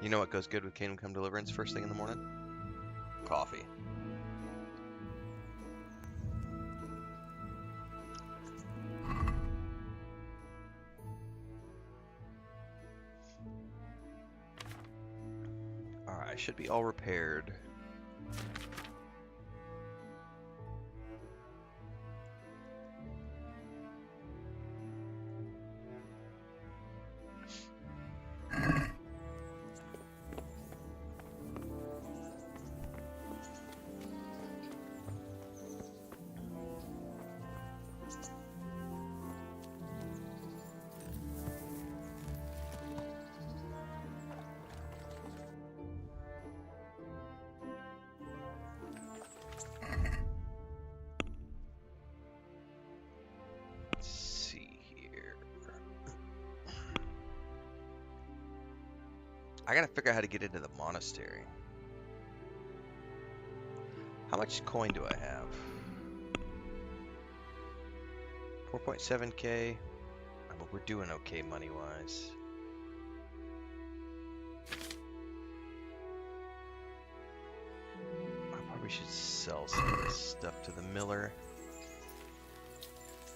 You know what goes good with Kingdom Come Deliverance first thing in the morning? Coffee. Alright, I should be all repaired. I gotta figure out how to get into the monastery. How much coin do I have? 4.7k. But we're doing okay money-wise. I probably should sell some of this stuff to the miller.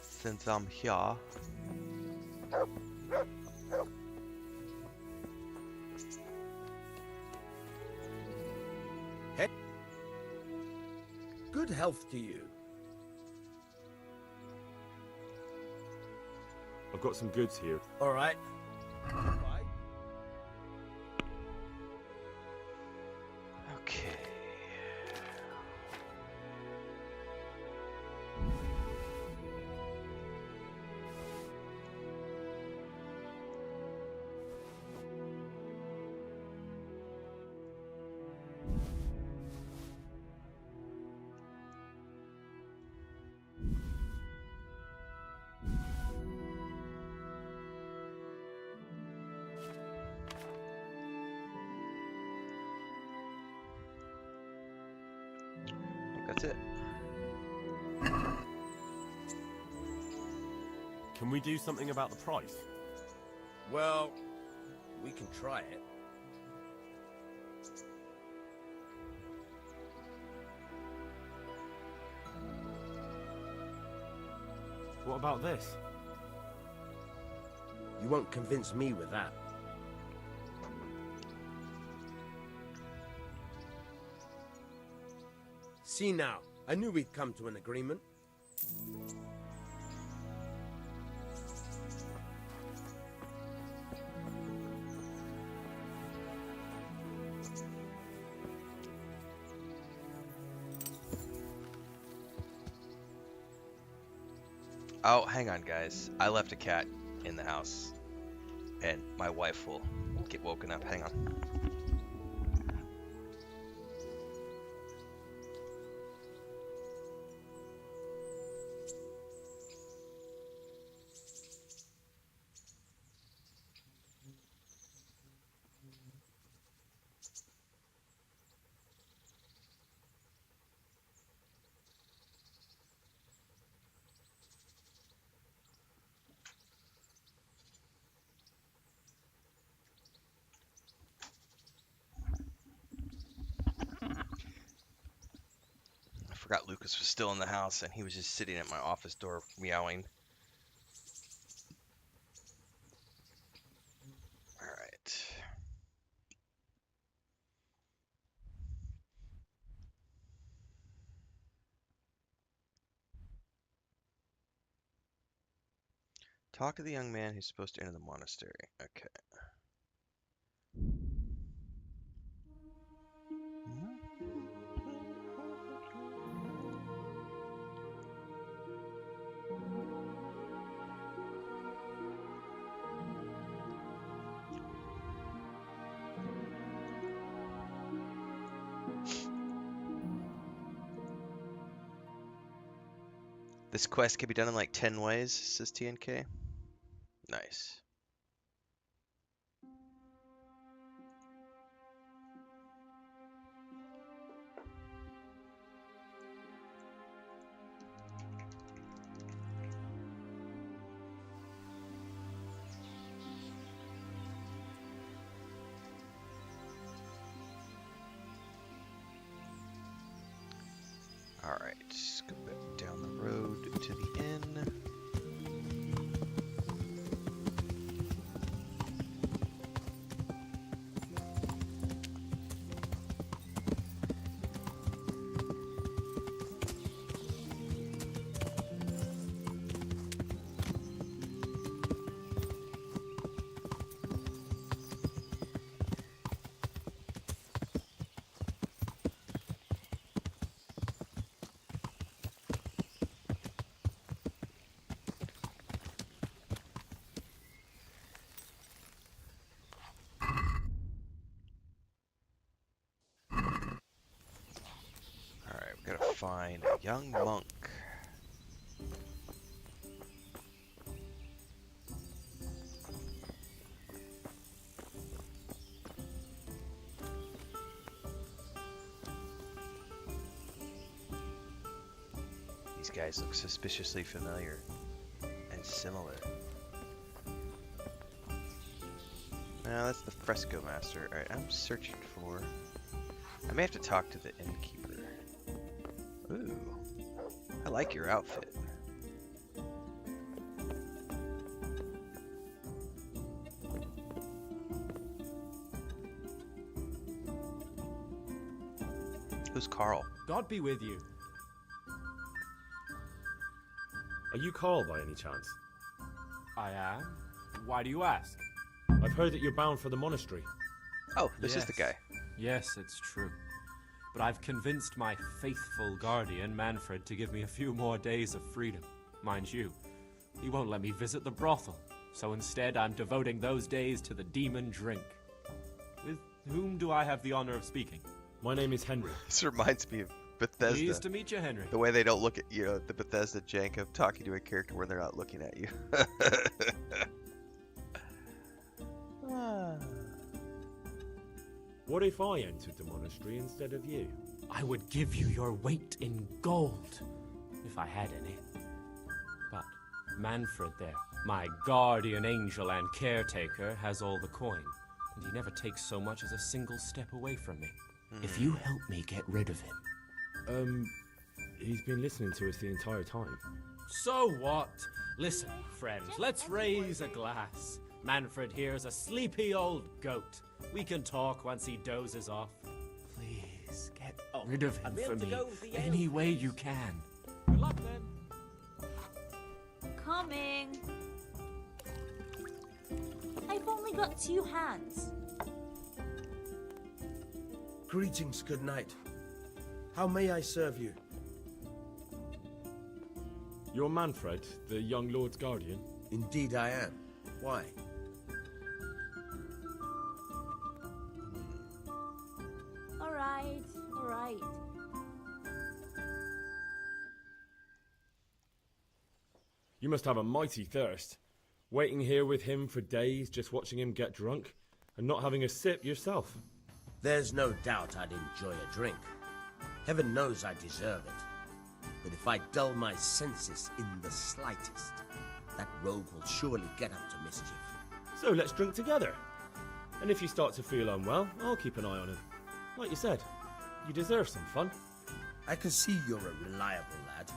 Since I'm here. Good health to you. I've got some goods here. All right. Okay. That's it. Can we do something about the price? Well, we can try it. What about this? You won't convince me with that. See now, I knew we'd come to an agreement. Oh, hang on, guys. I left a cat in the house, and my wife will get woken up. Hang on. I forgot Lucas was still in the house, and he was just sitting at my office door meowing. Alright. Talk to the young man who's supposed to enter the monastery. Okay. This quest can be done in like 10 ways, says TNK. Nice. Alright, just go back down the road to the inn. Gotta find a young monk. These guys look suspiciously familiar and similar. No, that's the fresco master. Alright, I'm searching for... I may have to talk to the innkeeper. Ooh, I like your outfit. Who's Carl? God be with you. Are you Carl by any chance? I am. Why do you ask? I've heard that you're bound for the monastery. Oh, this is the guy. Yes, it's true. But I've convinced my faithful guardian, Manfred, to give me a few more days of freedom. Mind you, he won't let me visit the brothel, so instead I'm devoting those days to the demon drink. With whom do I have the honor of speaking? My name is Henry. This reminds me of Bethesda. Pleased to meet you, Henry. The way they don't look at you, the Bethesda jank of talking to a character where they're not looking at you. What if I entered the monastery instead of you? I would give you your weight in gold, if I had any. But Manfred there, my guardian angel and caretaker, has all the coin, and he never takes so much as a single step away from me. If you help me get rid of him... He's been listening to us the entire time. So what? Listen, friends, let's raise a glass. Manfred here's a sleepy old goat. We can talk once he dozes off. Please, get rid of him for me, any way you can. Good luck, then. Coming. I've only got 2 hands. Greetings, good night. How may I serve you? You're Manfred, the young lord's guardian? Indeed I am. Why? All right. You must have a mighty thirst. Waiting here with him for days, just watching him get drunk, and not having a sip yourself. There's no doubt I'd enjoy a drink. Heaven knows I deserve it. But if I dull my senses in the slightest, that rogue will surely get up to mischief. So let's drink together. And if you start to feel unwell, I'll keep an eye on him. Like you said, you deserve some fun. I can see you're a reliable lad.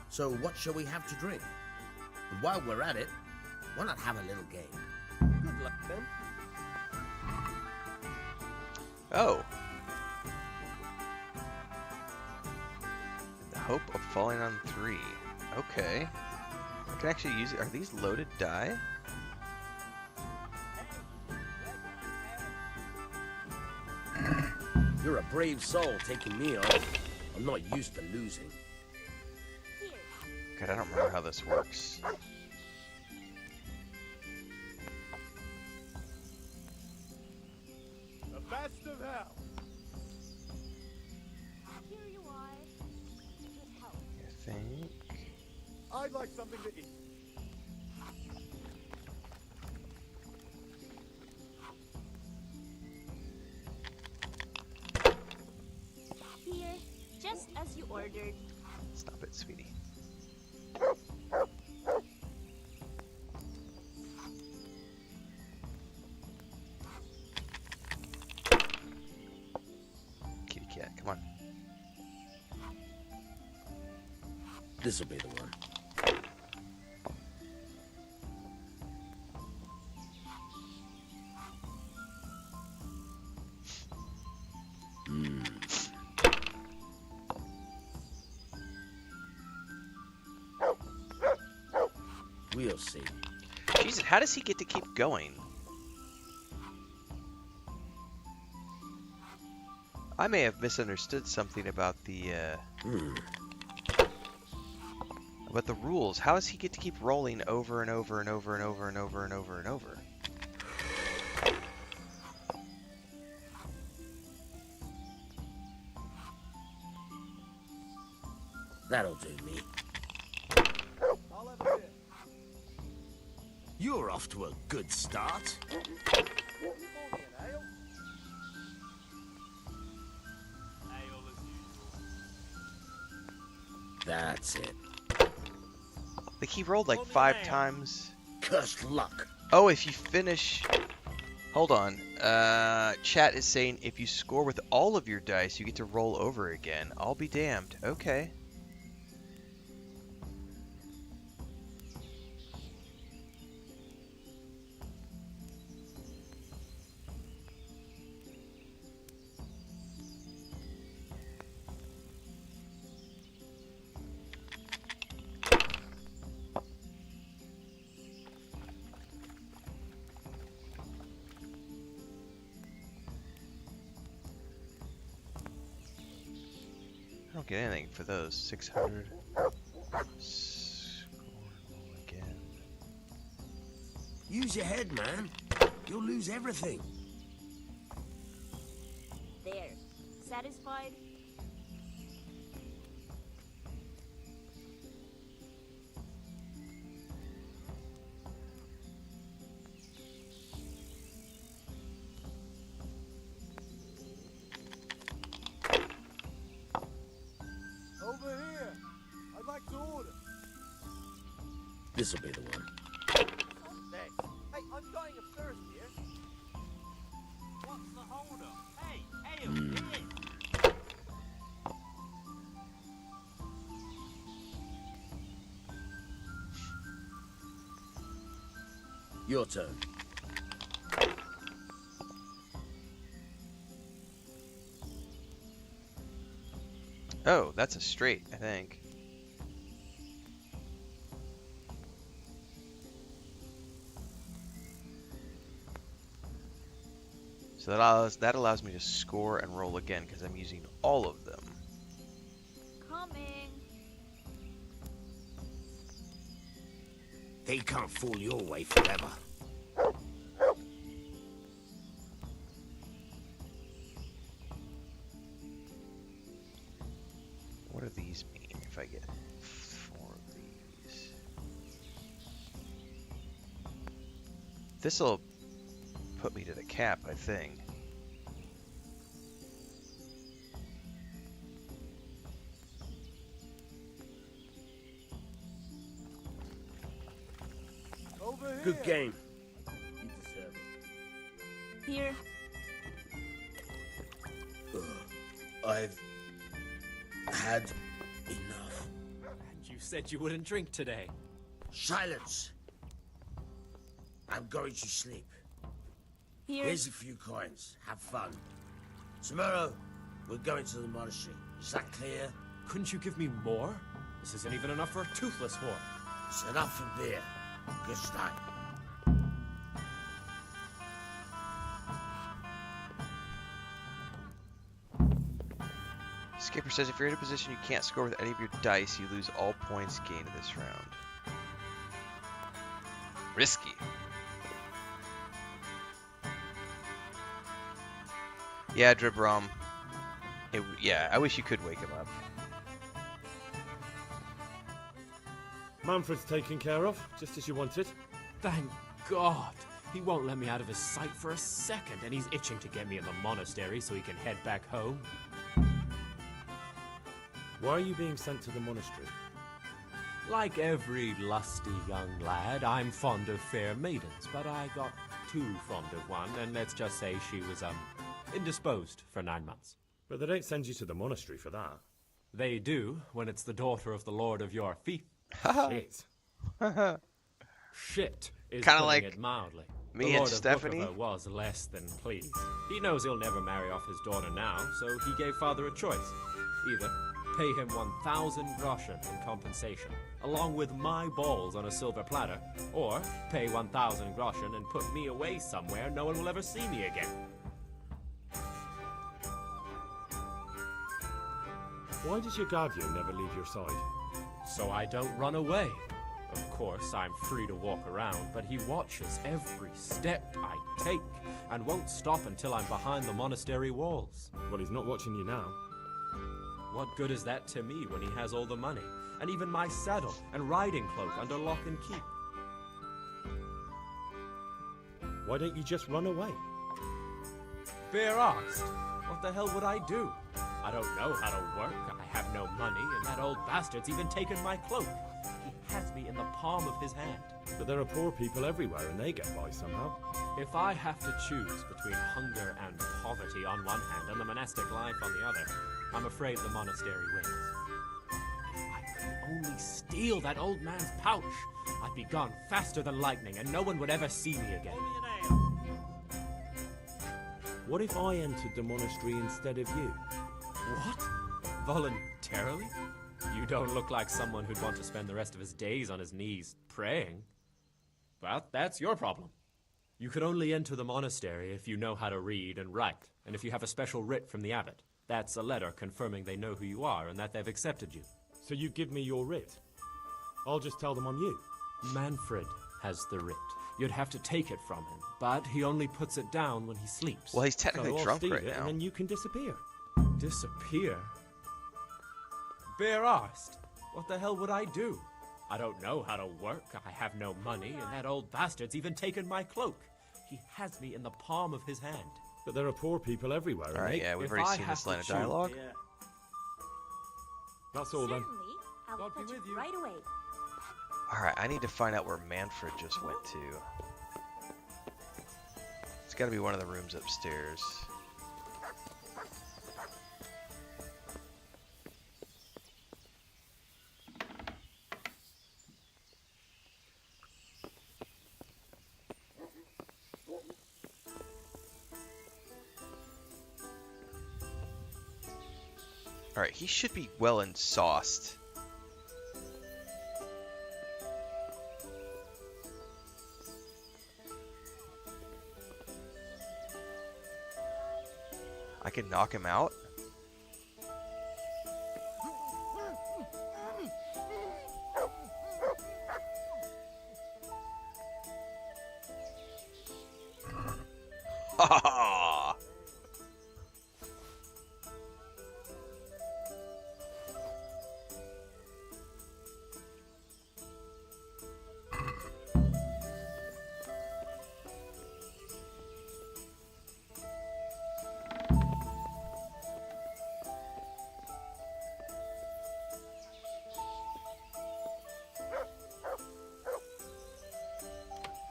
So what shall we have to drink? And while we're at it, why not have a little game? Good luck, then. Oh. The hope of falling on 3. Okay. I can actually use it. Are these loaded die? You're a brave soul taking me on. I'm not used to losing. God, I don't remember how this works. The best of hell. Here you are. Good help. I think. I'd like something to eat. Here, just as you ordered. Stop it, sweetie. Kitty cat, come on. This'll be the one. We'll see. Jesus, how does he get to keep going? I may have misunderstood something about the rules. How does he get to keep rolling over and over and over and over and over and over and over? That'll do me. I'll have a bit. You're off to a good start. Pour me an ale. That's it. Like he rolled like 5 times. Cursed luck. Oh, if you finish... Hold on. Chat is saying if you score with all of your dice, you get to roll over again. I'll be damned. Okay. I don't get anything for those. 600. Score and roll again. Use your head, man. You'll lose everything. There. Satisfied? Over here. I'd like to order. This'll be the one. Thanks. Hey, I'm dying of thirst here. What's the hold up? Hey, ale, here. Your turn. Oh, that's a straight, I think. So that allows me to score and roll again because I'm using all of them. Coming. They can't fool your way forever. What do these mean if I get 4 of these? This'll put me to the cap, I think. Over here. Good game. You deserve it. Here. I've had enough. And you said you wouldn't drink today. Silence. I'm going to sleep. Here. Here's a few coins. Have fun. Tomorrow, we're going to the monastery. Is that clear? Couldn't you give me more? This isn't even enough for a toothless whore. It's enough for beer. Good night. Skipper says if you're in a position you can't score with any of your dice, you lose all points gained this round. Risky. Yeah, Dribrom. Yeah, I wish you could wake him up. Manfred's taken care of, just as you wanted. Thank God. He won't let me out of his sight for a second, and he's itching to get me in the monastery so he can head back home. Why are you being sent to the monastery? Like every lusty young lad, I'm fond of fair maidens, but I got too fond of one, and let's just say she was, indisposed for 9 months. But they don't send you to the monastery for that. They do, when it's the daughter of the Lord of your fief. Shit. Shit is Kinda putting like it mildly. me The and Lord of Stephanie. Bookover was less than pleased. He knows he'll never marry off his daughter now, so he gave father a choice. Either pay him 1,000 groschen in compensation, along with my balls on a silver platter, or pay 1,000 groschen and put me away somewhere no one will ever see me again. Why does your guardian never leave your side? So I don't run away. Of course, I'm free to walk around, but he watches every step I take and won't stop until I'm behind the monastery walls. Well, he's not watching you now. What good is that to me when he has all the money, and even my saddle and riding cloak under lock and key? Why don't you just run away? Bear asked, what the hell would I do? I don't know how to work, I have no money, and that old bastard's even taken my cloak. He has me in the palm of his hand. But there are poor people everywhere and they get by somehow. If I have to choose between hunger and poverty on one hand and the monastic life on the other, I'm afraid the monastery wins. If I could only steal that old man's pouch, I'd be gone faster than lightning and no one would ever see me again. What if I entered the monastery instead of you? What? Voluntarily? You don't look like someone who'd want to spend the rest of his days on his knees praying. But that's your problem. You could only enter the monastery if you know how to read and write, and if you have a special writ from the abbot. That's a letter confirming they know who you are and that they've accepted you. So you give me your writ? I'll just tell them I'm you. Manfred has the writ. You'd have to take it from him, but he only puts it down when he sleeps. Well, he's So technically I'll drunk steal right it now. and then you can disappear. Disappear? Bare arsed. What the hell would I do? I don't know how to work, I have no money, and that old bastard's even taken my cloak. He has me in the palm of his hand. But there are poor people everywhere and Alright, they... yeah, we've if already I seen have this to line of choose- dialogue. That's all then. Certainly. I'll God be fetch it with you. right away. Alright, I need to find out where Manfred just went to. It's gotta be one of the rooms upstairs. Alright, he should be well and sauced. I could knock him out? Ha ha ha!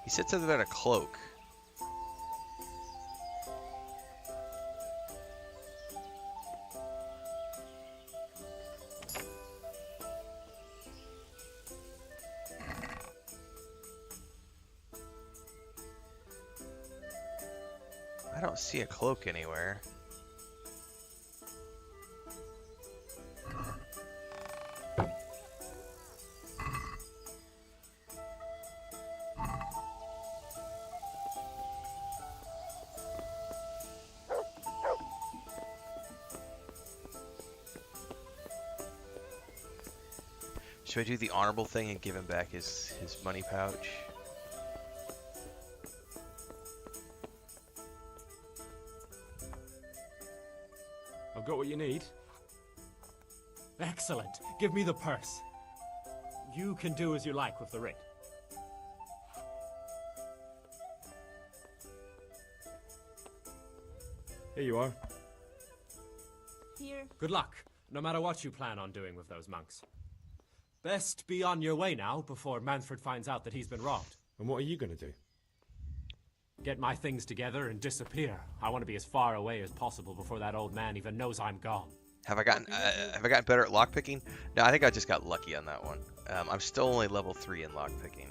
He said something about a cloak. I don't see a cloak anywhere. Should I do the honorable thing and give him back his money pouch? I've got what you need. Excellent. Give me the purse. You can do as you like with the writ. Here you are. Here. Good luck, no matter what you plan on doing with those monks. Best be on your way now before Manfred finds out that he's been robbed. And what are you going to do? Get my things together and disappear. I want to be as far away as possible before that old man even knows I'm gone. Have I gotten better at lockpicking? No, I think I just got lucky on that one. I'm still only level 3 in lockpicking.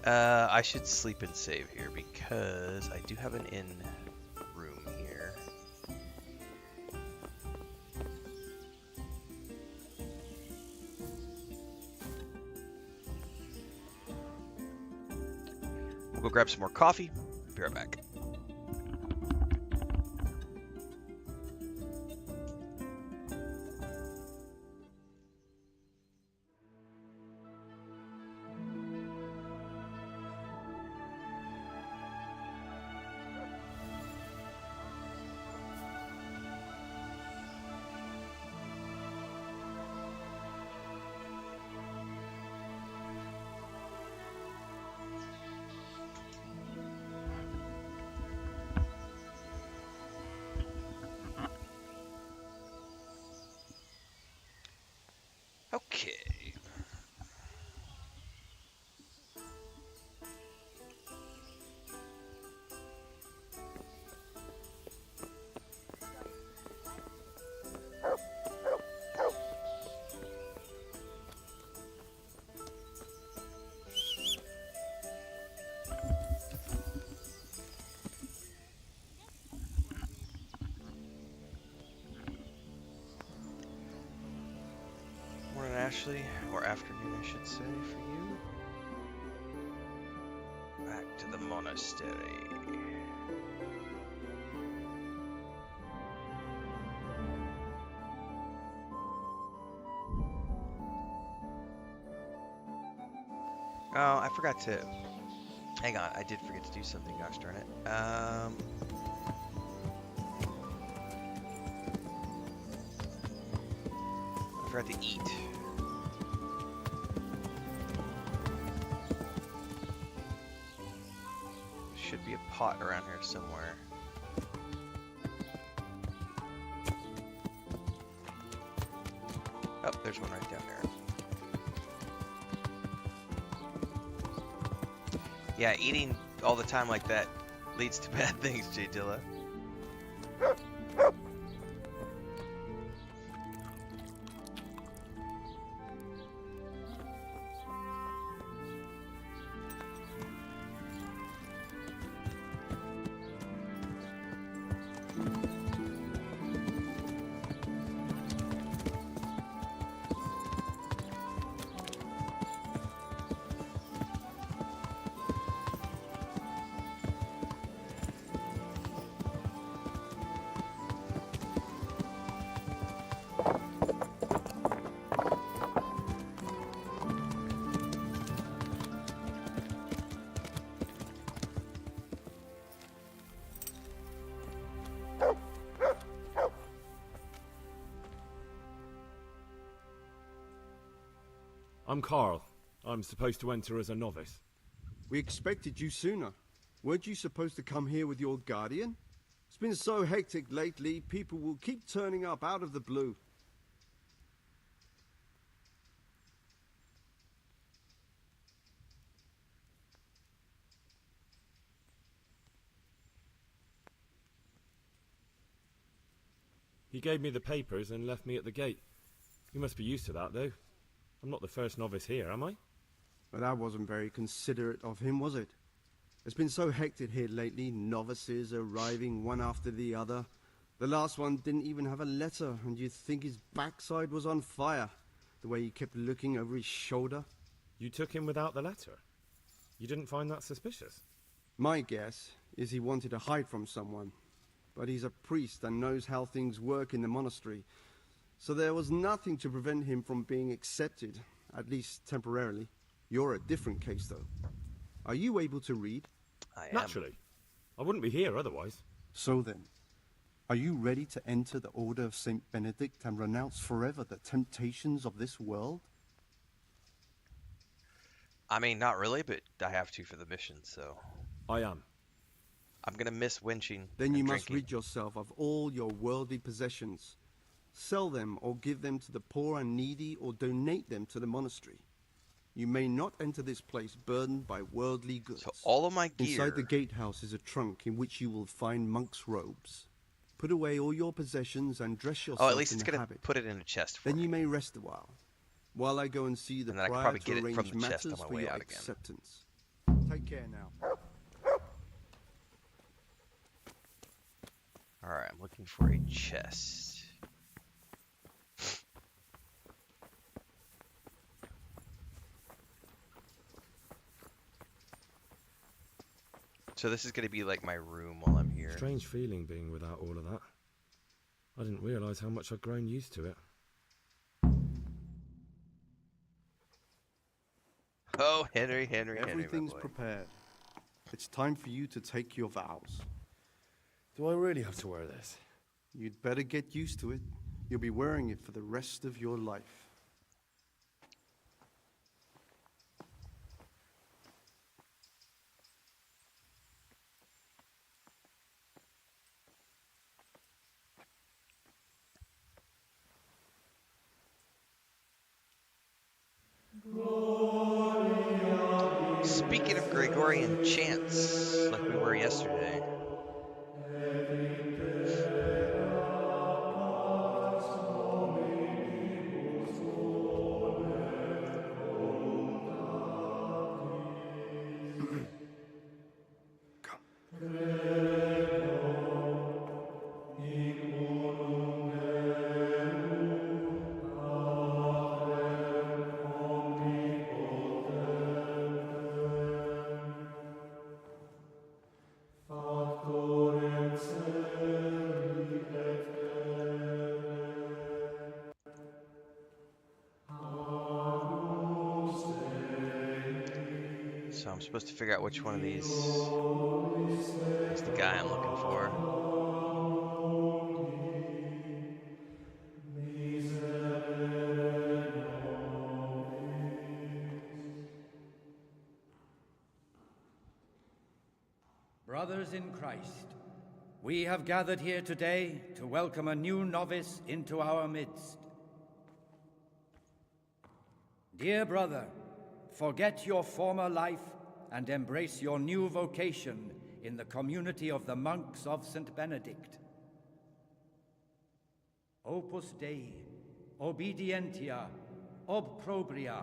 I should sleep and save here because I do have an inn room here. We'll go grab some more coffee. Be right back. Okay. Morning, Ashley, or afternoon, I should say, for you. Back to the monastery. Oh, I forgot to... Hang on, I did forget to do something, gosh darn it. I forgot to eat. Should be a pot around here somewhere. Oh, there's one right down there. Yeah, eating all the time like that leads to bad things, J Dilla. I'm Carl. I'm supposed to enter as a novice. We expected you sooner. Weren't you supposed to come here with your guardian? It's been so hectic lately, people will keep turning up out of the blue. He gave me the papers and left me at the gate. You must be used to that, though. I'm not the first novice here, am I? Well, that wasn't very considerate of him, was it? It's been so hectic here lately, novices arriving one after the other. The last one didn't even have a letter, and you'd think his backside was on fire, the way he kept looking over his shoulder. You took him without the letter? You didn't find that suspicious? My guess is he wanted to hide from someone, but he's a priest and knows how things work in the monastery, so there was nothing to prevent him from being accepted, at least temporarily. You're a different case, though. Are you able to read? I am. Naturally. I wouldn't be here otherwise. So then, are you ready to enter the Order of St. Benedict and renounce forever the temptations of this world? I mean, not really, but I have to for the mission, so... I am. I'm gonna miss winching. Then you and must drinking. rid yourself of all your worldly possessions. Sell them or give them to the poor and needy or donate them to the monastery. You may not enter this place burdened by worldly goods. So all of my gear. Inside the gatehouse is a trunk in which you will find monks' robes. Put away all your possessions and dress yourself at least in it's a gonna habit. put it in a chest for Then me. you may rest a while I go and see the And then I can prior probably to get it from arrange the chest on matters my for way your out again. acceptance. Take care now. Alright, I'm looking for a chest. So this is going to be like my room while I'm here. Strange feeling being without all of that. I didn't realise how much I'd grown used to it. Oh, Henry, my Everything's boy. prepared. It's time for you to take your vows. Do I really have to wear this? You'd better get used to it. You'll be wearing it for the rest of your life. Speaking of Gregorian chants, like we were yesterday. So I'm supposed to figure out which one of these is the guy I'm looking for. Brothers in Christ, we have gathered here today to welcome a new novice into our midst. Dear brother, forget your former life and embrace your new vocation in the community of the monks of St. Benedict. Opus Dei, obedientia, obprobria.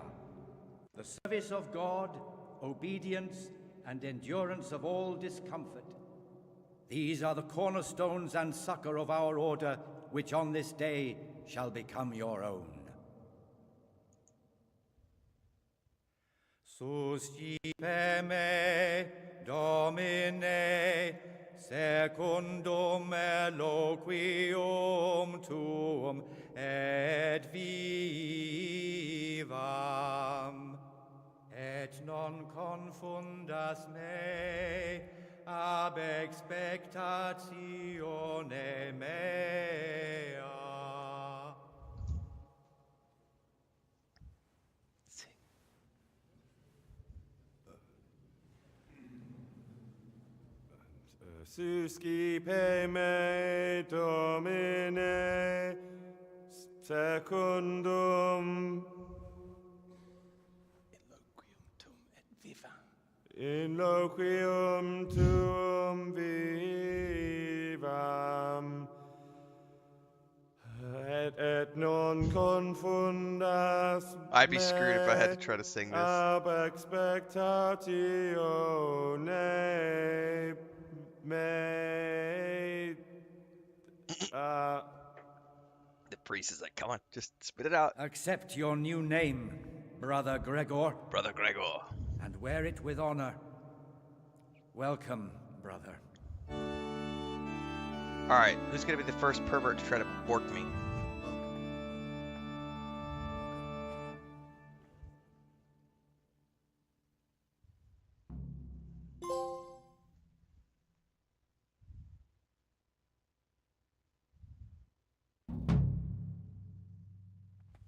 The service of God, obedience, and endurance of all discomfort. These are the cornerstones and succor of our order, which on this day shall become your own. Suscipe me, Domine, secundum eloquium tuum et vivam. Et non confundas me ab expectatione mea. Suscipe me, Domine, secundum in loquium tuum vivam, et non confundas. I'd be screwed if I had to try to sing this. Ab expectatione me. The priest is like, come on, just spit it out. Accept your new name, Brother Gregor, Brother Gregor. and wear it with honor. Welcome, brother. Alright, who's gonna be the first pervert to try to bork me?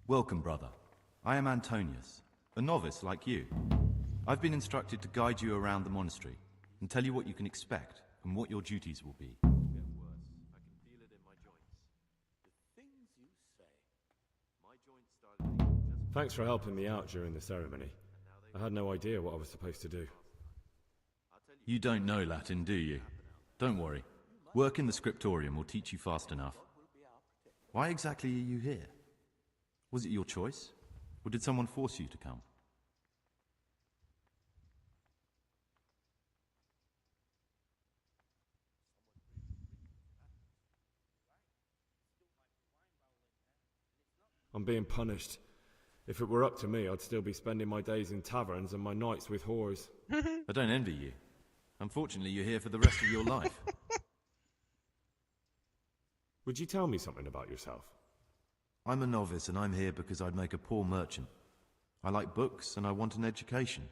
Welcome, brother. I am Antonius, a novice like you. I've been instructed to guide you around the monastery and tell you what you can expect and what your duties will be. Thanks for helping me out during the ceremony. I had no idea what I was supposed to do. You don't know Latin, do you? Don't worry. Work in the scriptorium will teach you fast enough. Why exactly are you here? Was it your choice? Or did someone force you to come? I'm being punished. If it were up to me, I'd still be spending my days in taverns and my nights with whores. I don't envy you. Unfortunately, you're here for the rest of your life. Would you tell me something about yourself? I'm a novice and I'm here because I'd make a poor merchant. I like books and I want an education.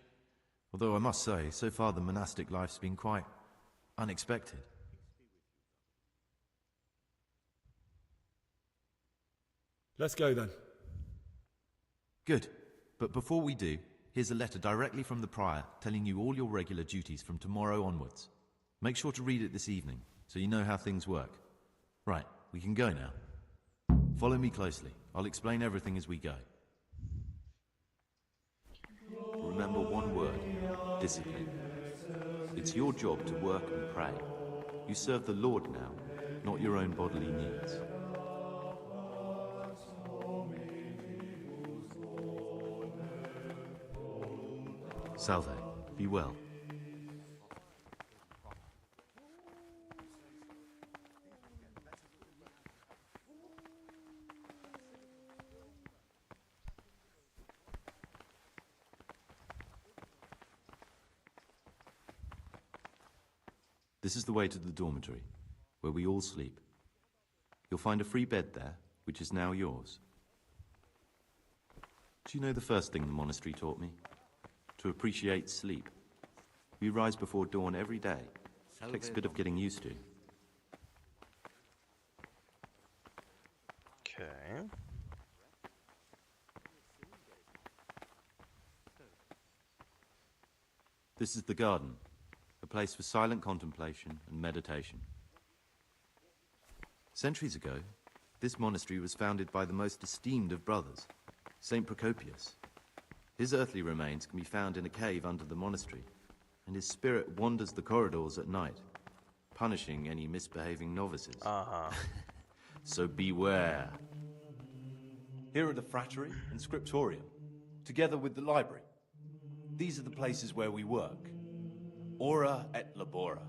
Although I must say, so far the monastic life's been quite unexpected. Let's go then. Good. But before we do, here's a letter directly from the prior telling you all your regular duties from tomorrow onwards. Make sure to read it this evening, so you know how things work. Right, we can go now. Follow me closely. I'll explain everything as we go. Remember one word: discipline. It's your job to work and pray. You serve the Lord now, not your own bodily needs. Salve, be well. This is the way to the dormitory, where we all sleep. You'll find a free bed there, which is now yours. Do you know the first thing the monastery taught me? To appreciate sleep. We rise before dawn every day. Takes a bit of getting used to. Okay. This is the garden, a place for silent contemplation and meditation. Centuries ago, this monastery was founded by the most esteemed of brothers, Saint Procopius. His earthly remains can be found in a cave under the monastery, and his spirit wanders the corridors at night, punishing any misbehaving novices. So beware. Here are the frattery and scriptorium, together with the library. These are the places where we work. Ora et labora.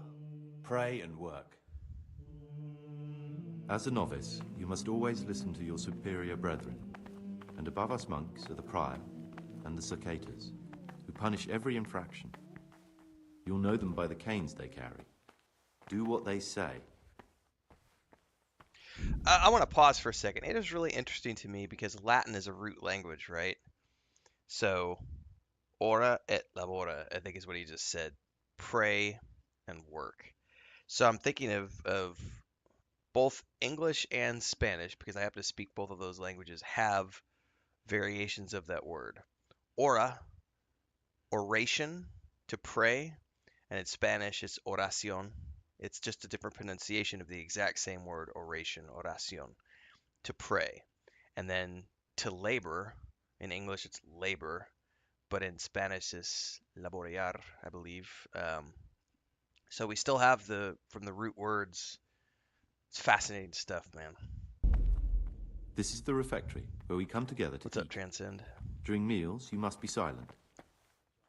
Pray and work. As a novice, you must always listen to your superior brethren, and above us monks are the prior and the cicatas, who punish every infraction. You'll know them by the canes they carry. Do what they say. I want to pause for a second. It is really interesting to me because Latin is a root language, right? So, ora et labora, I think is what he just said. Pray and work. So I'm thinking of both English and Spanish, because I happen to speak both of those languages, have variations of that word. Ora, oration, to pray, and in Spanish it's oración. It's just a different pronunciation of the exact same word, oration, oración, to pray. And then to labor, in English it's labor, but in Spanish it's laborear, I believe. So we still have from the root words. It's fascinating stuff, man. This is the refectory, where we come together to What's eat. up, Transcend? During meals, you must be silent.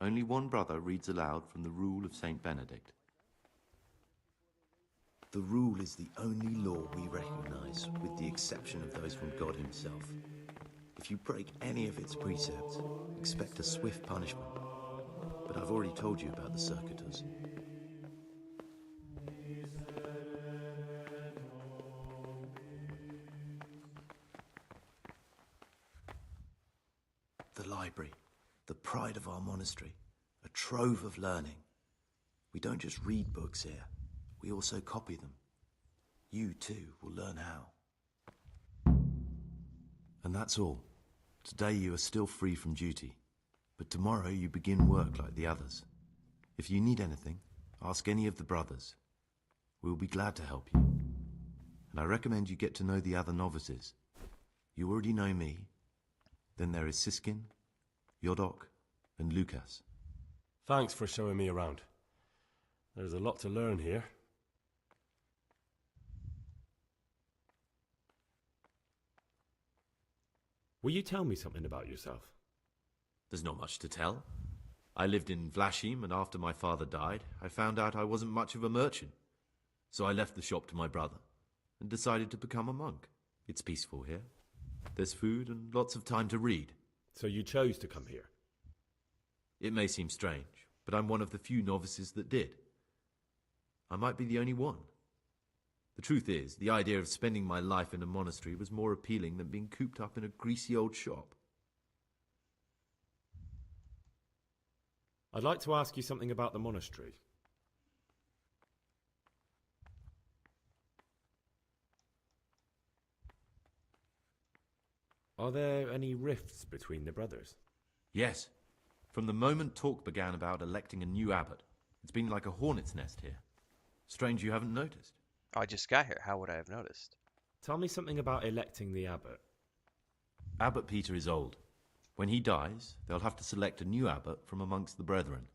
Only one brother reads aloud from the Rule of Saint Benedict. The rule is the only law we recognize, with the exception of those from God himself. If you break any of its precepts, expect a swift punishment. But I've already told you about the circuitous. The library, the pride of our monastery, a trove of learning. We don't just read books here, we also copy them. You too will learn how. And that's all. Today you are still free from duty, but tomorrow you begin work like the others. If you need anything, ask any of the brothers. We'll be glad to help you. And I recommend you get to know the other novices. You already know me. Then there is Siskin, Yodok, and Lucas. Thanks for showing me around. There's a lot to learn here. Will you tell me something about yourself? There's not much to tell. I lived in Vlashim, and after my father died, I found out I wasn't much of a merchant. So I left the shop to my brother, and decided to become a monk. It's peaceful here. There's food and lots of time to read. So you chose to come here? It may seem strange, but I'm one of the few novices that did. I might be the only one. The truth is, the idea of spending my life in a monastery was more appealing than being cooped up in a greasy old shop. I'd like to ask you something about the monastery. Are there any rifts between the brothers? Yes. From the moment talk began about electing a new abbot, it's been like a hornet's nest here. Strange you haven't noticed. Oh, I just got here. How would I have noticed? Tell me something about electing the abbot. Abbot Peter is old. When he dies, they'll have to select a new abbot from amongst the brethren.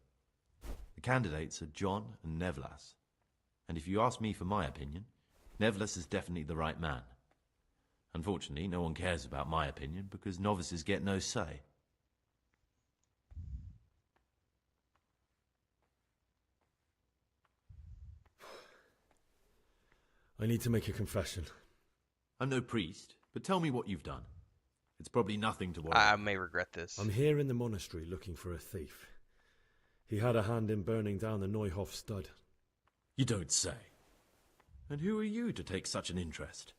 The candidates are John and Nevlas. And if you ask me for my opinion, Nevlas is definitely the right man. Unfortunately, no one cares about my opinion because novices get no say. I need to make a confession. I'm no priest, but tell me what you've done. It's probably nothing to worry I about. may regret this. I'm here in the monastery looking for a thief. He had a hand in burning down the Neuhof stud. You don't say. And who are you to take such an interest?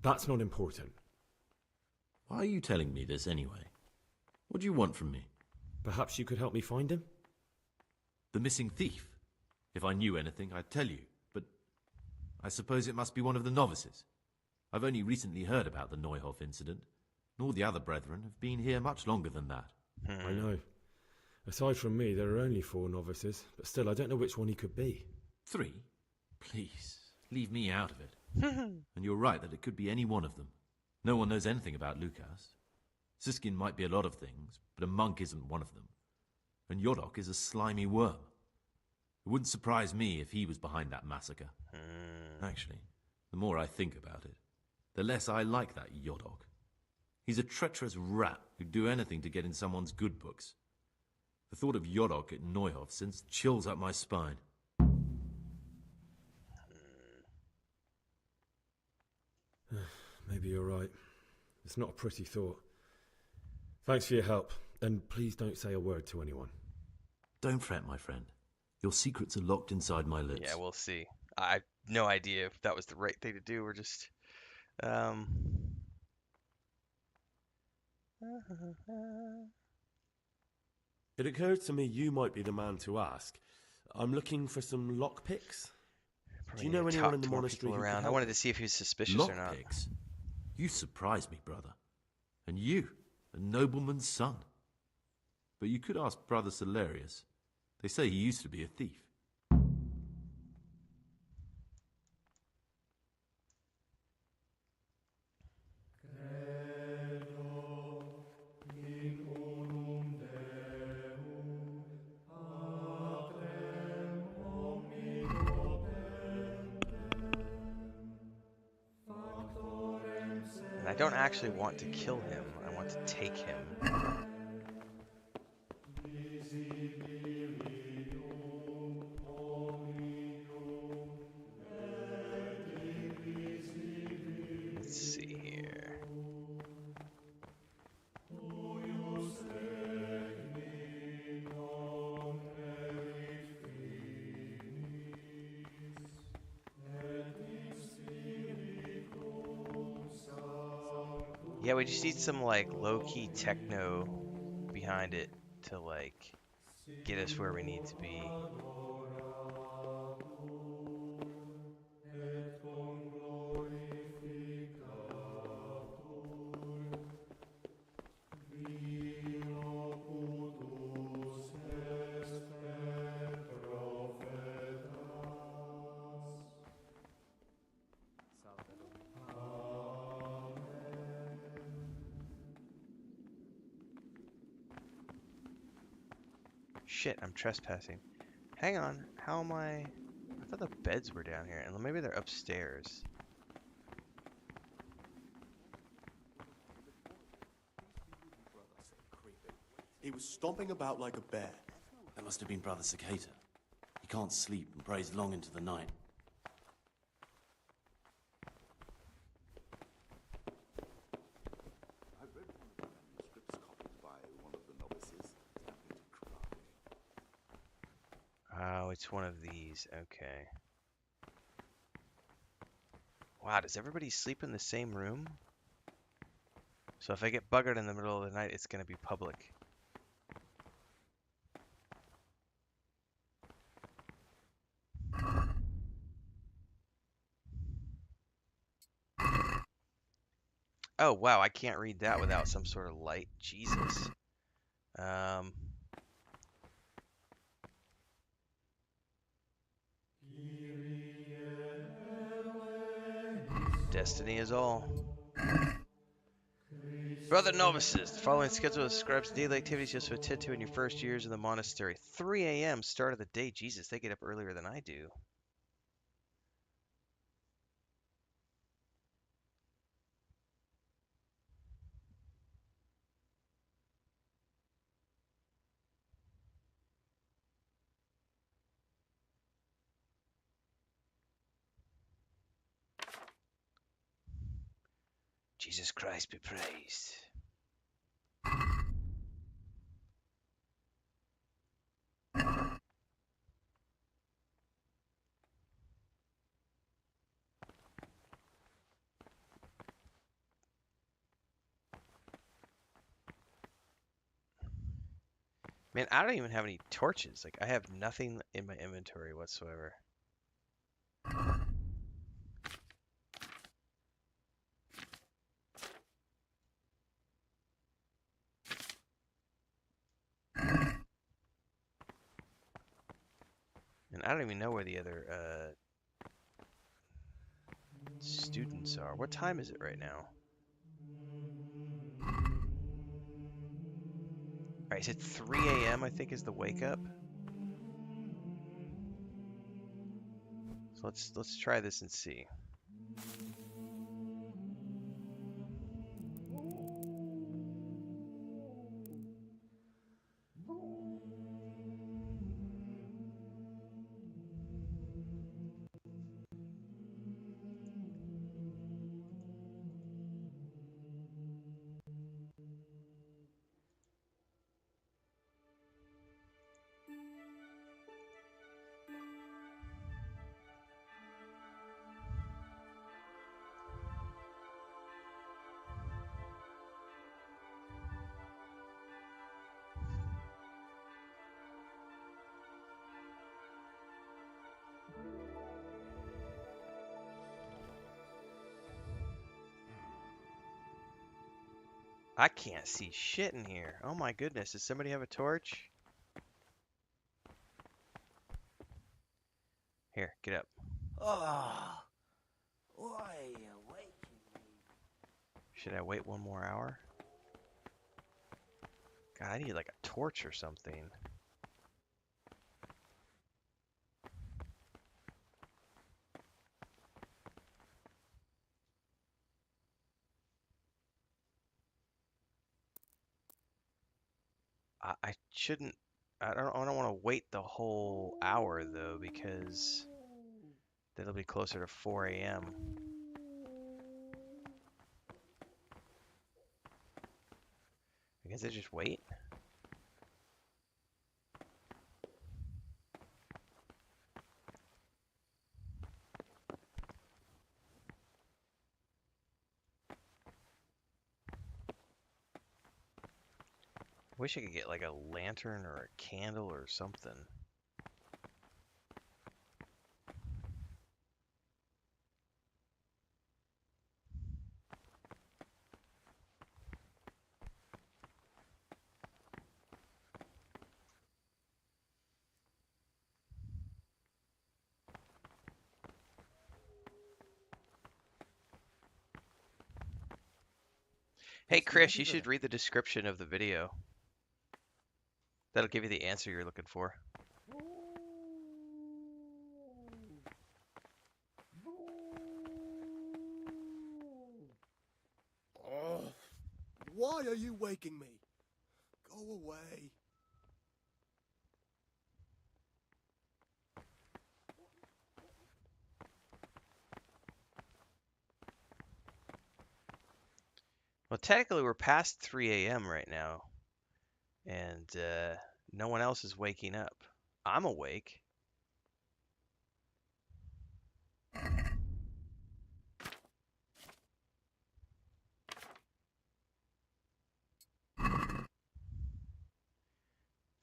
That's not important. Why are you telling me this anyway? What do you want from me? Perhaps you could help me find him? The missing thief? If I knew anything, I'd tell you, but I suppose it must be one of the novices. I've only recently heard about the Neuhof incident, nor the other brethren have been here much longer than that. I know. Aside from me, there are only 4 novices, but still, I don't know which one he could be. 3? Please, leave me out of it. And you're right that it could be any one of them. No one knows anything about Lucas. Siskin might be a lot of things, but a monk isn't one of them. And Yodok is a slimy worm. It wouldn't surprise me if he was behind that massacre. Actually, the more I think about it, the less I like that Yodok. He's a treacherous rat who'd do anything to get in someone's good books. The thought of Yodok at Neuhof sends chills up my spine. Maybe you're right. It's not a pretty thought. Thanks for your help, and please don't say a word to anyone. Don't fret, my friend. Your secrets are locked inside my lips. Yeah, we'll see. I have no idea if that was the right thing to do. We're just, It occurred to me you might be the man to ask. I'm looking for some lockpicks. Do you know anyone in the monastery who could around? I help? wanted to see if he was suspicious or not. Lockpicks? You surprise me, brother. And you, a nobleman's son. But you could ask Brother Salarius. They say he used to be a thief. And I don't actually want to kill him. I want to take him. Let's see here. Yeah, we just need some like low-key techno behind it to like get us where we need to be. Shit, I'm trespassing. Hang on, how am I thought the beds were down here, and maybe they're upstairs. He was stomping about like a bear. That must have been Brother Cicada. He can't sleep and prays long into the night. I read one of the manuscripts copied by one of the novices. Oh, it's one of these. Okay. Wow, does everybody sleep in the same room? So if I get buggered in the middle of the night, it's going to be public. Oh, wow, I can't read that without some sort of light. Jesus. Destiny is all. Brother novices, the following schedule describes daily activities you'll attend to in your first years in the monastery. 3 a.m. start of the day. Jesus, they get up earlier than I do. Jesus Christ be praised. Man, I don't even have any torches. Like, I have nothing in my inventory whatsoever. And I don't even know where the other students are. What time is it right now? Alright, is it 3 a.m. I think is the wake up? So let's try this and see. I can't see shit in here. Oh my goodness, does somebody have a torch? Here, get up. Oh, why are you waking me? Should I wait one more hour? God, I need like a torch or something. I shouldn't. I don't want to wait the whole hour though, because that'll be closer to 4 a.m. I guess I just wait. Wish I could get like a lantern or a candle or something. Hey Chris, you should read the description of the video. That'll give you the answer you're looking for. Why are you waking me? Go away. Well, technically we're past 3 a.m. right now, and no one else is waking up. I'm awake.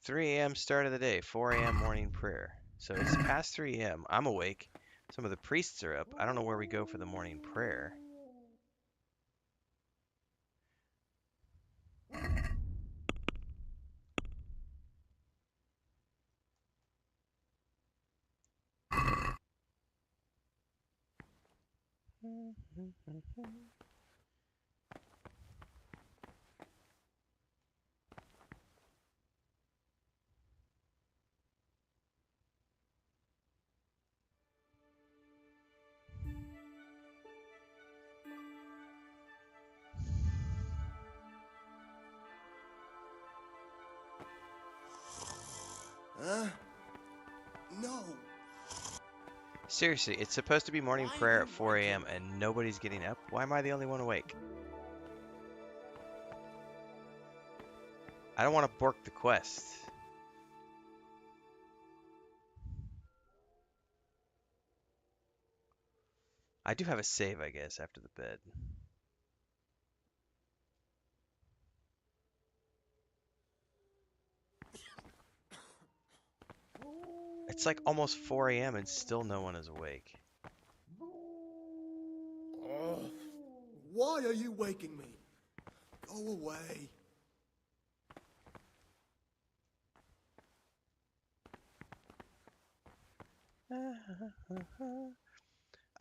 (3 a.m. start of the day, 4 a.m. morning prayer. So it's past 3 a.m. I'm awake. Some of the priests are up. I don't know where we go for the morning prayer. No. Seriously, it's supposed to be morning prayer at 4 a.m. and nobody's getting up? Why am I the only one awake? I don't want to bork the quest. I do have a save, I guess, after the bed. It's like almost 4 a.m. and still no one is awake. Why are you waking me? Go away.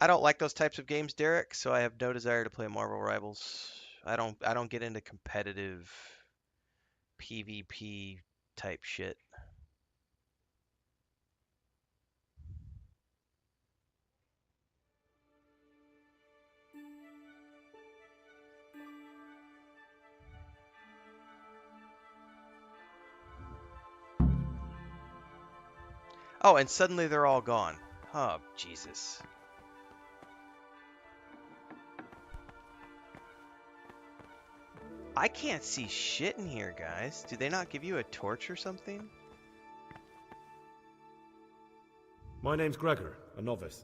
I don't like those types of games, Derek, so I have no desire to play Marvel Rivals. I don't get into competitive PvP type shit. Oh, and suddenly they're all gone. Oh, Jesus. I can't see shit in here, guys. Do they not give you a torch or something? My name's Gregor, a novice.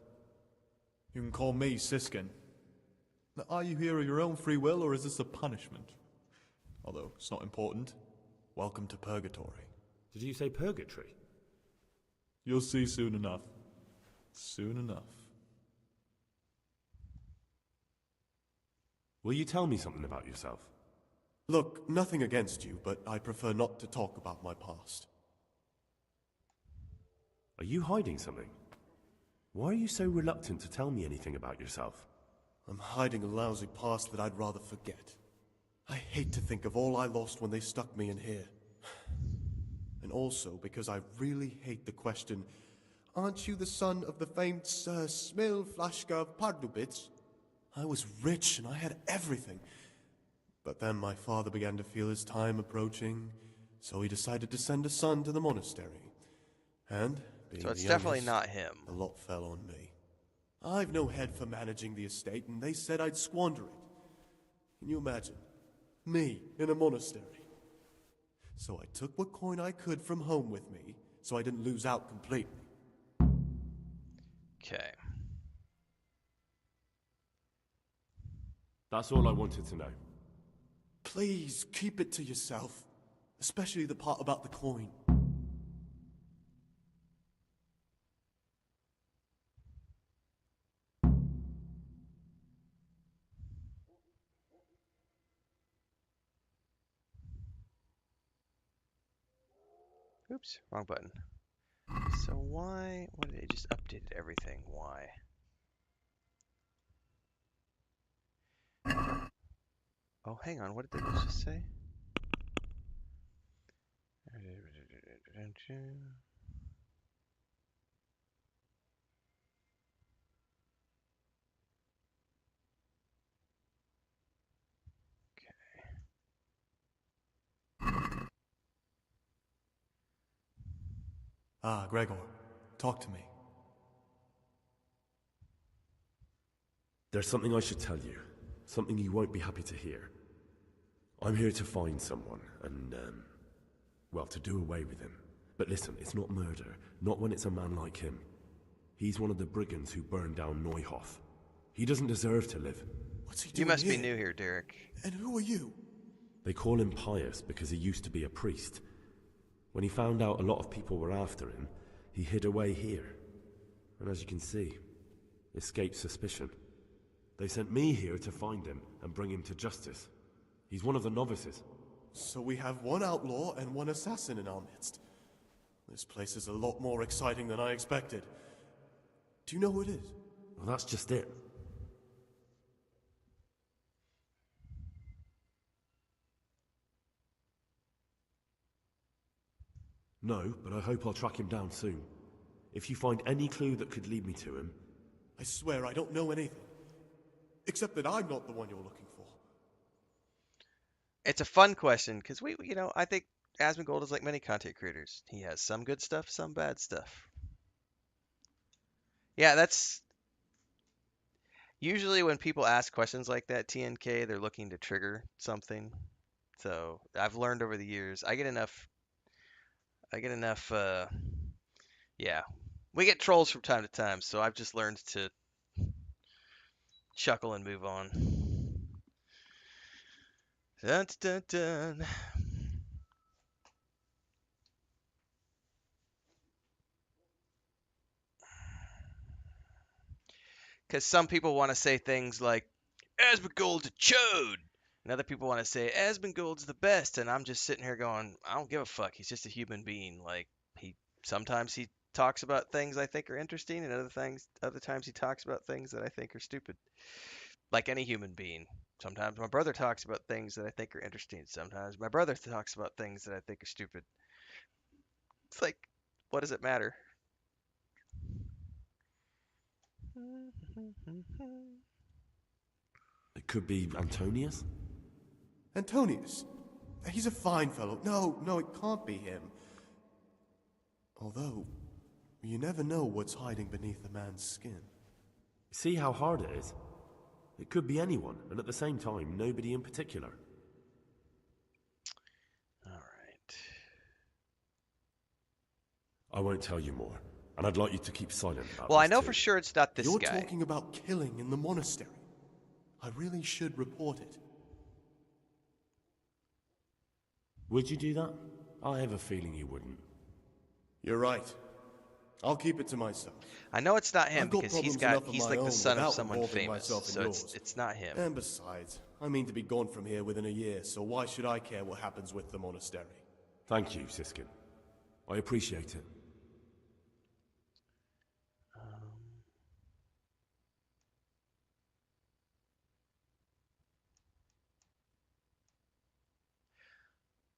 You can call me Siskin. Now, are you here of your own free will, or is this a punishment? Although, it's not important. Welcome to Purgatory. Did you say purgatory? You'll see soon enough. Soon enough. Will you tell me something about yourself? Look, nothing against you, but I prefer not to talk about my past. Are you hiding something? Why are you so reluctant to tell me anything about yourself? I'm hiding a lousy past that I'd rather forget. I hate to think of all I lost when they stuck me in here. And also because I really hate the question, aren't you the son of the famed Sir Smil Flashka of Pardubitz? I was rich and I had everything. But then my father began to feel his time approaching, so he decided to send a son to the monastery. And, being so it's the definitely youngest, not him. the lot fell on me. I've no head for managing the estate, and they said I'd squander it. Can you imagine? Me in a monastery. So I took what coin I could from home with me, so I didn't lose out completely. Okay. That's all I wanted to know. Please, keep it to yourself. Especially the part about the coin. Oops, wrong button. So why? What did they just updated everything? Why? Oh, hang on. What did they just say? Ah, Gregor, talk to me. There's something I should tell you. Something you won't be happy to hear. I'm here to find someone and, well, to do away with him. But listen, it's not murder. Not when it's a man like him. He's one of the brigands who burned down Neuhof. He doesn't deserve to live. What's he You doing must here? be new here, Derek. And who are you? They call him Pious because he used to be a priest. When he found out a lot of people were after him, he hid away here. And as you can see, escaped suspicion. They sent me here to find him and bring him to justice. He's one of the novices. So we have one outlaw and one assassin in our midst. This place is a lot more exciting than I expected. Do you know who it is? Well, that's just it. No, but I hope I'll track him down soon. If you find any clue that could lead me to him... I swear I don't know anything. Except that I'm not the one you're looking for. It's a fun question, because I think Asmongold is like many content creators. He has some good stuff, some bad stuff. Yeah, that's... Usually when people ask questions like that, TNK, they're looking to trigger something. So, I've learned over the years, I get enough, yeah. We get trolls from time to time, so I've just learned to chuckle and move on. Dun, dun, dun. Because some people want to say things like, Asmongold's a chode! And other people want to say, Asmongold's the best, and I'm just sitting here going, I don't give a fuck, he's just a human being. Like, sometimes he talks about things I think are interesting, and other times he talks about things that I think are stupid. Like any human being. Sometimes my brother talks about things that I think are interesting. Sometimes my brother talks about things that I think are stupid. It's like, what does it matter? It could be Antonius? Antonius? He's a fine fellow. No, it can't be him. Although, you never know what's hiding beneath a man's skin. See how hard it is? It could be anyone, and at the same time, nobody in particular. Alright. I won't tell you more, and I'd like you to keep silent about Well, this I know too. for sure it's not this You're guy. talking about killing in the monastery. I really should report it. Would you do that? I have a feeling you wouldn't. You're right. I'll keep it to myself. I know it's not him I've got because he's problems enough of my like the own son of without someone involving famous, myself in so yours. it's not him. And besides, I mean to be gone from here within a year, so why should I care what happens with the monastery? Thank you, Siskin. I appreciate it.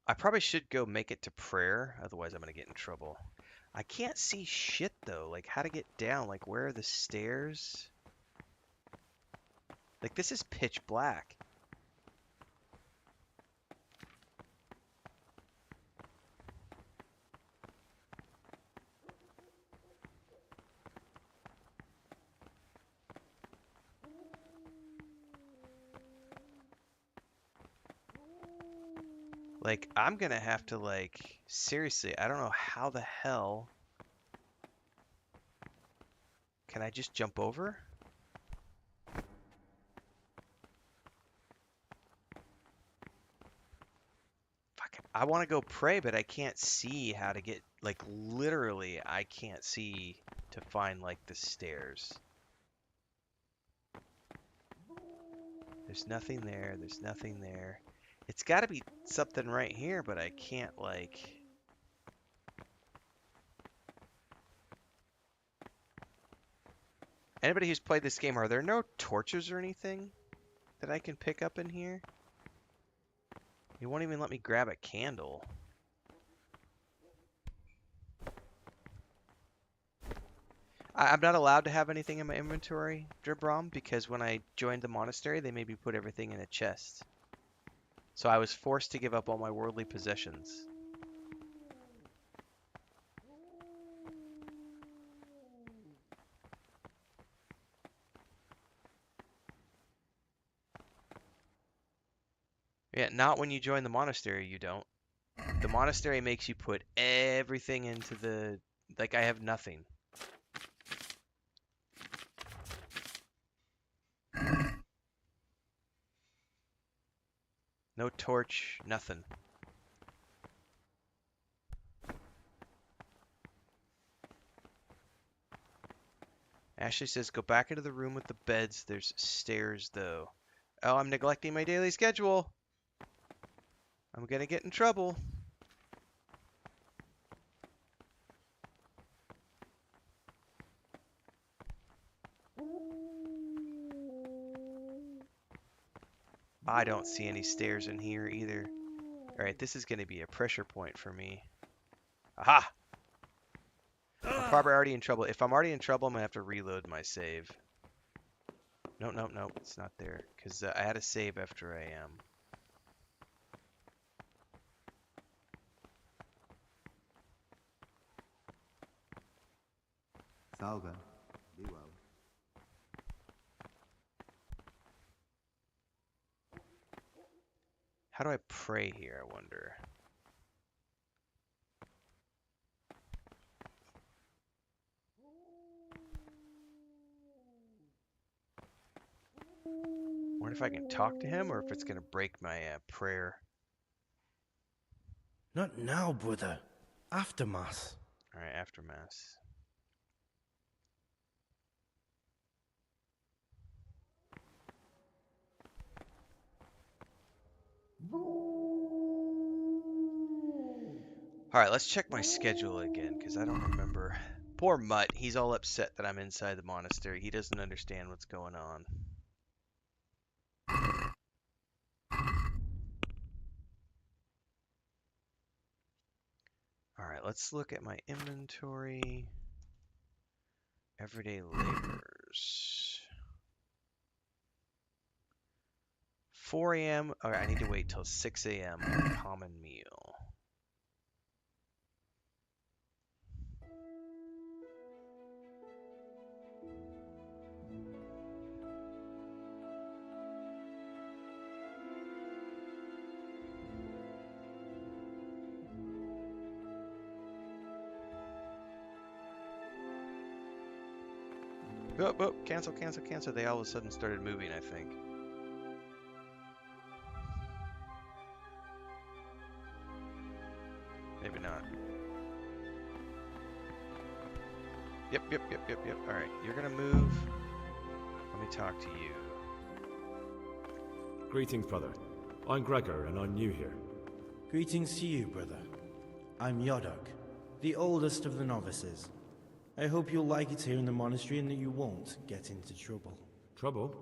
I probably should go make it to prayer, otherwise I'm gonna get in trouble. I can't see shit though, like how to get down, like where are the stairs? Like this is pitch black. Like, I'm gonna have to, like, seriously, I don't know how the hell... Can I just jump over? Fuck, I want to go pray, but I can't see how to get, like, literally, I can't see to find, like, the stairs. There's nothing there, there's nothing there. It's got to be something right here, but I can't, like... Anybody who's played this game, are there no torches or anything that I can pick up in here? You won't even let me grab a candle. I'm not allowed to have anything in my inventory, Dribrom, because when I joined the monastery, they made me put everything in a chest. So I was forced to give up all my worldly possessions. Yeah, not when you join the monastery, you don't. The monastery makes you put everything into the... Like, I have nothing. No torch, nothing. Ashley says, go back into the room with the beds. There's stairs, though. Oh, I'm neglecting my daily schedule. I'm gonna get in trouble. I don't see any stairs in here either. Alright, this is gonna be a pressure point for me. Aha! I'm probably already in trouble. If I'm already in trouble, I'm gonna have to reload my save. Nope, nope, nope. It's not there. Because I had a save after I am. Salga, be well. How do I pray here, I wonder? I wonder if I can talk to him or if it's going to break my prayer. Not now, brother. After Mass. Alright, after Mass. Alright, let's check my schedule again, because I don't remember. Poor Mutt, he's all upset that I'm inside the monastery. He doesn't understand what's going on. Alright, let's look at my inventory. Everyday laborers. 4 a.m. Alright, I need to wait till 6 a.m. Common meal. Oh, cancel, cancel, cancel. They all of a sudden started moving, I think. Maybe not. Yep. Alright, you're gonna move. Let me talk to you. Greetings, brother. I'm Gregor, and I'm new here. Greetings to you, brother. I'm Yodok, the oldest of the novices. I hope you'll like it here in the monastery and that you won't get into trouble. Trouble?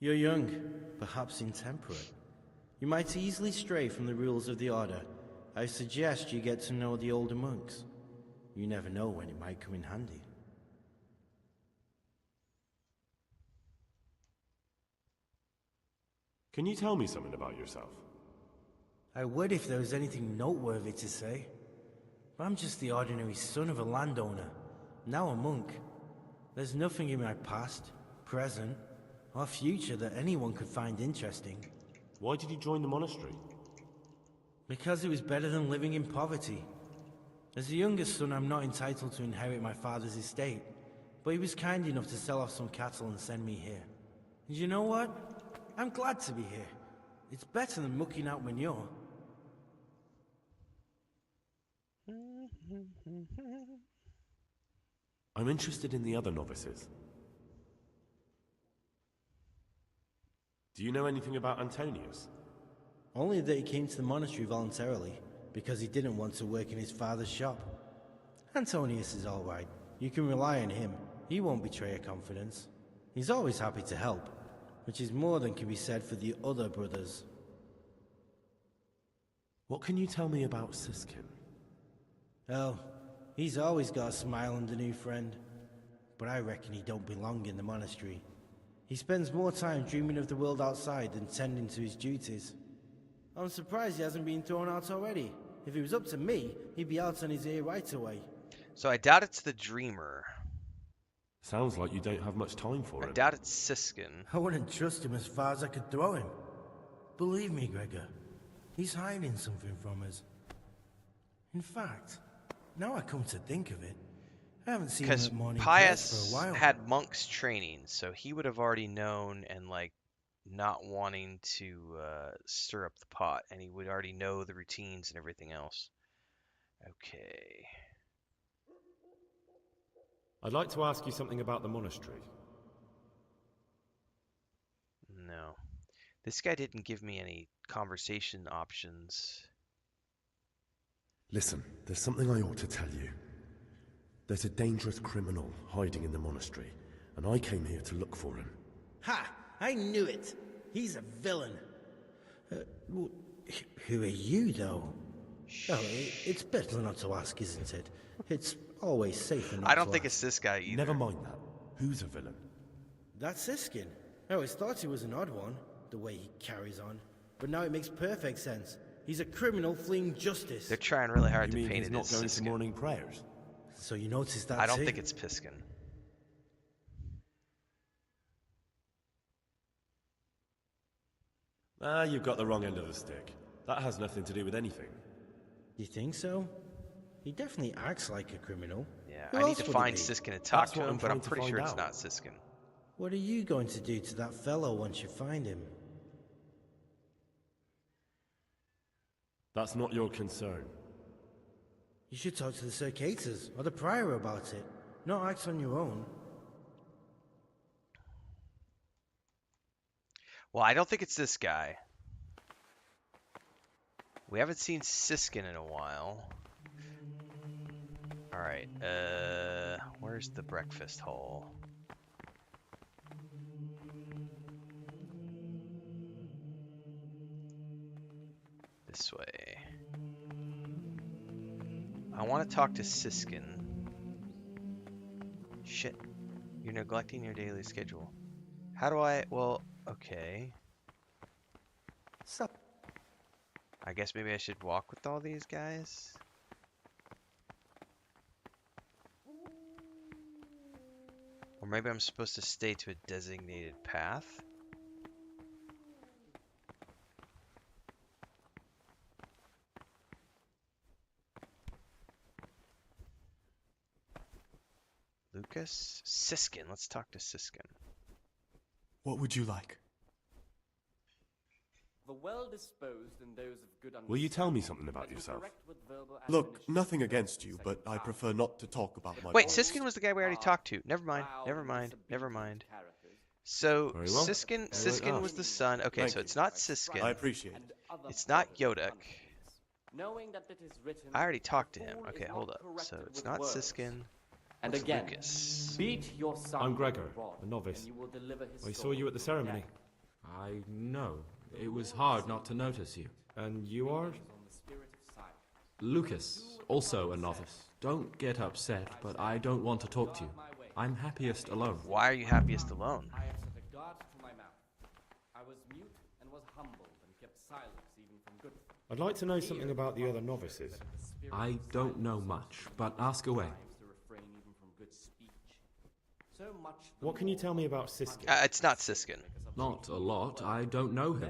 You're young, perhaps intemperate. You might easily stray from the rules of the Order. I suggest you get to know the older monks. You never know when it might come in handy. Can you tell me something about yourself? I would if there was anything noteworthy to say. But I'm just the ordinary son of a landowner, now a monk. There's nothing in my past, present, or future that anyone could find interesting. Why did you join the monastery? Because it was better than living in poverty. As the youngest son, I'm not entitled to inherit my father's estate, but he was kind enough to sell off some cattle and send me here. And you know what? I'm glad to be here. It's better than mucking out manure. I'm interested in the other novices. Do you know anything about Antonius? Only that he came to the monastery voluntarily, because he didn't want to work in his father's shop. Antonius is all right. You can rely on him. He won't betray your confidence. He's always happy to help, which is more than can be said for the other brothers. What can you tell me about Siskin? Oh, He's always got a smile on the new friend. But I reckon he don't belong in the monastery. He spends more time dreaming of the world outside than tending to his duties. I'm surprised he hasn't been thrown out already. If it was up to me, he'd be out on his ear right away. So I doubt it's the dreamer. Sounds like you don't have much time for him. I doubt it's Siskin. I wouldn't trust him as far as I could throw him. Believe me, Gregor, he's hiding something from us. In fact, now I come to think of it, I haven't seen him at morning prayers for a while. Had monks training, so he would have already known and like not wanting to stir up the pot, and he would already know the routines and everything else. Okay. I'd like to ask you something about the monastery. No. This guy didn't give me any conversation options. Listen, there's something I ought to tell you. There's a dangerous criminal hiding in the monastery, and I came here to look for him. Ha! I knew it! He's a villain. Who are you, though? Oh, it's better not to ask, isn't it? It's always safer not to I don't think it's this guy either. Never mind that. Who's a villain? That's Siskin. I always thought he was an odd one, the way he carries on. But now it makes perfect sense. He's a criminal fleeing justice. They're trying really hard You to mean paint he's it not as going Siskin. to morning prayers? So you noticed that I don't too? think it's Piskin. Ah, you've got the wrong end of the stick. That has nothing to do with anything. You think so? He definitely acts like a criminal. Yeah, Who I need else to would it find be? Siskin and talk That's to what him, I'm but I'm trying to pretty sure find it's out. not Siskin. What are you going to do to that fellow once you find him? That's not your concern. You should talk to the Circators or the Prior about it. Not act on your own. Well, I don't think it's this guy. We haven't seen Siskin in a while. Alright, where's the breakfast hall? This way. I want to talk to Siskin. Shit. You're neglecting your daily schedule. How do I... Well, okay. Sup? I guess maybe I should walk with all these guys? Or maybe I'm supposed to stay to a designated path? Lucas? Siskin. Let's talk to Siskin. What would you like? The well-disposed and those of good Will you tell me something about yourself? Look, nothing against you, but I prefer not to talk about my Wait, boys. Siskin was the guy we already talked to. Never mind. Never mind. Never mind. So, Very well. Siskin was the son. Okay, Thank so you. it's not Siskin. I appreciate it. It's not Yodak. Knowing that it is written, I already talked to him. all is Okay, not hold up. So corrected it's with not words. Siskin. And It's again, Lucas. beat your son I'm Gregor, with rod, a novice. and you will deliver his I saw soul you at the ceremony. death. I know. It was hard not to notice you. And you are? On the spirit of silence. Lucas, also a novice. Don't get upset, but I don't want to talk to you. I'm happiest alone. Why are you happiest alone? I have set a guard to my mouth. I was mute and was humbled and kept silence even from good things. I'd like to know something about the other novices. I don't know much, but ask away. To refrain even from good speech. So much the What can you more tell me about Siskin? It's not Siskin. Not a lot. I don't know him.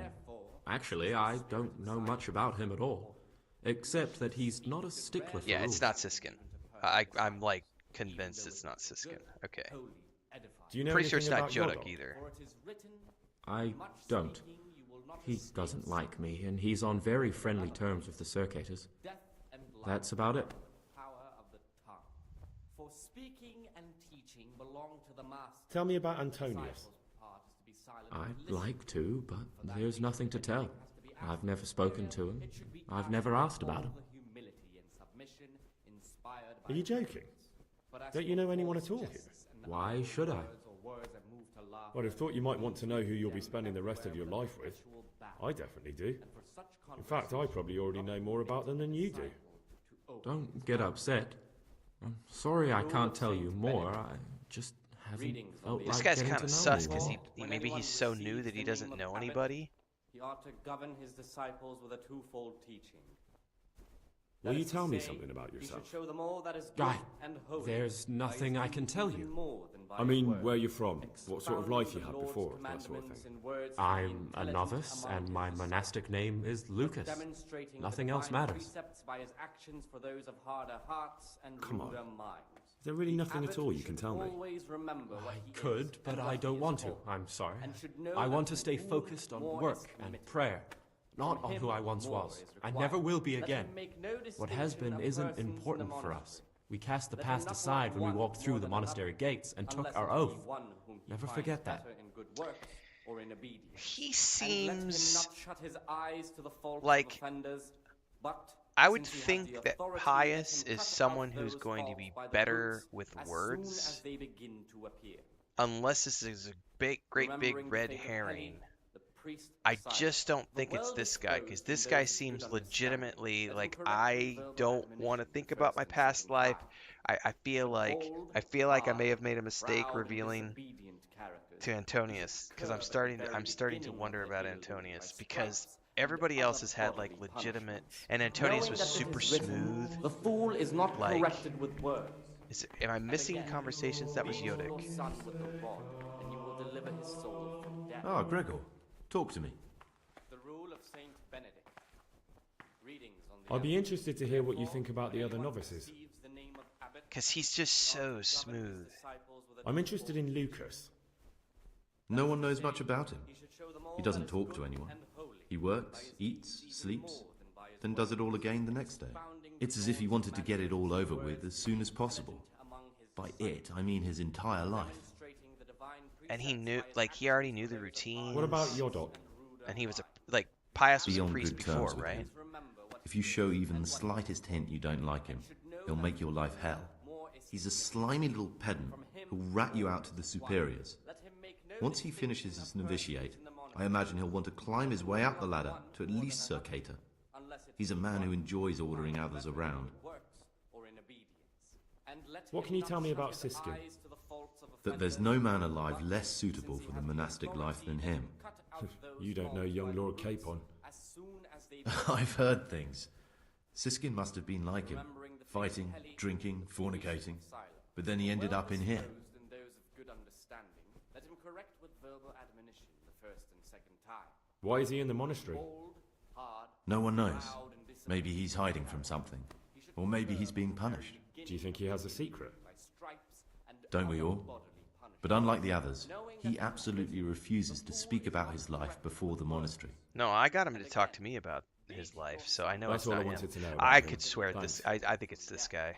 Actually, I don't know much about him at all. Except that he's not a stickler for Yeah, rules. it's not Siskin. I'm like convinced it's not Siskin. Okay. Do you know Pretty sure it's anything not about Yodak Yodak? either. For it is written, I don't. He doesn't like me, and he's on very friendly terms with the Circators. death and life That's about it. power of the tongue. For speaking and teaching belong to the master. Tell me about Antonius. Disciples' part is to be silent and I'd listen. like to, but there's nothing to tell. I've never spoken to him. I've never asked about him. The humility and submission inspired Are you joking? Don't you know anyone at all here? Why should I? I'd have thought you might want to know who you'll be spending the rest of your life with. I definitely do. In fact, I probably already know more about them than you do. Don't get upset. I'm sorry I can't tell you more. I just haven't felt This like guy's getting kind to of know sus because anyone. maybe he's so new that he doesn't know anybody. He ought to govern his disciples with a twofold teaching. Will you tell me something about He yourself? should show them all that is good Guy, and holy. there's nothing I can tell you. I mean, where you're from, what sort of life you had before, that sort of thing. I'm a novice, and my monastic name is Lucas. Nothing else matters. By his actions for those of harder hearts and Come on. ruder minds. Is there really nothing at all you can tell me? Always remember what he Could, but I don't want to. I'm sorry. I want to stay focused on work and prayer, not on who I once was. I never will be again. What has been isn't important for us. We cast the past aside when we walked through the monastery gates and took our oath. Never forget that. He seems like I would think that Pious is someone who's going to be better with words, unless this is a great big red herring. I just don't think it's this guy, because this guy seems legitimately like I don't want to think about my past life. I feel like I may have made a mistake revealing to Antonius, because I'm starting to wonder about Antonius, because everybody else has had like legitimate, and Antonius was super smooth. The fool is not like, corrected with words. Am I missing conversations? That was Yodick. Ah, Gregor. Talk to me. The rule of Saint Benedict. Readings on the I'd be interested to hear what you think about the other novices. Because he's just so smooth. I'm interested in Lucas. No one knows much about him. He doesn't talk to anyone. He works, eats, sleeps, then does it all again the next day. It's as if he wanted to get it all over with as soon as possible. By it, I mean his entire life. And he knew, like, he already knew the routine. What about Yodok? And he was Pious was Beyond a priest good terms before, with right? him. If you show even the slightest hint you don't like him, he'll make your life hell. He's a slimy little pedant who'll rat you out to the superiors. Once he finishes his novitiate, I imagine he'll want to climb his way up the ladder to at least Sir Cater. He's a man who enjoys ordering others around. What can you tell me about Siskin? That there's no man alive less suitable for the monastic life than him. You don't know young Lord Capon. I've heard things. Siskin must have been like him, fighting, drinking, fornicating, but then he ended up in here. Why is he in the monastery? No one knows. Maybe he's hiding from something, or maybe he's being punished. Do you think he has a secret? Don't we all? But unlike the others, he absolutely refuses to speak about his life before the monastery. No, I got him to talk to me about his life, so I know That's it's all not I wanted him. to know. I could swear this. I think it's this guy.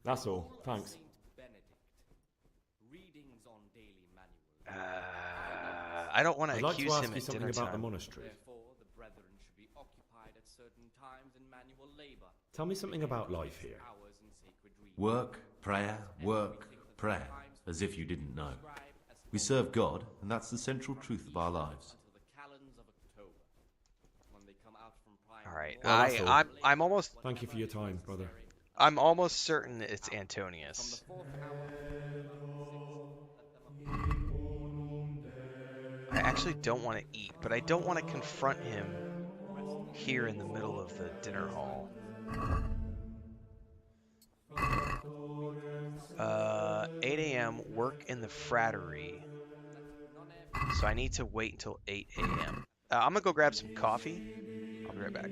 That's all. Thanks. I don't want to I'd like accuse to ask him you at something dinner about time. the monastery. Tell me something about life here. Work, prayer, as if you didn't know. We serve God, and that's the central truth of our lives. All right, Well, I'm almost. Thank you for your time, brother. I'm almost certain it's Antonius. I actually don't want to eat, but I don't want to confront him here in the middle of the dinner hall. 8 a.m. work in the frattery. So I need to wait until 8 a.m. I'm gonna go grab some coffee. I'll be right back.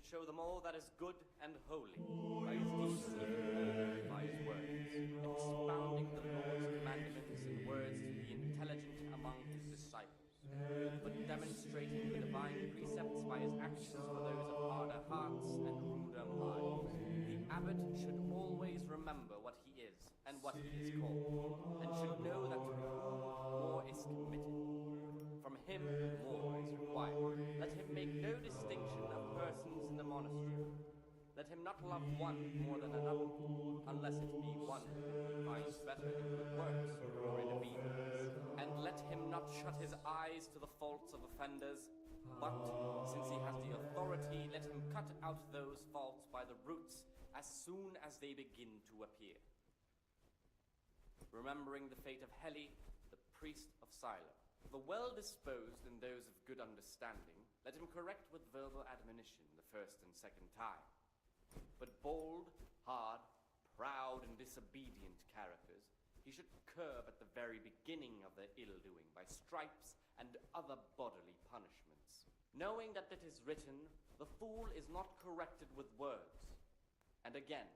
Show them all that is good and holy, by his deeds and by his words, expounding the Lord's commandments in words to the intelligent among his disciples, but demonstrating the divine precepts by his actions for those of harder hearts and ruder his call, and should know that to whom more is committed, from him more is required. Let him make no distinction of persons in the monastery. Let him not love one more than another, unless it be one whom he finds better in good works or in obedience. And let him not shut his eyes to the faults of offenders, but, since he has the authority, let him cut out those faults by the roots as soon as they begin to appear. Remembering the fate of Heli, the priest of Silo. The well-disposed and those of good understanding, let him correct with verbal admonition the first and second time. But bold, hard, proud, and disobedient characters he should curb at the very beginning of their ill-doing by stripes and other bodily punishments. Knowing that it is written, the fool is not corrected with words. And again,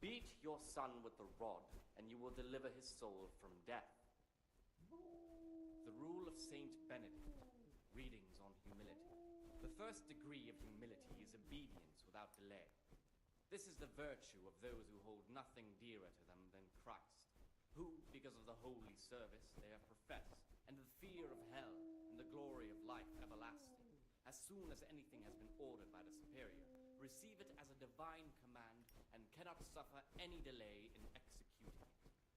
beat your son with the rod, and you will deliver his soul from death. The rule of Saint Benedict, readings on humility. The first degree of humility is obedience without delay. This is the virtue of those who hold nothing dearer to them than Christ, who, because of the holy service they have professed, and the fear of hell and the glory of life everlasting, as soon as anything has been ordered by the superior, receive it as a divine command, and cannot suffer any delay in executing it.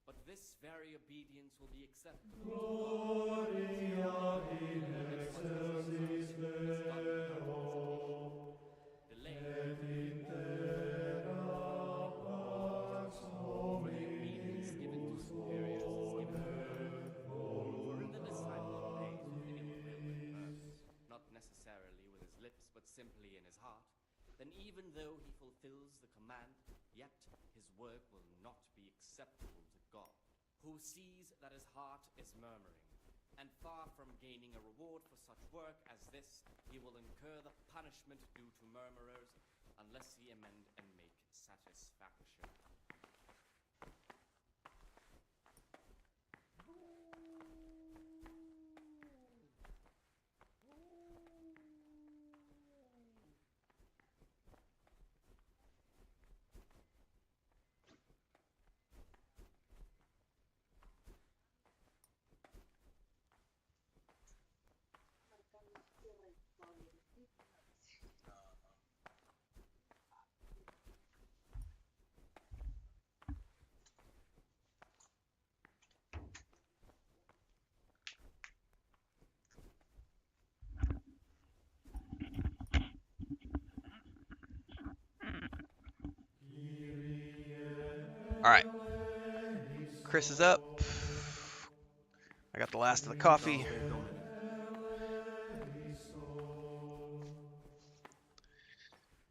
But this very obedience will be accepted. Gloria in excelsis Deo, delay. et in terra pax obedience given to superiors is given. For in the disciple obeys with the ill will and purpose, not necessarily with his lips, but simply in his heart, then even though he fulfills the command, yet his work will not be acceptable to God, who sees that his heart is murmuring, and far from gaining a reward for such work as this, he will incur the punishment due to murmurers, unless he amend and make satisfaction. All right. Chris is up. I got the last of the coffee.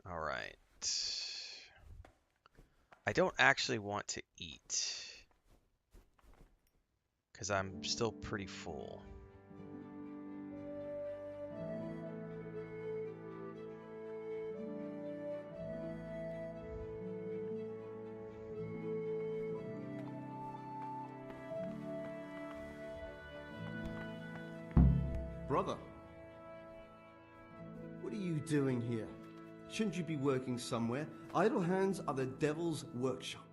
All right. I don't actually want to eat because I'm still pretty full. Brother, what are you doing here? Shouldn't you be working somewhere? Idle hands are the devil's workshop.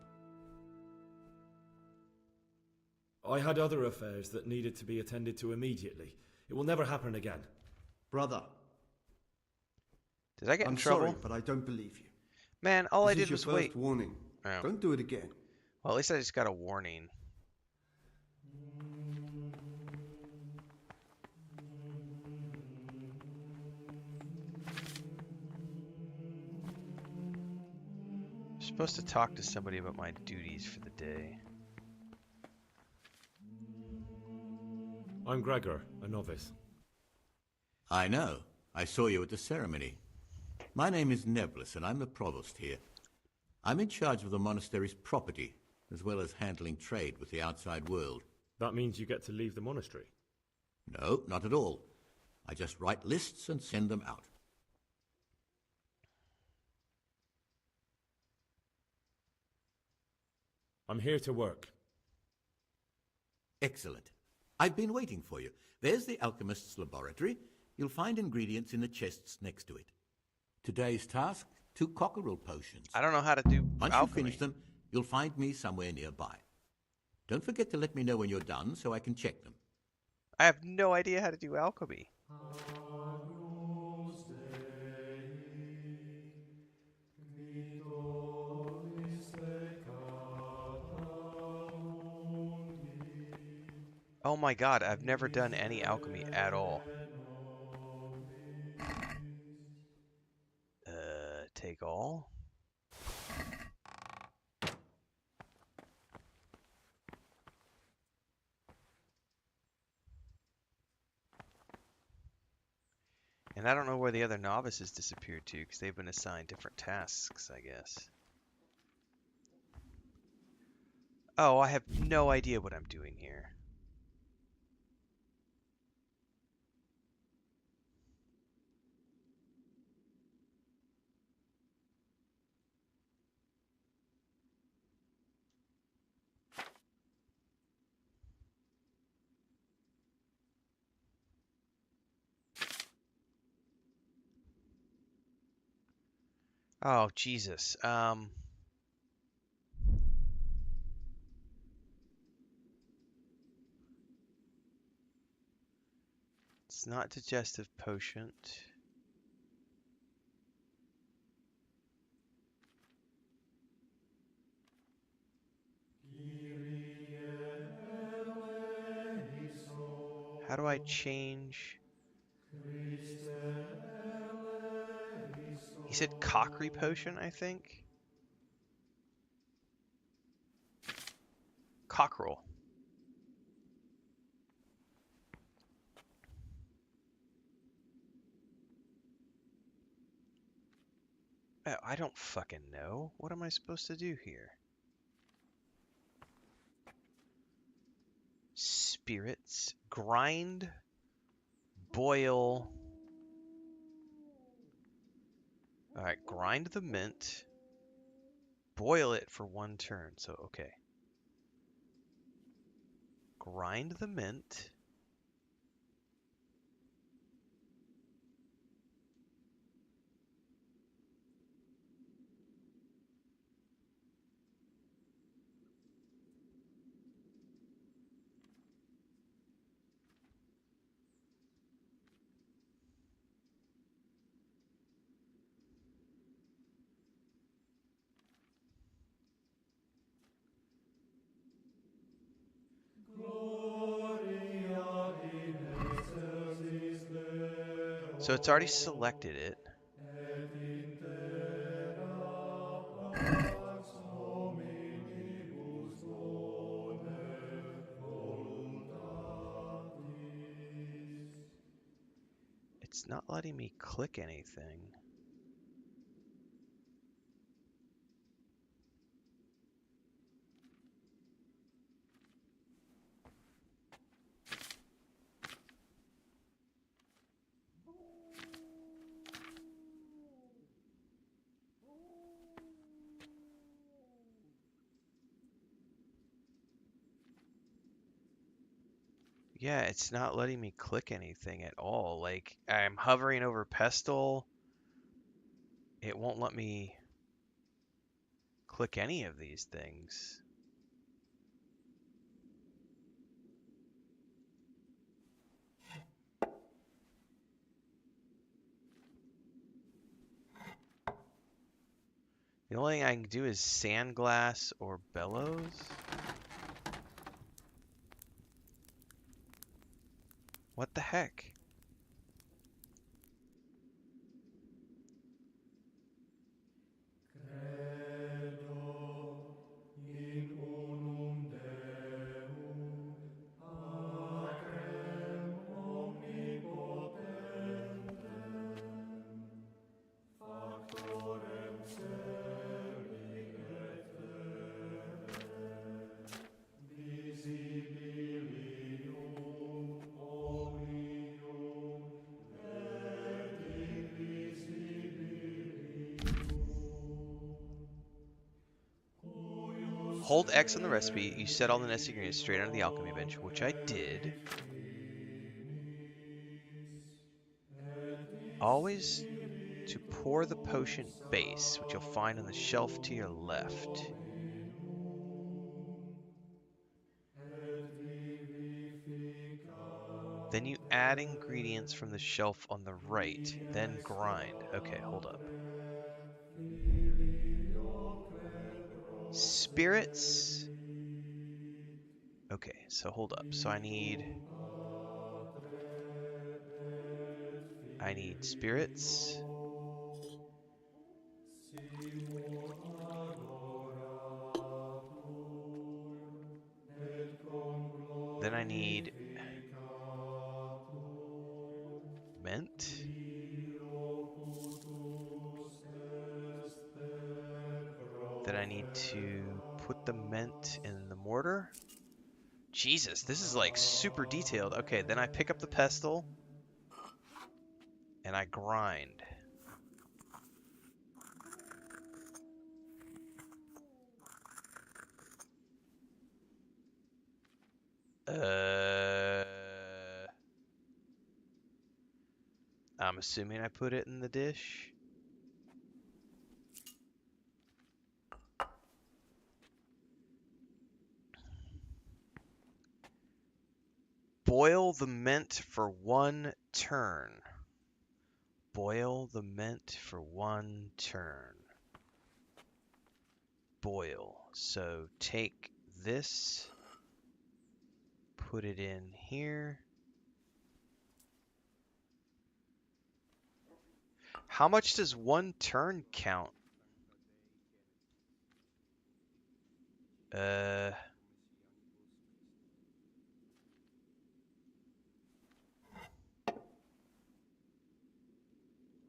I had other affairs that needed to be attended to immediately. It will never happen again. Brother. Did I get in trouble? I'm sorry, but I don't believe you. Man, all This I did is your was first wait. warning. Oh. Don't do it again. Well, at least I just got a warning. I'm supposed to talk to somebody about my duties for the day. I'm Gregor, a novice. I know. I saw you at the ceremony. My name is Nebulus, and I'm the provost here. I'm in charge of the monastery's property, as well as handling trade with the outside world. That means you get to leave the monastery? No, not at all. I just write lists and send them out. I'm here to work. Excellent. I've been waiting for you. There's the alchemist's laboratory. You'll find ingredients in the chests next to it. Today's task, 2 cockerel potions. I don't know how to do Once alchemy. you finish them, you'll find me somewhere nearby. Don't forget to let me know when you're done so I can check them. I have no idea how to do alchemy. Oh my god, I've never done any alchemy at all. Take all? And I don't know where the other novices disappeared to, because they've been assigned different tasks, I guess. Oh, I have no idea what I'm doing here. Oh, Jesus. It's not digestive potion. How do I change? He said cockery potion, I think? Cockerel. Oh, I don't fucking know. What am I supposed to do here? Spirits. Grind. Boil. Alright, grind the mint. Boil it for 1 turn, so okay. Grind the mint. So it's already selected it. It's not letting me click anything. Yeah, it's not letting me click anything at all. Like, I'm hovering over pestle. It won't let me click any of these things. The only thing I can do is sandglass or bellows. What the heck? Hold X on the recipe. You set all the necessary ingredients straight onto the alchemy bench, which I did. Always to pour the potion base, which you'll find on the shelf to your left. Add ingredients from the shelf on the right, then grind. Okay, hold up. Spirits. Okay, so hold up. So I need spirits. Then I need mint. Then I need to put the mint in the mortar. Jesus, this is like super detailed. Okay, then I pick up the pestle and I grind. I'm assuming I put it in the dish. Boil the mint for 1 turn. Boil the mint for 1 turn. Boil. So take this, put it in here. How much does 1 turn count?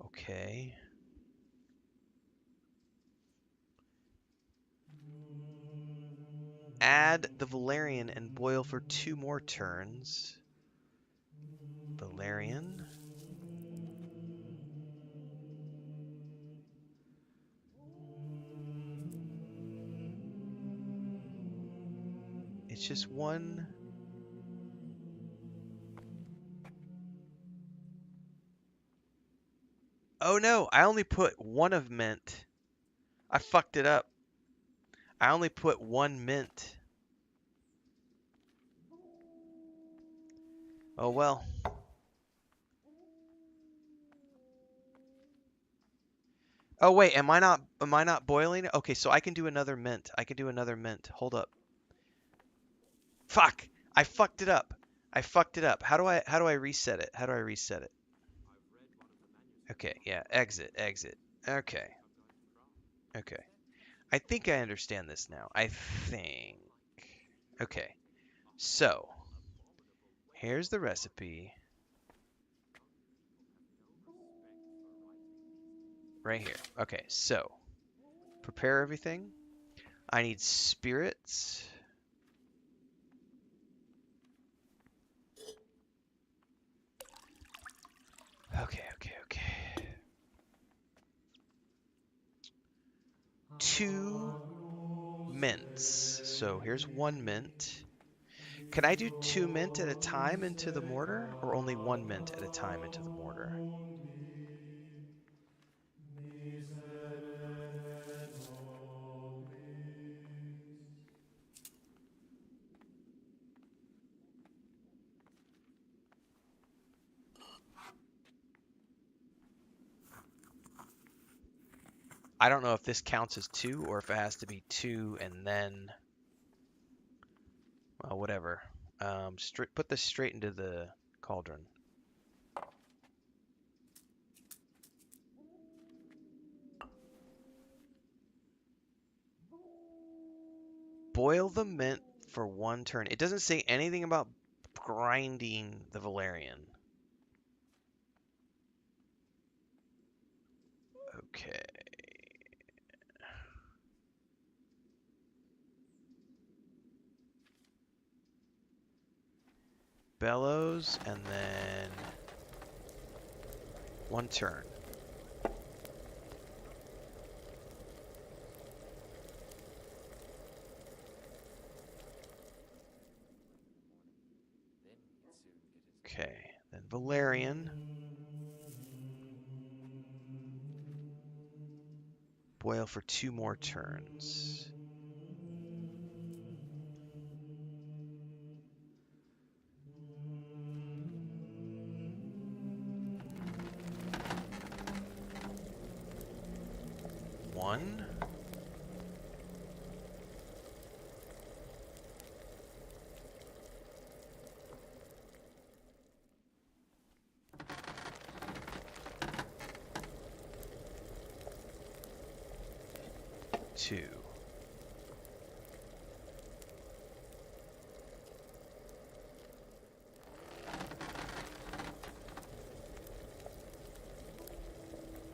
Okay. Add the valerian and boil for 2 more turns. Valerian. It's just 1. Oh no, I only put 1 of mint. I fucked it up. I only put 1 mint. Oh well. Oh wait, am I not boiling it? Okay, so I can do another mint. I can do another mint. Hold up. Fuck! I fucked it up. I fucked it up. How do I reset it? How do I reset it? Okay, yeah, exit, exit. Okay. Okay. I think I understand this now. I think. Okay. So, here's the recipe. Right here. Okay, so prepare everything. I need spirits. Okay, okay, okay. 2 mints. So here's 1 mint. Can I do 2 mint at a time into the mortar, or only 1 mint at a time into the mortar? I don't know if this counts as 2 or if it has to be 2 and then, well, whatever. Put this straight into the cauldron. Boil the mint for 1 turn. It doesn't say anything about grinding the valerian. Okay. Bellows, and then 1 turn. Okay, then valerian. Boil for 2 more turns. 1. Two.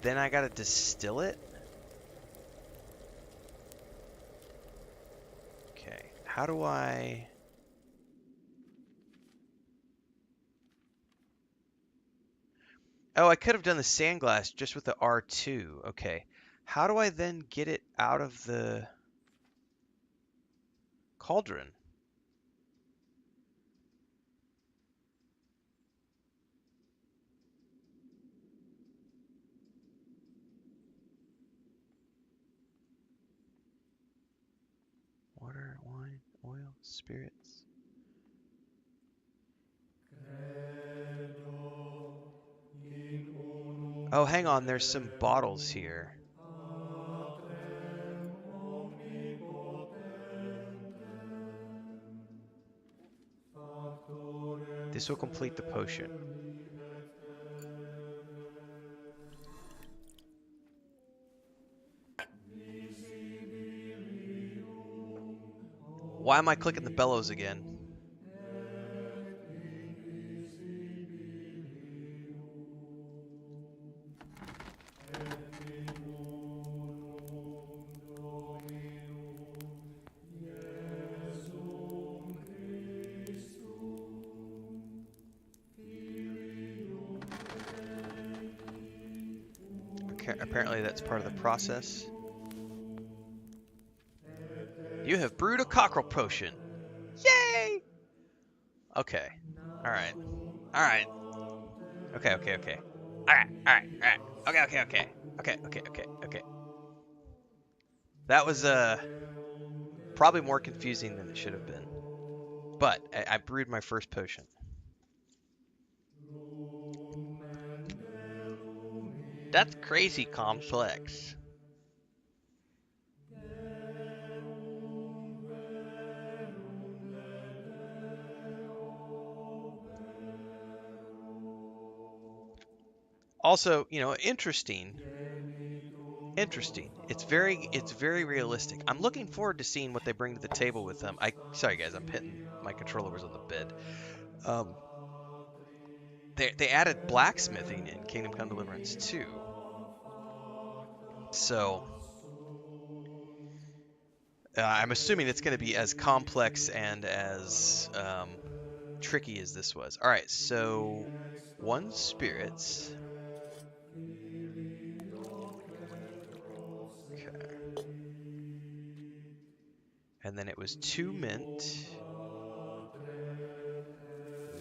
Then I gotta distill it. Okay, how do I... Oh, I could have done the sand glass just with the R2. Okay, how do I then get it out of the cauldron? Water, wine, oil, spirits. Oh, hang on, there's some bottles here. This will complete the potion. Why am I clicking the bellows again? Okay, apparently that's part of the process. You have brewed a cockerel potion. Yay! Okay. Alright. Alright. Okay. Alright. Okay. That was probably more confusing than it should have been. But I brewed my first potion. That's crazy complex. Also, you know, interesting. It's very realistic. I'm looking forward to seeing what they bring to the table with them. Sorry guys, I'm hitting my controller was on the bed. They added blacksmithing in Kingdom Come Deliverance II. So I'm assuming it's going to be as complex and as tricky as this was. All right, so 1 spirits. Okay. And then it was 2 mint.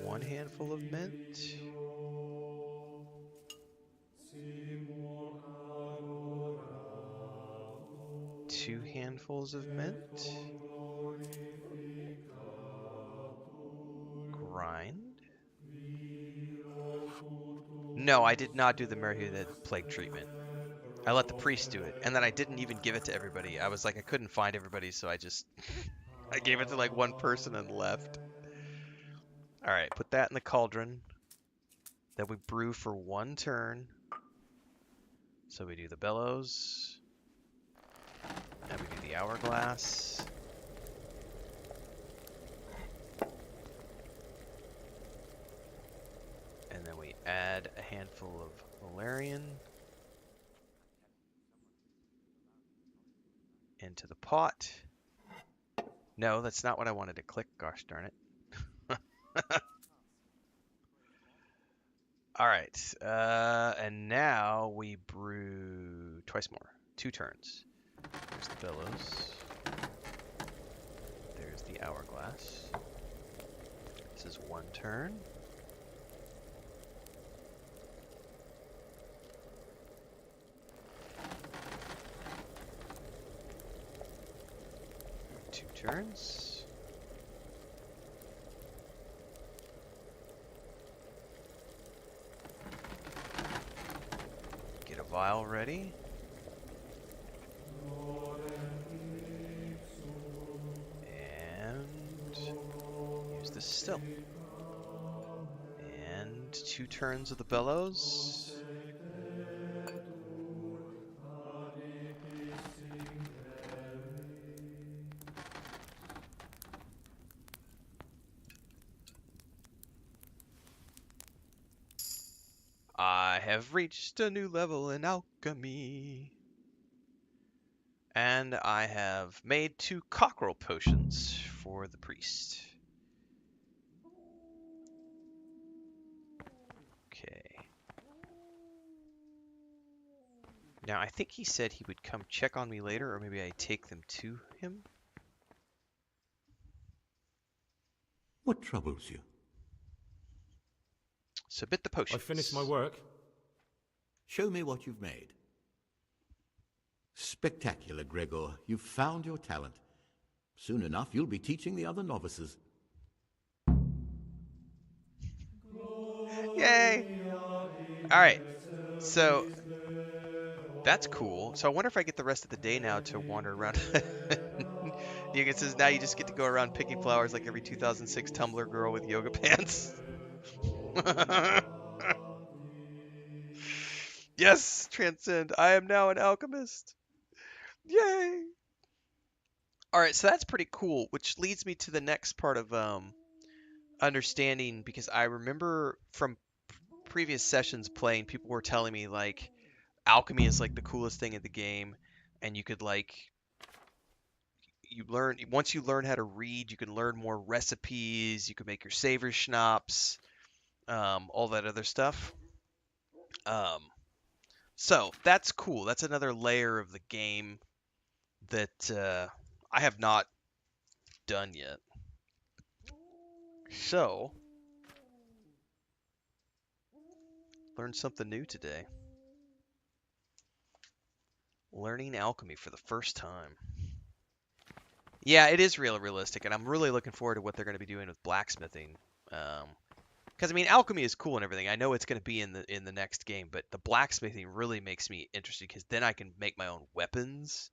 1 handful of mint. 2 handfuls of mint. Grind. No, I did not do the Merhuda plague treatment. I let the priest do it, and then I didn't even give it to everybody. I was like, I couldn't find everybody, so I just I gave it to like 1 person and left. All right, put that in the cauldron. Then we brew for 1 turn. So we do the bellows, and we do the hourglass. And then we add a handful of valerian into the pot. No, that's not what I wanted to click, gosh darn it. All right, and now we brew twice more, 2 turns. There's the bellows. There's the hourglass. This is 1 turn. Two turns. Get a vial ready. still. And 2 turns of the bellows. I have reached a new level in alchemy. And I have made 2 cockerel potions for the priest. Okay. Now, I think he said he would come check on me later, or maybe I take them to him. What troubles you? Submit the potions. I finished my work. Show me what you've made. Spectacular, Gregor. You've found your talent. Soon enough, you'll be teaching the other novices. Yay! Alright, so that's cool. So I wonder if I get the rest of the day now to wander around. It says now you just get to go around picking flowers like every 2006 Tumblr girl with yoga pants. Yes, Transcend. I am now an alchemist. Yay! Alright, so that's pretty cool, which leads me to the next part of understanding, because I remember from previous sessions playing, people were telling me like alchemy is like the coolest thing in the game, and you could like once you learn how to read, you can learn more recipes, you can make your savor schnapps, all that other stuff. So that's cool. That's another layer of the game that I have not done yet. So learned something new today. Learning alchemy for the first time. Yeah, it is realistic, and I'm really looking forward to what they're going to be doing with blacksmithing. Because I mean, alchemy is cool and everything. I know it's going to be in the next game, but the blacksmithing really makes me interested, because then I can make my own weapons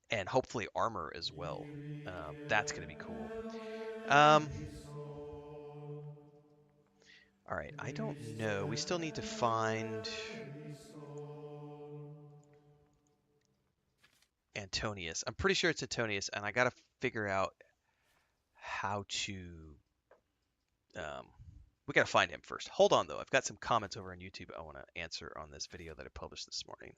and hopefully armor as well. That's going to be cool. All right, I don't know. We still need to find Antonius. I'm pretty sure it's Antonius, and I got to figure out how to. We got to find him first. Hold on, though. I've got some comments over on YouTube I want to answer on this video that I published this morning.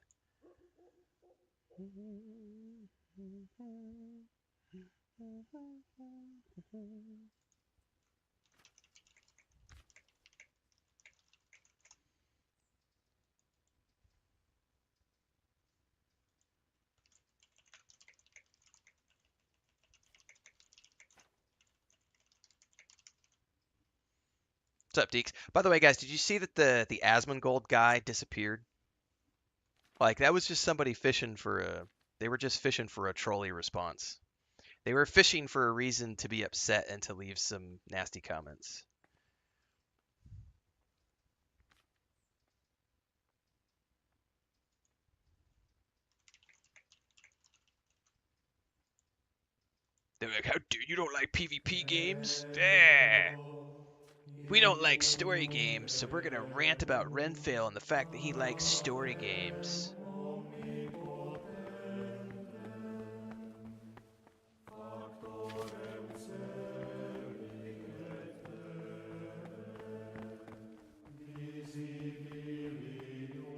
What's up, Deeks? By the way, guys, did you see that the Asmongold guy disappeared? Like, that was just somebody fishing for a... They were just fishing for a trolley response. They were fishing for a reason to be upset and to leave some nasty comments. They're like, how dare you don't like PvP games? We don't like story games, so we're gonna rant about Renfail and the fact that he likes story games.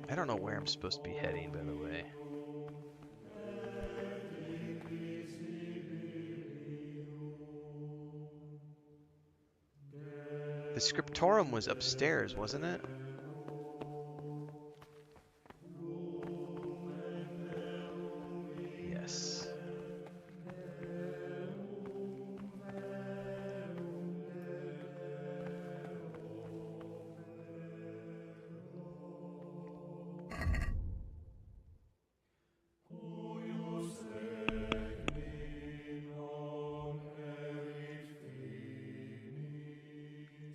I don't know where I'm supposed to be heading, by the way. The scriptorum was upstairs, wasn't it? Yes.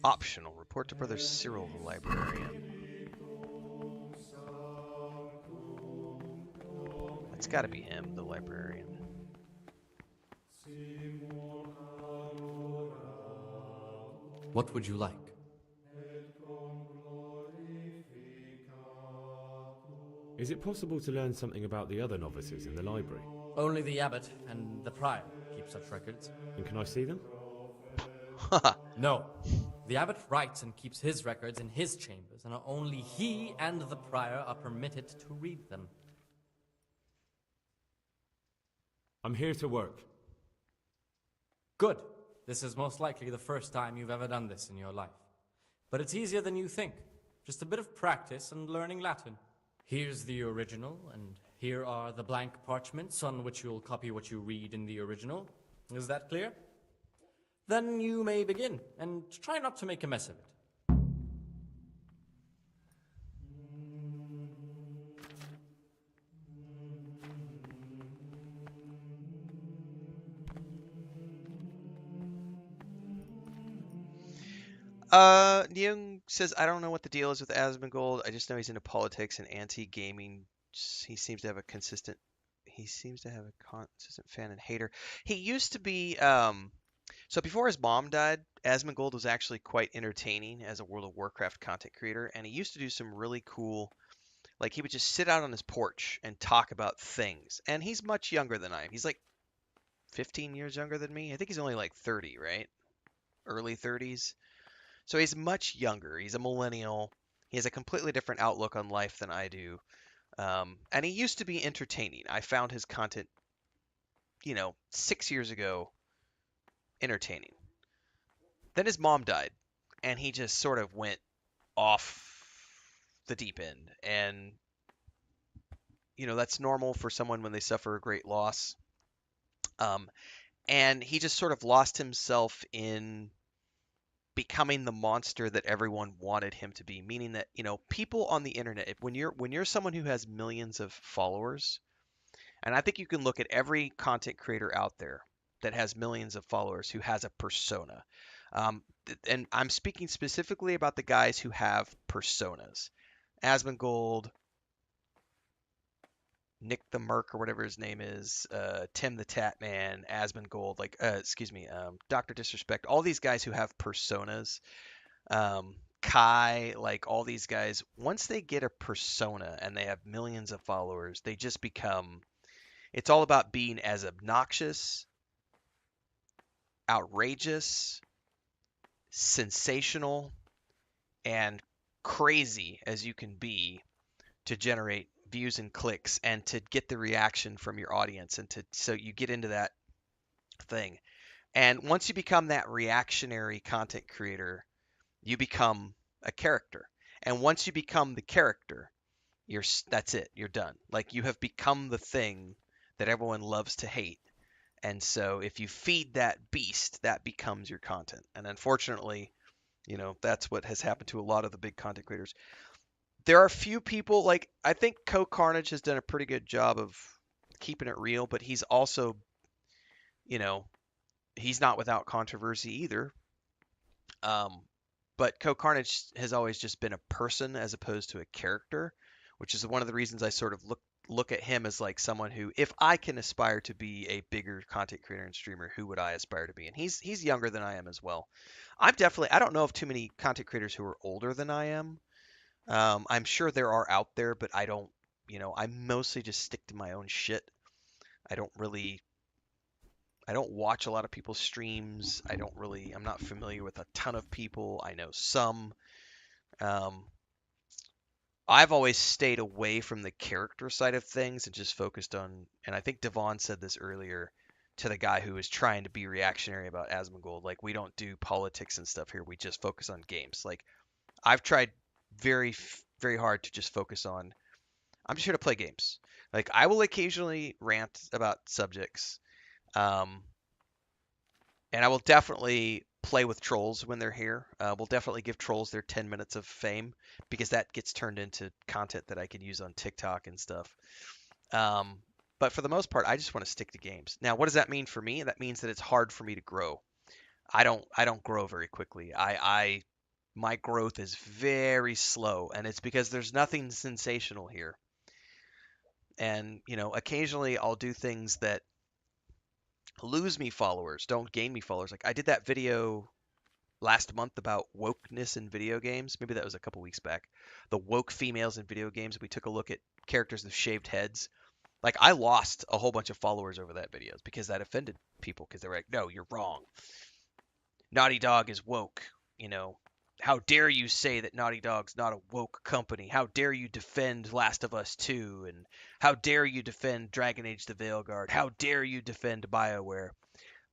Optional. Report to Brother Cyril, the librarian. That's gotta be him, the librarian. What would you like? Is it possible to learn something about the other novices in the library? Only the abbot and the prior keep such records. And can I see them? No. The abbot writes and keeps his records in his chambers, and only he and the prior are permitted to read them. I'm here to work. Good. This is most likely the first time you've ever done this in your life. But it's easier than you think. Just a bit of practice and learning Latin. Here's the original, and here are the blank parchments on which you'll copy what you read in the original. Is that clear? Then you may begin, and try not to make a mess of it. Neung says, I don't know what the deal is with Asmongold. I just know he's into politics and anti-gaming. He seems to have a consistent fan and hater. He used to be, so before his mom died, Asmongold was actually quite entertaining as a World of Warcraft content creator, and he used to do some really cool, like he would just sit out on his porch and talk about things. And he's much younger than I am. He's like 15 years younger than me. I think he's only like 30, right? Early 30s. So he's much younger. He's a millennial. He has a completely different outlook on life than I do. And he used to be entertaining. I found his content, 6 years ago, entertaining. Then his mom died, and he just sort of went off the deep end. And, that's normal for someone when they suffer a great loss. And he just sort of lost himself in becoming the monster that everyone wanted him to be, meaning that, people on the internet, when you're someone who has millions of followers, and I think you can look at every content creator out there that has millions of followers who has a persona. And I'm speaking specifically about the guys who have personas. Asmongold, Nick the Merc, or whatever his name is, Tim the Tatman, Asmongold, Dr. Disrespect, all these guys who have personas, Kai, like all these guys, once they get a persona and they have millions of followers, they just become, it's all about being as obnoxious, outrageous, sensational, and crazy as you can be to generate views and clicks and to get the reaction from your audience, and so you get into that thing. And once you become that reactionary content creator, you become a character. And once you become the character, that's it. You're done. Like, you have become the thing that everyone loves to hate. And so if you feed that beast, that becomes your content. And unfortunately, that's what has happened to a lot of the big content creators. There are a few people, like, I think Carnage has done a pretty good job of keeping it real, but he's also, he's not without controversy either. But Carnage has always just been a person as opposed to a character, which is one of the reasons I sort of look at him as like someone who, if I can aspire to be a bigger content creator and streamer, who would I aspire to be? And he's younger than I am as well. I don't know of too many content creators who are older than I am. I'm sure there are out there, but I don't, I mostly just stick to my own shit. I don't watch a lot of people's streams. I'm not familiar with a ton of people. I know some. I've always stayed away from the character side of things and just focused on, and I think Devon said this earlier to the guy who was trying to be reactionary about Asmongold, like, we don't do politics and stuff here. We just focus on games. Like, I've tried very, very hard to just focus on, I'm just here to play games. Like, I will occasionally rant about subjects. And I will definitely play with trolls when they're here. We'll definitely give trolls their 10 minutes of fame, because that gets turned into content that I can use on TikTok and stuff. But for the most part, I just want to stick to games. Now, what does that mean for me? That means that it's hard for me to grow. I don't grow very quickly. My growth is very slow, and it's because there's nothing sensational here. And, occasionally I'll do things that lose me followers, don't gain me followers. Like, I did that video last month about wokeness in video games. Maybe that was a couple weeks back. The woke females in video games. We took a look at characters with shaved heads. Like, I lost a whole bunch of followers over that video because that offended people because they were like, no, you're wrong. Naughty Dog is woke. You know, how dare you say that Naughty Dog's not a woke company? How dare you defend Last of Us 2? And how dare you defend Dragon Age the Veilguard? How dare you defend BioWare?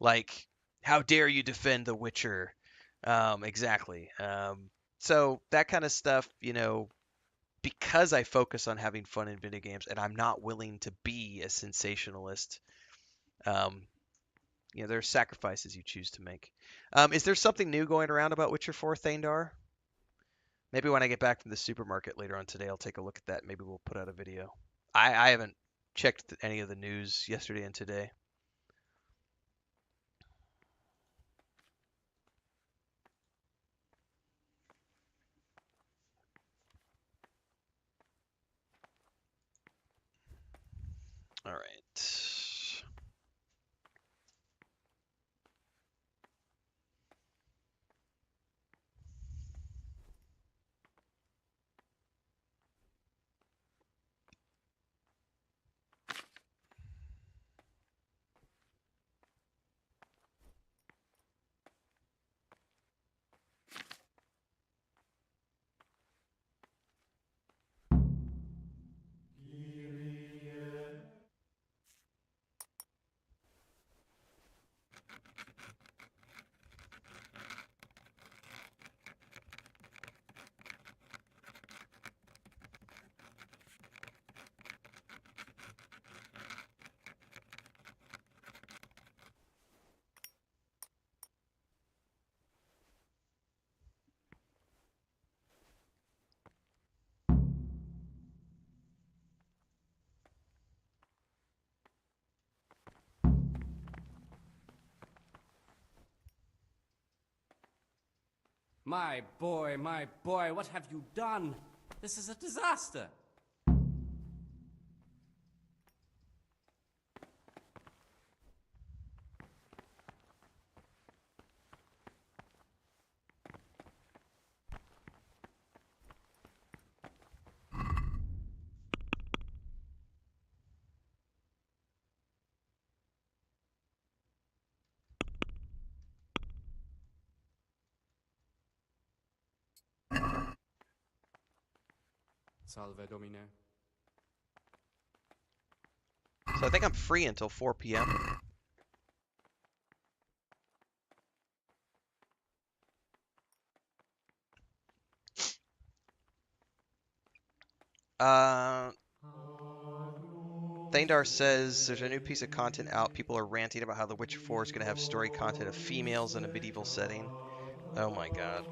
Like, how dare you defend The Witcher? Exactly. So that kind of stuff, you know, because I focus on having fun in video games and I'm not willing to be a sensationalist, you know, there are sacrifices you choose to make. Is there something new going around about Witcher 4, Thandar? Maybe when I get back from the supermarket later on today, I'll take a look at that. Maybe we'll put out a video. I haven't checked any of the news yesterday and today. All right. My boy, what have you done? This is a disaster. Salve, Domine. So I think I'm free until 4 p.m. Thandar says there's a new piece of content out. People are ranting about how The Witcher 4 is going to have story content of females in a medieval setting. Oh my god.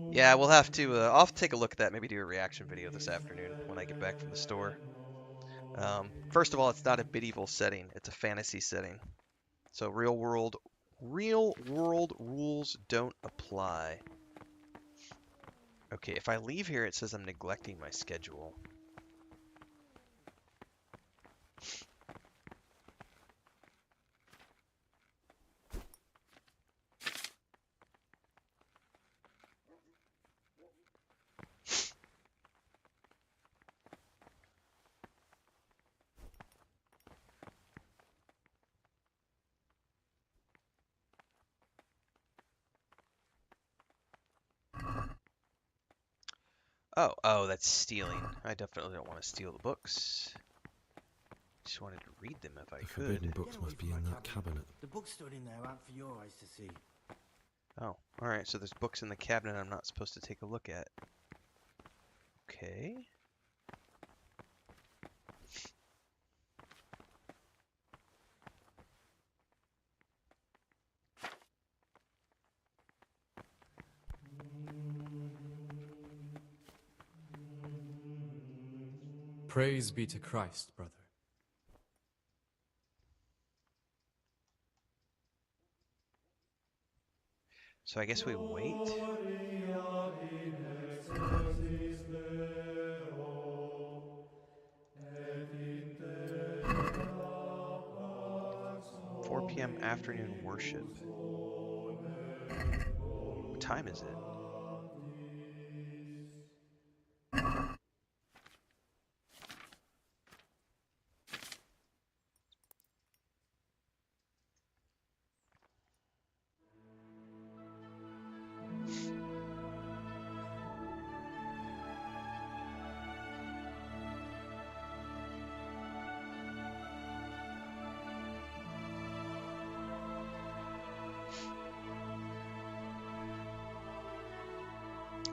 Yeah, we'll have to. I'll take a look at that. Maybe do a reaction video this afternoon when I get back from the store. First of all, it's not a medieval setting; it's a fantasy setting. So real world rules don't apply. Okay, if I leave here, it says I'm neglecting my schedule. Oh, that's stealing. I definitely don't want to steal the books. Just wanted to read them if I could. Forbidden books must be in that cabinet. The books stored in there aren't for your eyes to see. Oh, alright, so there's books in the cabinet I'm not supposed to take a look at. Okay. Praise be to Christ, brother. So I guess we wait. 4 p.m. afternoon worship. What time is it?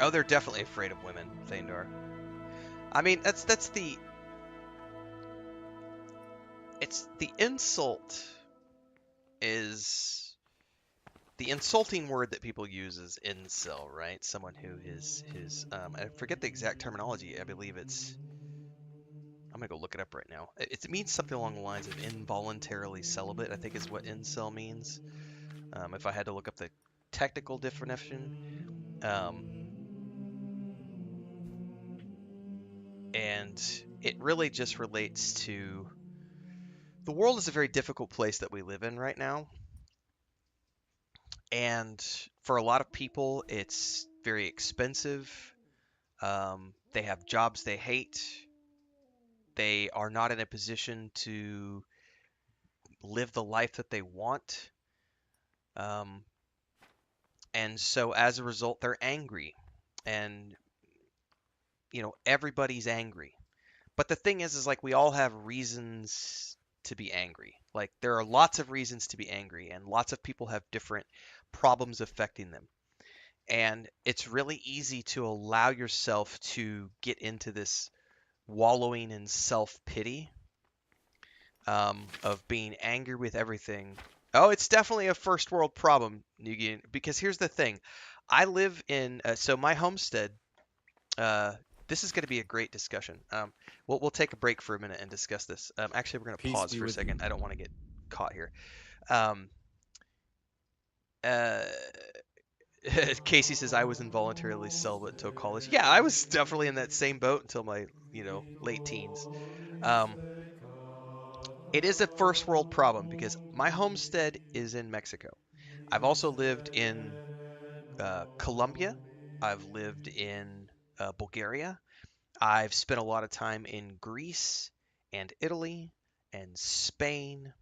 Oh, they're definitely afraid of women, Thandor. I mean, that's the it's the insult is the insulting word that people use is incel, right? Someone who is I forget the exact terminology. I believe it's I'm gonna go look it up right now. It means something along the lines of involuntarily celibate, I think is what incel means. If I had to look up the technical definition. Um, and it really just relates to the world is a very difficult place that we live in right now. And for a lot of people, it's very expensive. They have jobs they hate. They are not in a position to live the life that they want. Um, and so as a result, they're angry. And, everybody's angry. But the thing is like we all have reasons to be angry. Like there are lots of reasons to be angry, and lots of people have different problems affecting them. And it's really easy to allow yourself to get into this wallowing in self-pity, of being angry with everything. Oh, it's definitely a first world problem, Nugian, because here's the thing. I live in, so my homestead, uh, this is going to be a great discussion. We'll take a break for a minute and discuss this. Actually, we're going to Peace pause be for a with second. you. I don't want to get caught here. Um, uh, Casey says I was involuntarily celibate until college. Yeah, I was definitely in that same boat until my, late teens. Um, it is a first world problem because my homestead is in Mexico. I've also lived in Colombia. I've lived in Bulgaria. I've spent a lot of time in Greece and Italy and Spain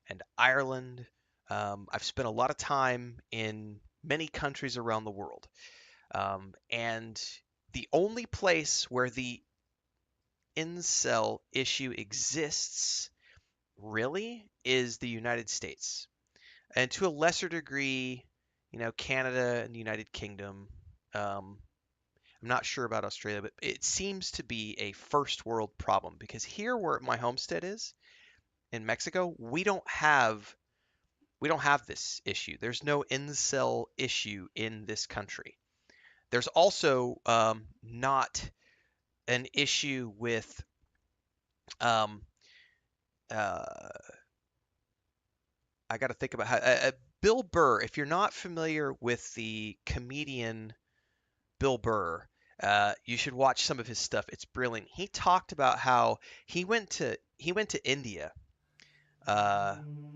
and Ireland. I've spent a lot of time in many countries around the world. And the only place where the incel issue exists really is the United States. And to a lesser degree, Canada and the United Kingdom. I'm not sure about Australia, but it seems to be a first world problem because here where my homestead is in Mexico, we don't have this issue. There's no incel issue in this country. There's also not an issue with um, uh, I got to think about how Bill Burr. If you're not familiar with the comedian Bill Burr, you should watch some of his stuff. It's brilliant. He talked about how he went to India on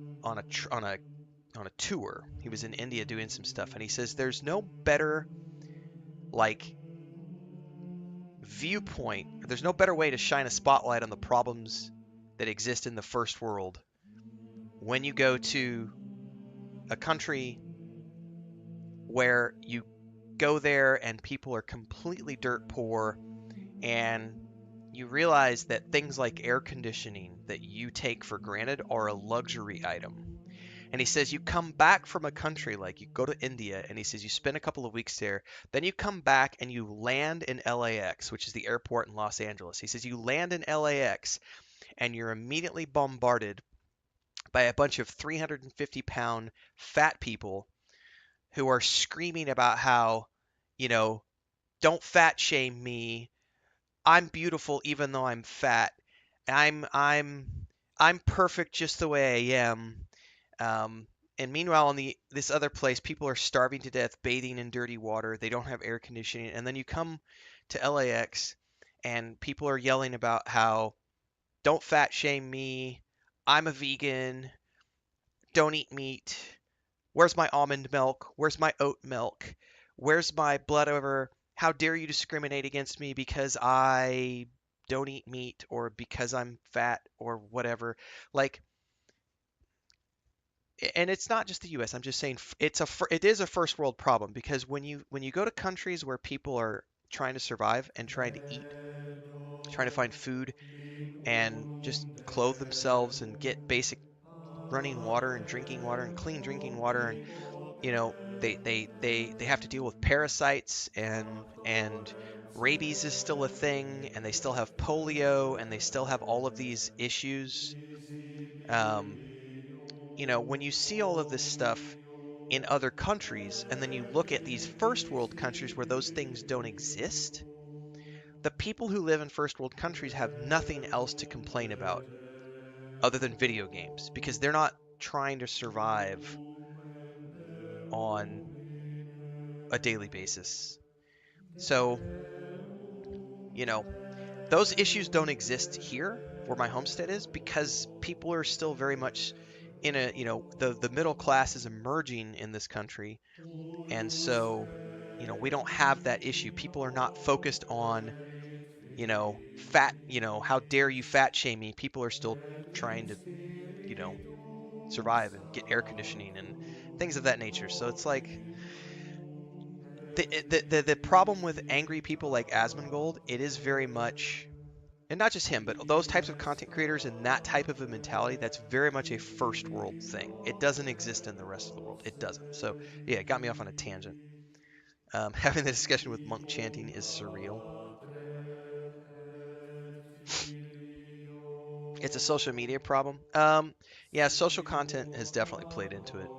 a tour. He was in India doing some stuff, and he says there's no better like viewpoint. There's no better way to shine a spotlight on the problems that exist in the first world when you go to a country where you go there and people are completely dirt poor, and you realize that things like air conditioning that you take for granted are a luxury item. And he says you come back from a country like you go to India, and he says you spend a couple of weeks there, then you come back and you land in LAX, which is the airport in Los Angeles. He says you land in LAX and you're immediately bombarded by a bunch of 350-pound fat people who are screaming about how, you know, don't fat shame me. I'm beautiful even though I'm fat. I'm I'm I'm perfect just the way I am. And meanwhile, in this other place, people are starving to death, bathing in dirty water. They don't have air conditioning. And then you come to LAX, and people are yelling about how don't fat shame me. I'm a vegan. Don't eat meat. Where's my almond milk? Where's my oat milk? where's my blood over? How dare you discriminate against me because I don't eat meat or because I'm fat or whatever. Like, and it's not just the US. I'm just saying it is a first world problem because when you go to countries where people are trying to survive and trying to eat, trying to find food and just clothe themselves and get basic running water and drinking water and clean drinking water, and they have to deal with parasites, and rabies is still a thing, and they still have polio, and they still have all of these issues. um, when you see all of this stuff in other countries and then you look at these first world countries where those things don't exist, the people who live in first world countries have nothing else to complain about other than video games because they're not trying to survive on a daily basis. So, you know, those issues don't exist here where my homestead is because people are still very much in a, the middle class is emerging in this country. And so, we don't have that issue. People are not focused on, fat, how dare you fat shame me? People are still trying to, you know, survive and get air conditioning and things of that nature. So it's like the problem with angry people like Asmongold, it is very much, and not just him, but those types of content creators and that type of a mentality, that's very much a first world thing. It doesn't exist in the rest of the world. It doesn't. So yeah, it got me off on a tangent. Having the discussion with monk chanting is surreal. It's a social media problem. Yeah, social content has definitely played into it.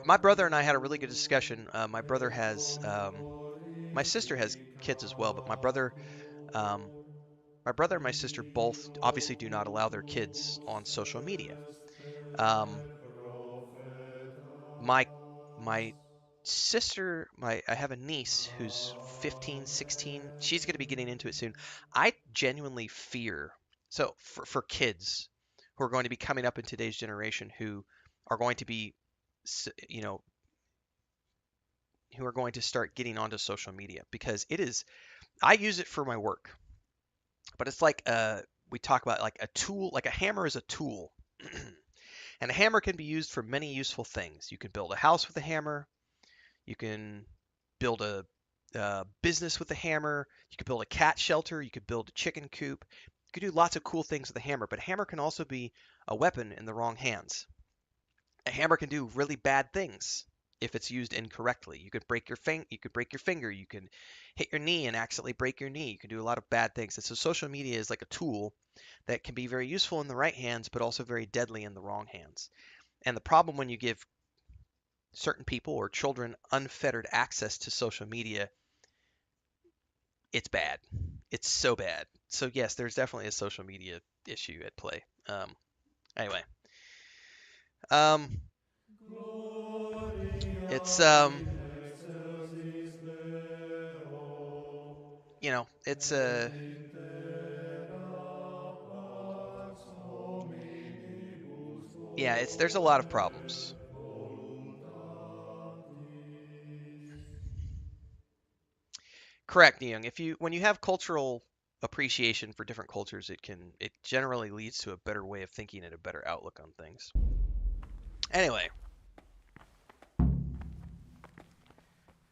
My brother and I had a really good discussion. My sister has kids as well, but um, my brother and my sister both obviously do not allow their kids on social media. Um, my my sister, I have a niece who's 15, 16. She's going to be getting into it soon. I genuinely fear, so for kids who are going to be coming up in today's generation who are going to be, you know, who are going to start getting onto social media because I use it for my work, but it's like we talk about like a tool, like a hammer is a tool. And a hammer can be used for many useful things. You can build a house with a hammer. You can build a business with a hammer. You could build a cat shelter. You could build a chicken coop. You could do lots of cool things with a hammer, but a hammer can also be a weapon in the wrong hands. A hammer can do really bad things if it's used incorrectly. You could break your finger. You can hit your knee and accidentally break your knee. You can do a lot of bad things. And so social media is like a tool that can be very useful in the right hands, but also very deadly in the wrong hands. And the problem when you give certain people or children unfettered access to social media, it's bad. It's so bad. So yes, there's definitely a social media issue at play. Anyway, um, it's it's a yeah, there's a lot of problems. Correct, Young. When you have cultural appreciation for different cultures, it generally leads to a better way of thinking and a better outlook on things. Anyway,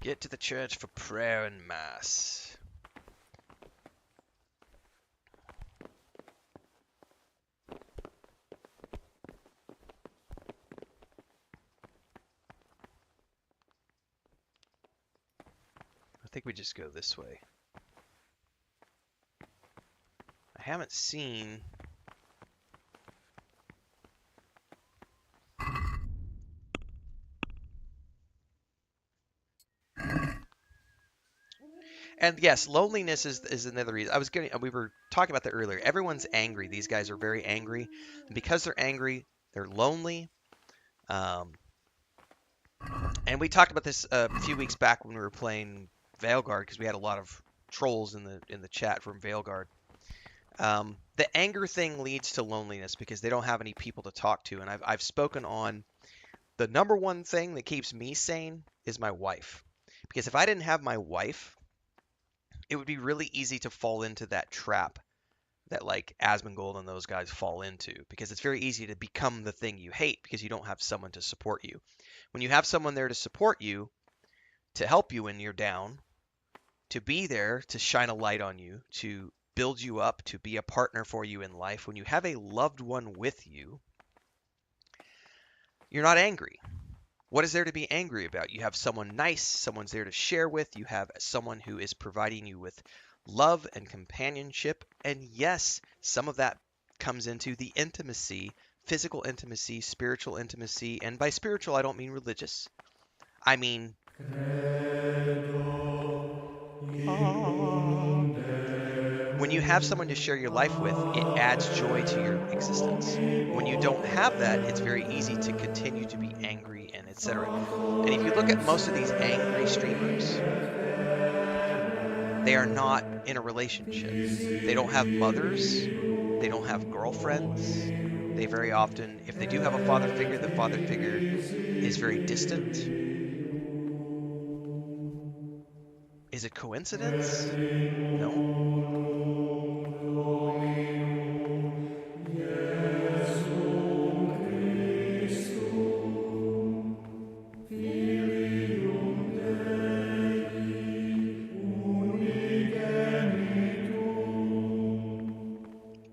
get to the church for prayer and mass. I think we just go this way. I haven't seen... And yes, loneliness is another reason. We were talking about that earlier. Everyone's angry. These guys are very angry. And because they're angry, they're lonely. And we talked about this a few weeks back when we were playing Veilguard, because we had a lot of trolls in the chat from Veilguard. The anger thing leads to loneliness because they don't have any people to talk to. And I've spoken on the number one thing that keeps me sane is my wife. Because if I didn't have my wife, it would be really easy to fall into that trap that like Asmongold and those guys fall into, because it's very easy to become the thing you hate because you don't have someone to support you. When you have someone there to support you, to help you when you're down, to be there, to shine a light on you, to build you up, to be a partner for you in life, when you have a loved one with you, you're not angry. What is there to be angry about? You have someone nice, someone's there to share with, you have someone who is providing you with love and companionship, and yes, some of that comes into the intimacy, physical intimacy, spiritual intimacy, and by spiritual I don't mean religious. I mean when you have someone to share your life with, it adds joy to your existence. When you don't have that, it's very easy to continue to be angry and etc. And if you look at most of these angry streamers, they are not in a relationship. They don't have mothers. They don't have girlfriends. They very often, if they do have a father figure, the father figure is very distant. Is it coincidence? No.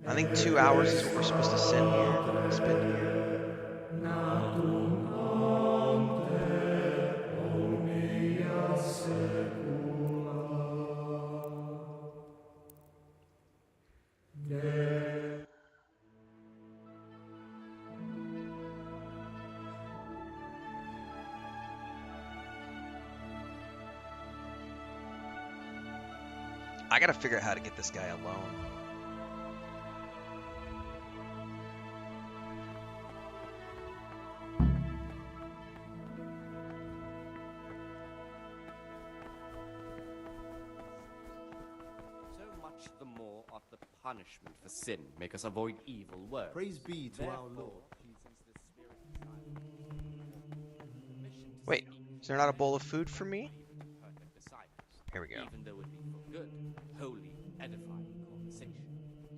I think 2 hours is what we're supposed to spend here. I gotta figure out how to get this guy alone. So much the more ought the punishment for sin make us avoid evil works. Praise be to our Lord. Wait, is there not a bowl of food for me? Here we go. Even though it be for good, holy, edifying conversation.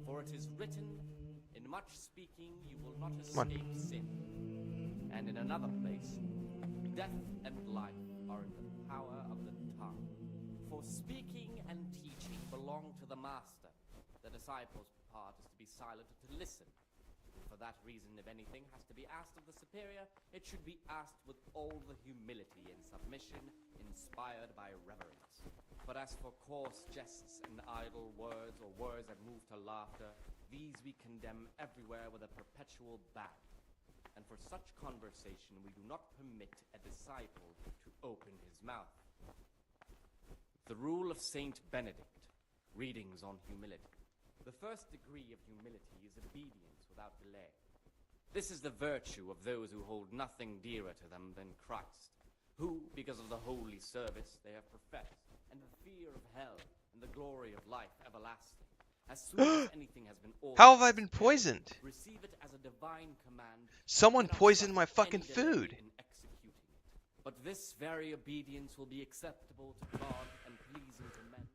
For it is written, in much speaking you will not escape sin. And in another place, death and life are in the power of the tongue. For speaking and teaching belong to the master. The disciple's part is to be silent and to listen. For that reason, if anything has to be asked of the superior, it should be asked with all the humility and submission inspired by reverence. But as for coarse jests and idle words, or words that move to laughter, these we condemn everywhere with a perpetual ban. And for such conversation we do not permit a disciple to open his mouth. The rule of Saint Benedict, readings on humility. The first degree of humility is obedience without delay. This is the virtue of those who hold nothing dearer to them than Christ, who, because of the holy service they have professed, and the fear of hell, and the glory of life everlasting, as soon as anything has been ordered, how have I been poisoned? Receive it as a divine command. Someone poisoned my fucking food. But this very obedience will be acceptable to God and pleasing to men.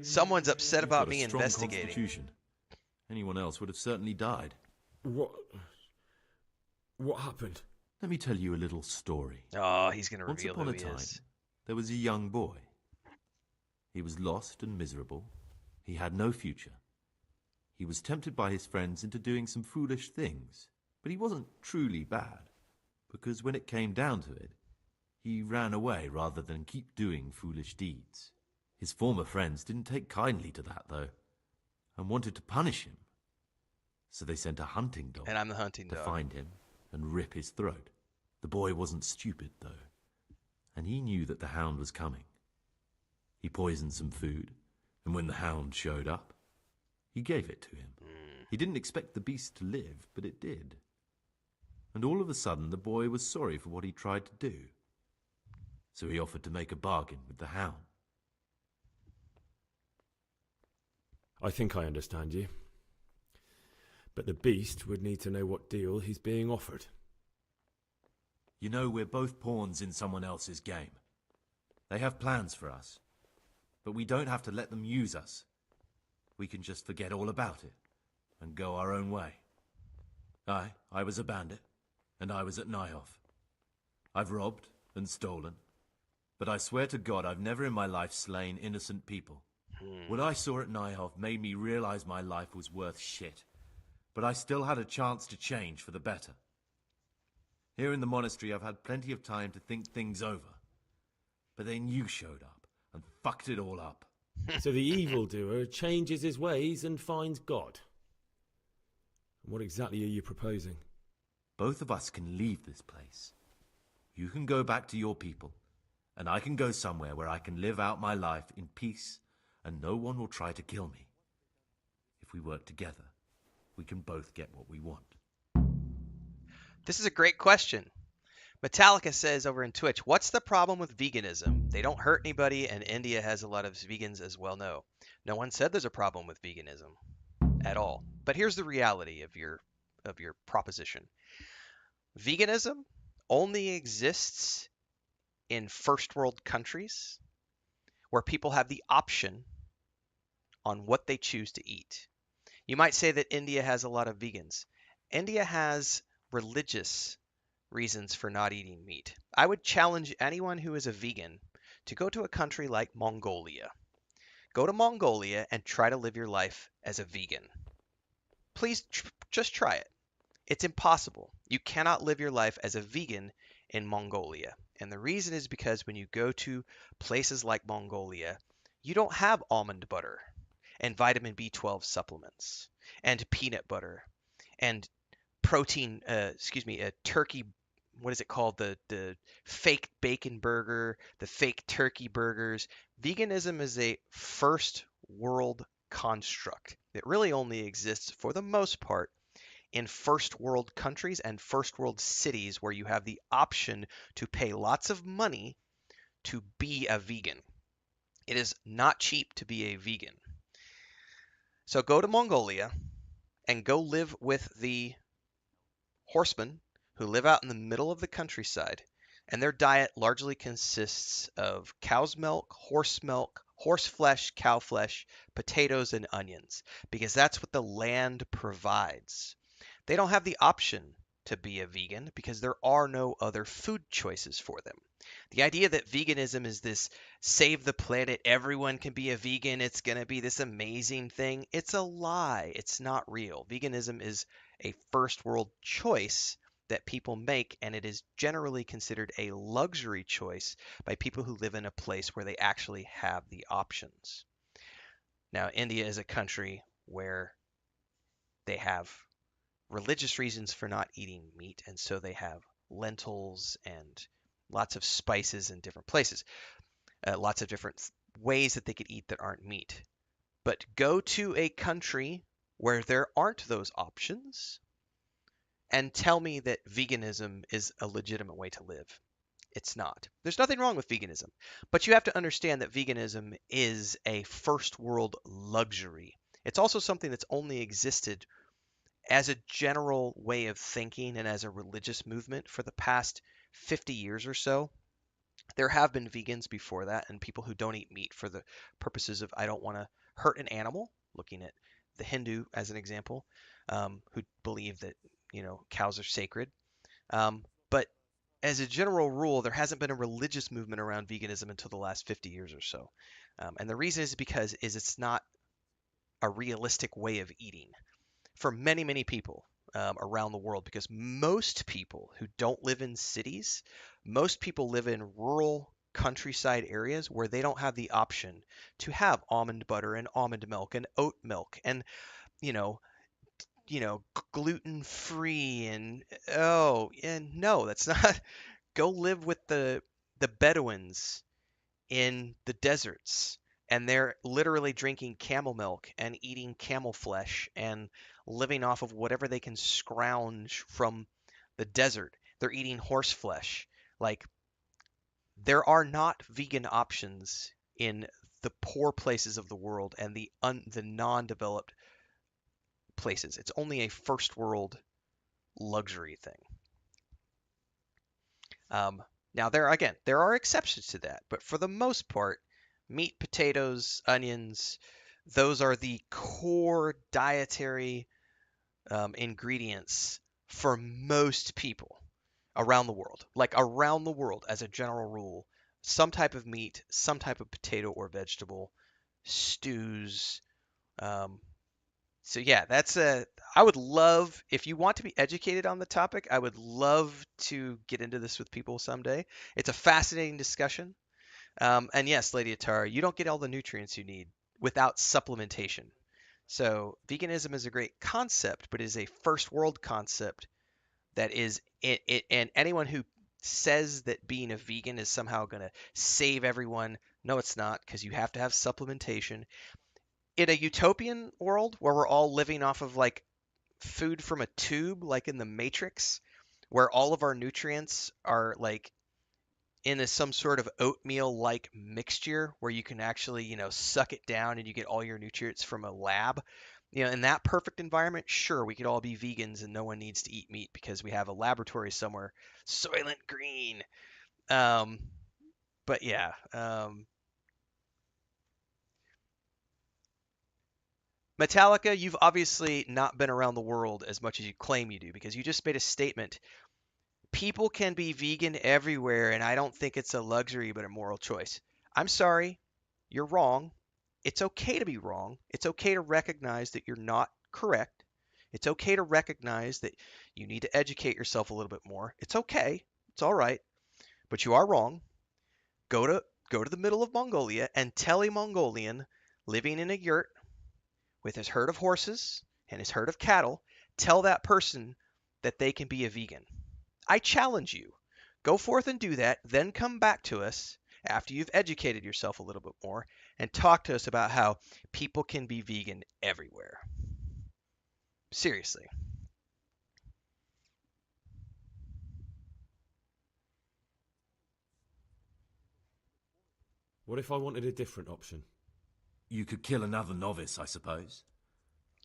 Someone's upset You've about got a me strong investigating. Constitution. Anyone else would have certainly died. What happened? Let me tell you a little story. Oh, he's going to Once reveal upon who a he time, is. there was a young boy. He was lost and miserable. He had no future. He was tempted by his friends into doing some foolish things, but he wasn't truly bad, because when it came down to it, he ran away rather than keep doing foolish deeds. His former friends didn't take kindly to that, though, and wanted to punish him. So they sent a hunting dog And I'm the hunting to dog. find him and rip his throat. The boy wasn't stupid, though, and he knew that the hound was coming. He poisoned some food, and when the hound showed up, he gave it to him. He didn't expect the beast to live, but it did. And all of a sudden, the boy was sorry for what he tried to do. So he offered to make a bargain with the hound. I think I understand you. But the beast would need to know what deal he's being offered. You know, we're both pawns in someone else's game. They have plans for us, but we don't have to let them use us. We can just forget all about it and go our own way. I was a bandit, and I was at Nyhoff. I've robbed and stolen, but I swear to God I've never in my life slain innocent people. What I saw at Nyhoff made me realize my life was worth shit, but I still had a chance to change for the better. Here in the monastery I've had plenty of time to think things over, but then you showed up and fucked it all up. So the evildoer changes his ways and finds God. What exactly are you proposing? Both of us can leave this place. You can go back to your people, and I can go somewhere where I can live out my life in peace, and no one will try to kill me. If we work together, we can both get what we want. This is a great question. Metallica says over in Twitch, what's the problem with veganism? They don't hurt anybody, and India has a lot of vegans as well. No one said there's a problem with veganism at all. But here's the reality of your proposition. Veganism only exists in first world countries where people have the option on what they choose to eat. You might say that India has a lot of vegans. India has religious reasons for not eating meat. I would challenge anyone who is a vegan to go to a country like Mongolia. Go to Mongolia and try to live your life as a vegan. Please just try it. It's impossible. You cannot live your life as a vegan in Mongolia. And the reason is because when you go to places like Mongolia, you don't have almond butter and vitamin B12 supplements and peanut butter and protein, turkey, what is it called? The fake bacon burger, the fake turkey burgers. Veganism is a first world construct. It really only exists for the most part in first world countries and first world cities where you have the option to pay lots of money to be a vegan. It is not cheap to be a vegan. So go to Mongolia and go live with the horsemen who live out in the middle of the countryside, and their diet largely consists of cow's milk, horse flesh, cow flesh, potatoes, and onions, because that's what the land provides. They don't have the option to be a vegan because there are no other food choices for them. The idea that veganism is this save the planet, everyone can be a vegan, it's going to be this amazing thing, it's a lie. It's not real. Veganism is a first world choice that people make, and it is generally considered a luxury choice by people who live in a place where they actually have the options. Now, India is a country where they have religious reasons for not eating meat, and so they have lentils and lots of spices in different places, lots of different ways that they could eat that aren't meat. But go to a country where there aren't those options and tell me that veganism is a legitimate way to live. It's not. There's nothing wrong with veganism, but you have to understand that veganism is a first world luxury. It's also something that's only existed as a general way of thinking and as a religious movement for the past 50 years or so. There have been vegans before that and people who don't eat meat for the purposes of I don't want to hurt an animal, looking at the Hindu as an example, who believe that cows are sacred. But as a general rule, there hasn't been a religious movement around veganism until the last 50 years or so. And the reason is because it's not a realistic way of eating for many, many people around the world, because most people who don't live in cities, most people live in rural countryside areas where they don't have the option to have almond butter and almond milk and oat milk and gluten free and no, that's not. Go live with the Bedouins in the deserts, and they're literally drinking camel milk and eating camel flesh and living off of whatever they can scrounge from the desert. They're eating horse flesh. Like, there are not vegan options in the poor places of the world and the non-developed places. It's only a first world luxury thing. Now there are exceptions to that, but for the most part, meat, potatoes, onions, those are the core dietary ingredients for most people around the world. Like around the world, as a general rule, some type of meat, some type of potato or vegetable, stews. So yeah, I would love, if you want to be educated on the topic, I would love to get into this with people someday. It's a fascinating discussion. And yes, Lady Atara, you don't get all the nutrients you need without supplementation. So veganism is a great concept, but it is a first world concept that is it, and anyone who says that being a vegan is somehow going to save everyone, no, it's not, because you have to have supplementation. In a utopian world where we're all living off of like food from a tube, like in the Matrix, where all of our nutrients are like in some sort of oatmeal like mixture where you can actually, suck it down and you get all your nutrients from a lab. In that perfect environment, sure, we could all be vegans and no one needs to eat meat because we have a laboratory somewhere. Soylent Green. But yeah. Metallica, you've obviously not been around the world as much as you claim you do because you just made a statement. People can be vegan everywhere, and I don't think it's a luxury but a moral choice. I'm sorry, you're wrong. It's okay to be wrong. It's okay to recognize that you're not correct. It's okay to recognize that you need to educate yourself a little bit more. It's okay. It's all right. But you are wrong. Go to the middle of Mongolia and tell a Mongolian living in a yurt with his herd of horses and his herd of cattle, tell that person that they can be a vegan. I challenge you. Go forth and do that, then come back to us after you've educated yourself a little bit more and talk to us about how people can be vegan everywhere. Seriously. What if I wanted a different option? You could kill another novice, I suppose.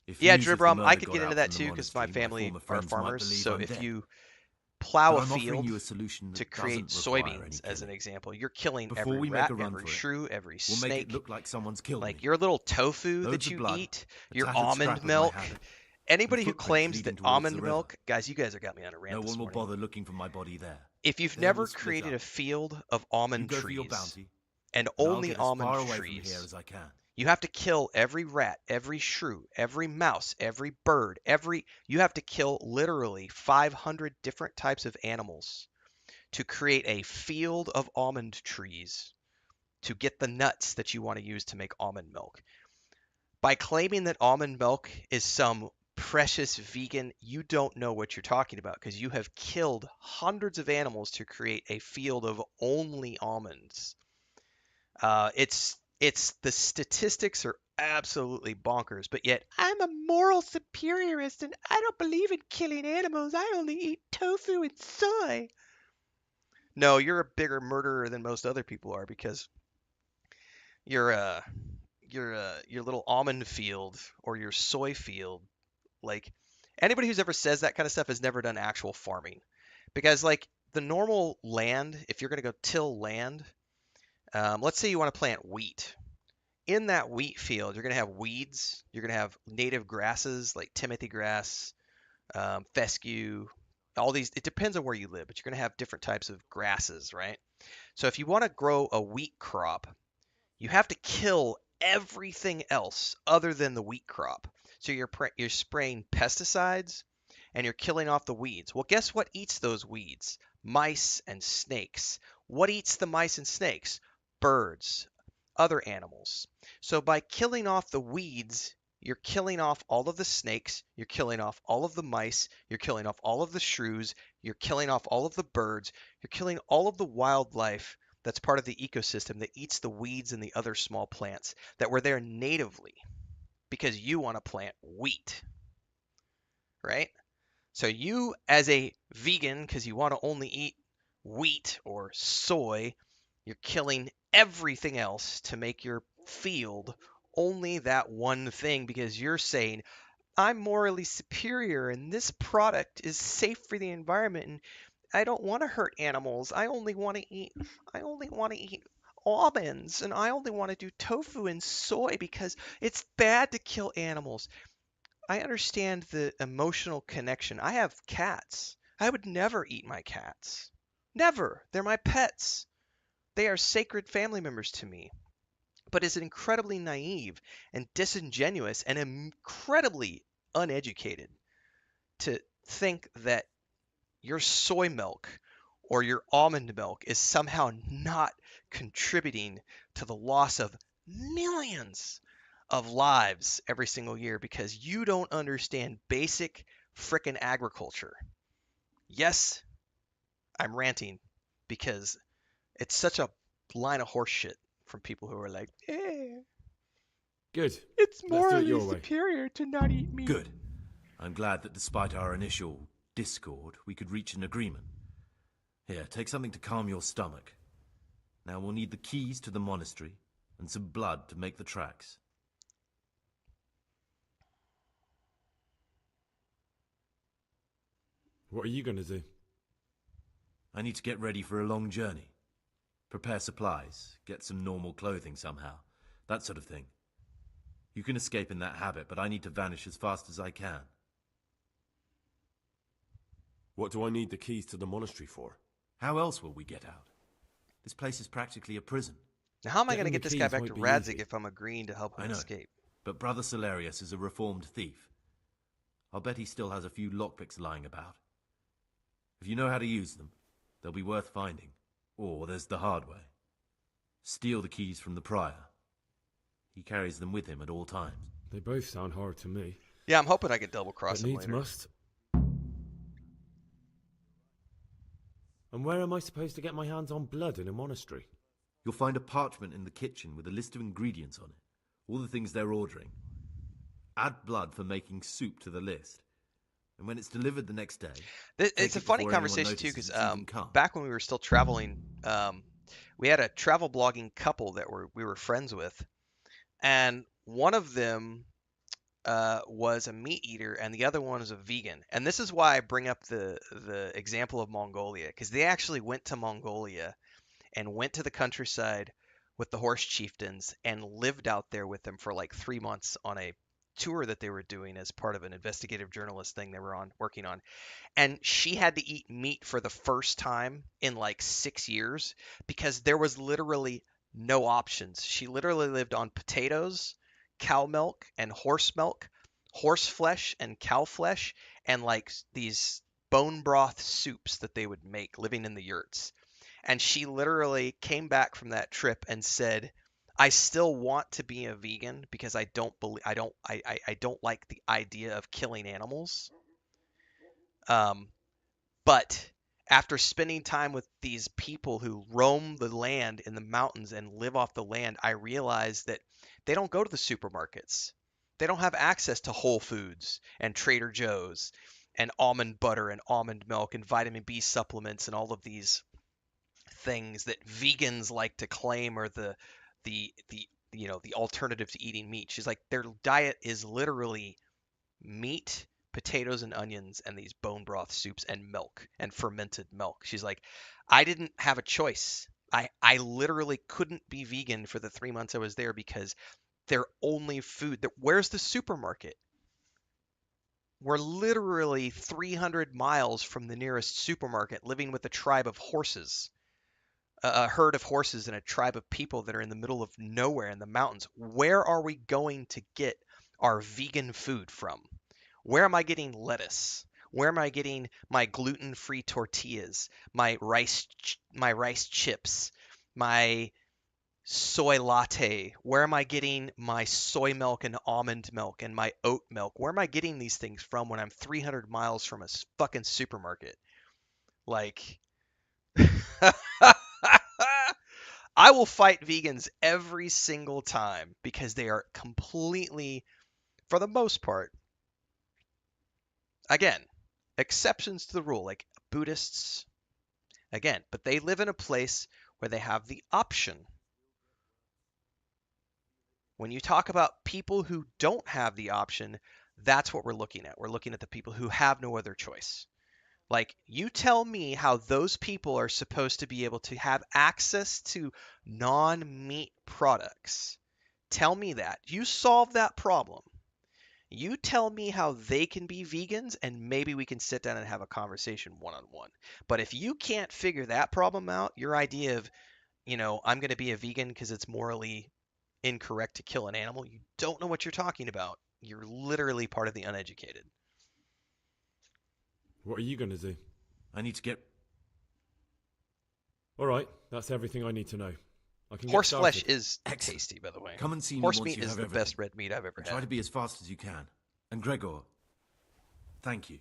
If Yeah, news of the Dribrom, I murder could got get into out that from too the because my monastery, family former are friends might farmers. believe So I'm if dead. you plow But a I'm offering field you a solution that to create doesn't require any soybeans, as an killing. example, you're killing Before every we make rat, a run every for it, shrew, every we'll snake. make it look like someone's killed Like me. your little tofu Loads that of you blood, eat, a your tattered almond scrap of my milk. habit, and Anybody who footprints claims leading that towards the almond river. milk, guys, you guys are got me on a rant No this one will morning. bother looking for my body there. If you've Then never we'll split created up. a field of You almond go for your trees bounty, and and I'll only get as almond far away from here trees, as I can. you have to kill every rat, every shrew, every mouse, every bird, you have to kill literally 500 different types of animals to create a field of almond trees to get the nuts that you want to use to make almond milk. By claiming that almond milk is some precious vegan, you don't know what you're talking about because you have killed hundreds of animals to create a field of only almonds. It's the statistics are absolutely bonkers, but yet I'm a moral superiorist and I don't believe in killing animals. I only eat tofu and soy. No, you're a bigger murderer than most other people are because your your little almond field or your soy field, like anybody who's ever says that kind of stuff has never done actual farming, because like the normal land, if you're gonna go till land, let's say you want to plant wheat. In that wheat field, you're gonna have weeds, you're gonna have native grasses like Timothy grass, fescue, all these. It depends on where you live, but you're gonna have different types of grasses, right? So if you want to grow a wheat crop, you have to kill everything else other than the wheat crop. So you're spraying pesticides and you're killing off the weeds. Well, guess what eats those weeds? Mice and snakes. What eats the mice and snakes? Birds, other animals. So by killing off the weeds, you're killing off all of the snakes, you're killing off all of the mice, you're killing off all of the shrews, you're killing off all of the birds, you're killing all of the wildlife that's part of the ecosystem that eats the weeds and the other small plants that were there natively because you want to plant wheat, right? So you, as a vegan, because you want to only eat wheat or soy, you're killing everything else to make your field only that one thing because you're saying, I'm morally superior and this product is safe for the environment and I don't want to hurt animals. I only want to eat almonds and I only want to do tofu and soy because it's bad to kill animals. I understand the emotional connection. I have cats. I would never eat my cats. Never. They're my pets. They are sacred family members to me. But it's incredibly naive and disingenuous and incredibly uneducated to think that your soy milk or your almond milk is somehow not contributing to the loss of millions of lives every single year because you don't understand basic frickin' agriculture. Yes, I'm ranting because it's such a line of horse shit from people who are like, Good. it's Let's do it morally your way. superior to not eat meat. Good. I'm glad that despite our initial discord, we could reach an agreement. Here, take something to calm your stomach. Now we'll need the keys to the monastery and some blood to make the tracks. What are you going to do? I need to get ready for a long journey. Prepare supplies, get some normal clothing somehow, that sort of thing. You can escape in that habit, but I need to vanish as fast as I can. What do I need the keys to the monastery for? How else will we get out? This place is practically a prison. Now, how am I going to Getting get the this guy keys back might to be Radzig easy. if I'm agreeing to help him I know, escape? but Brother Solarius is a reformed thief. I'll bet he still has a few lockpicks lying about. If you know how to use them, they'll be worth finding. Or there's the hard way. Steal the keys from the prior. He carries them with him at all times. They both sound hard to me. Yeah, I'm hoping I can double cross But him needs later. must. And where am I supposed to get my hands on blood in a monastery? You'll find a parchment in the kitchen with a list of ingredients on it. All the things they're ordering. Add blood for making soup to the list. And when it's delivered the next day... It's a funny conversation too, because back when we were still traveling, we had a travel blogging couple that we were friends with, and one of them was a meat eater, and the other one was a vegan. And this is why I bring up the example of Mongolia, because they actually went to Mongolia and went to the countryside with the horse chieftains and lived out there with them for like 3 months on a tour that they were doing as part of an investigative journalist thing they were working on. And she had to eat meat for the first time in like 6 years because there was literally no options. She literally lived on potatoes, cow milk and horse milk, horse flesh and cow flesh, and like these bone broth soups that they would make living in the yurts. And she literally came back from that trip and said, I still want to be a vegan because I don't like the idea of killing animals. But after spending time with these people who roam the land in the mountains and live off the land, I realized that they don't go to the supermarkets. They don't have access to Whole Foods and Trader Joe's and almond butter and almond milk and vitamin B supplements and all of these things that vegans like to claim are the alternative to eating meat. She's like, their diet is literally meat, potatoes and onions, and these bone broth soups and milk and fermented milk. She's like, I didn't have a choice. I literally couldn't be vegan for the 3 months I was there because their only food, where's the supermarket? We're literally 300 miles from the nearest supermarket, living with a tribe of horses. A herd of horses and a tribe of people that are in the middle of nowhere in the mountains. Where are we going to get our vegan food from? Where am I getting lettuce? Where am I getting my gluten-free tortillas, my rice chips, my soy latte? Where am I getting my soy milk and almond milk and my oat milk? Where am I getting these things from when I'm 300 miles from a fucking supermarket? Like I will fight vegans every single time because they are completely, for the most part, again, exceptions to the rule, like Buddhists, again, but they live in a place where they have the option. When you talk about people who don't have the option, That's what we're looking at. We're looking at the people who have no other choice. Like, you tell me how those people are supposed to be able to have access to non-meat products. Tell me that. You solve that problem. You tell me how they can be vegans, and maybe we can sit down and have a conversation one-on-one. But if you can't figure that problem out, your idea of, I'm going to be a vegan because it's morally incorrect to kill an animal, you don't know what you're talking about. You're literally part of the uneducated. What are you going to do? I need to get... All right, that's everything I need to know. I can Horse get flesh started. is tasty, by the way. Come and see me Horse once meat you is have the everything. best red meat I've ever And had. try to be as fast as you can. And Gregor, thank you.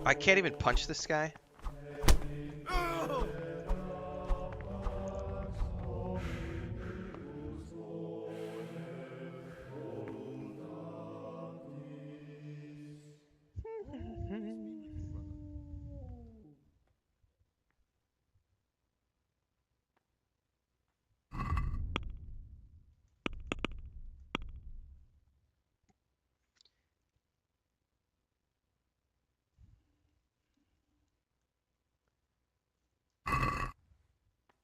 I can't even punch this guy.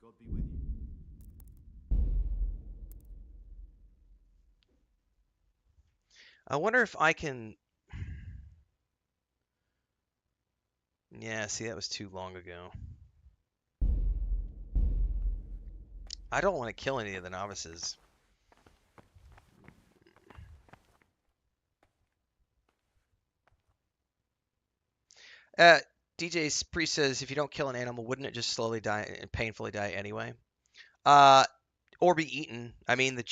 God be with you. I wonder if I can... Yeah, see, that was too long ago. I don't want to kill any of the novices. DJ's Priest says, if you don't kill an animal, wouldn't it just slowly die and painfully die anyway? Or be eaten. I mean, the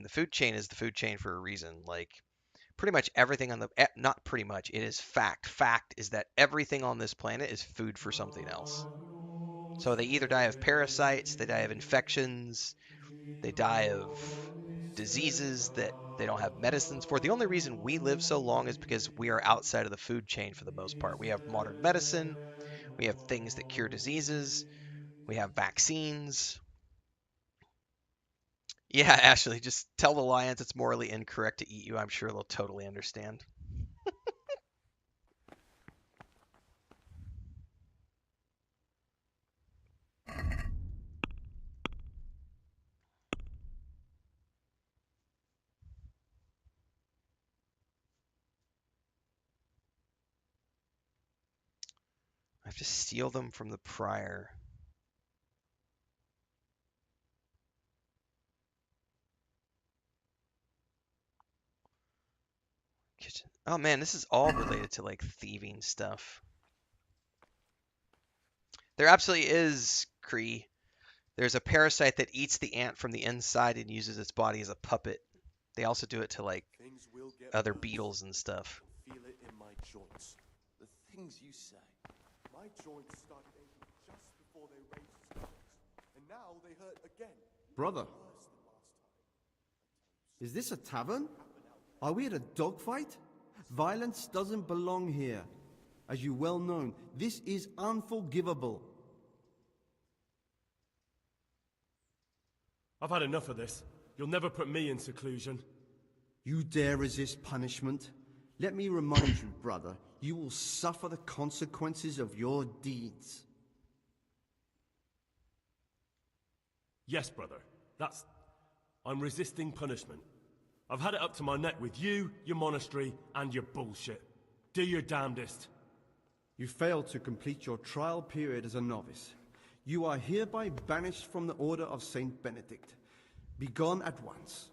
food chain is the food chain for a reason. Like, pretty much everything on the... Not pretty much, it is fact. Fact is that everything on this planet is food for something else. So they either die of parasites, they die of infections, they die of diseases that they don't have medicines for. The only reason we live so long is because we are outside of the food chain for the most part. We have modern medicine, we have things that cure diseases, we have vaccines. Yeah, Ashley, just tell the lions it's morally incorrect to eat you. I'm sure they'll totally understand. I have to steal them from the prior. Kitchen. Oh man, this is all related to like thieving stuff. There absolutely is, Kree. There's a parasite that eats the ant from the inside and uses its body as a puppet. They also do it to like other beetles and stuff. Feel it in my joints. The things you say. My joints started aching just before they raised stomachs, and now they hurt again. Brother, is this a tavern? Are we at a dogfight? Violence doesn't belong here. As you well know, this is unforgivable. I've had enough of this. You'll never put me in seclusion. You dare resist punishment? Let me remind you, brother, you will suffer the consequences of your deeds. Yes, brother. I'm resisting punishment. I've had it up to my neck with you, your monastery, and your bullshit. Do your damnedest. You failed to complete your trial period as a novice. You are hereby banished from the Order of Saint Benedict. Be gone at once.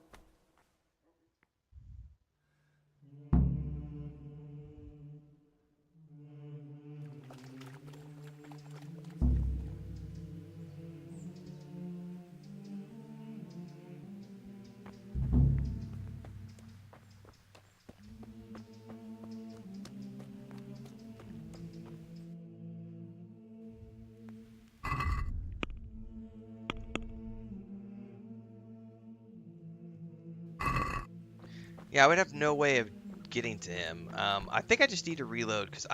Yeah, I would have no way of getting to him. I think I just need to reload because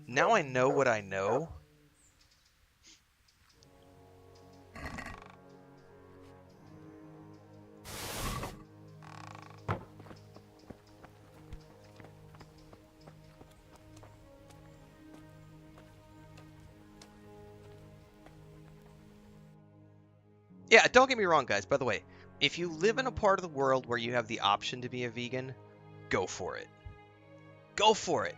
now I know what I know. Yeah, don't get me wrong, guys. By the way, if you live in a part of the world where you have the option to be a vegan, go for it. Go for it.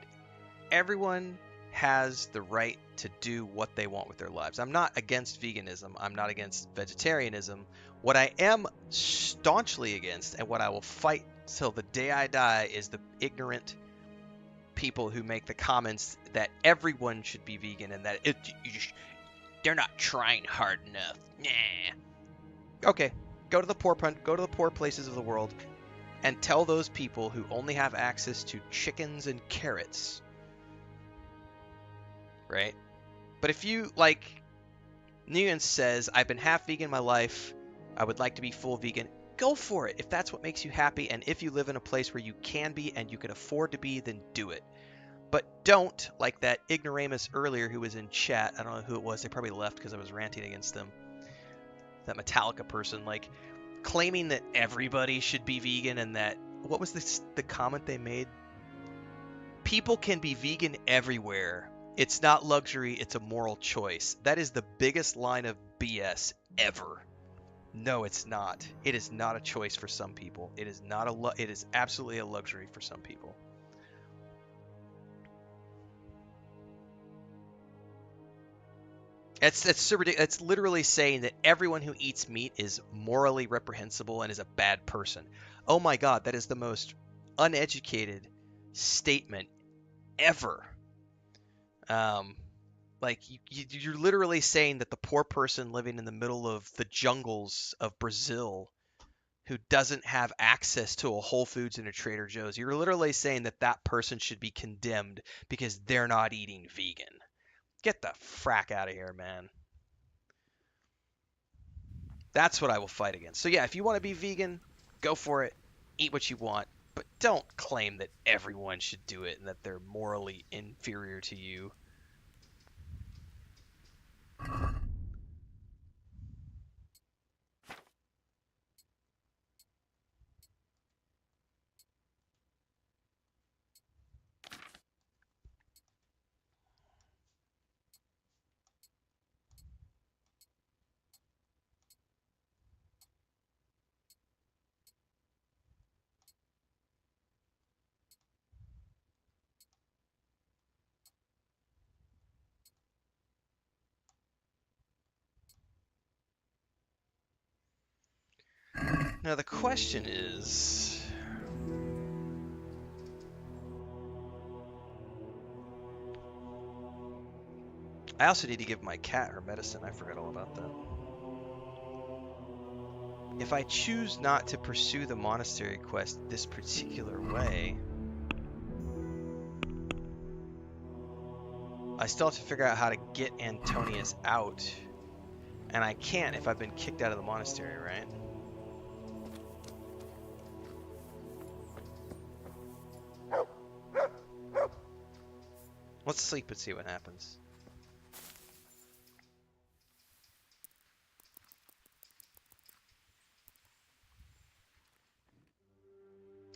Everyone has the right to do what they want with their lives. I'm not against veganism. I'm not against vegetarianism. What I am staunchly against, and what I will fight till the day I die, is the ignorant people who make the comments that everyone should be vegan and that they're not trying hard enough. Nah. Okay, go to the poor places of the world and tell those people who only have access to chickens and carrots, right? But if you, like Nguyen says, I've been half vegan my life, I would like to be full vegan, go for it if that's what makes you happy, and if you live in a place where you can be and you can afford to be, then do it. But don't, like that ignoramus earlier who was in chat, I don't know who it was, they probably left because I was ranting against them, that Metallica person, like, claiming that everybody should be vegan and that, what was the comment they made? People can be vegan everywhere. It's not luxury, it's a moral choice. That is the biggest line of BS ever. No, it's not. It is not a choice for some people. It is not it is absolutely a luxury for some people. It's so ridiculous. It's literally saying that everyone who eats meat is morally reprehensible and is a bad person. Oh my god, that is the most uneducated statement ever. Like, you're literally saying that the poor person living in the middle of the jungles of Brazil who doesn't have access to a Whole Foods and a Trader Joe's, you're literally saying that that person should be condemned because they're not eating vegan. Get the frack out of here, man. That's what I will fight against. So yeah, if you want to be vegan, go for it. Eat what you want. But don't claim that everyone should do it and that they're morally inferior to you. Now the question is, I also need to give my cat her medicine. I forgot all about that. If I choose not to pursue the monastery quest this particular way, I still have to figure out how to get Antonius out. And I can't if I've been kicked out of the monastery, right? Let's sleep and see what happens.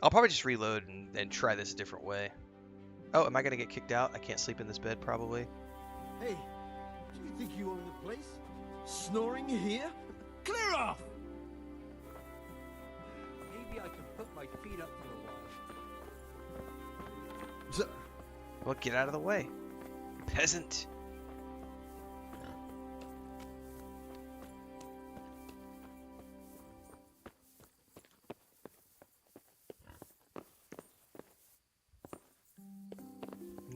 I'll probably just reload and try this a different way. Oh, am I gonna get kicked out? I can't sleep in this bed, probably. Hey, do you think you own the place? Snoring here? Clear off! Maybe I can put my feet up for a while. Well, get out of the way, peasant.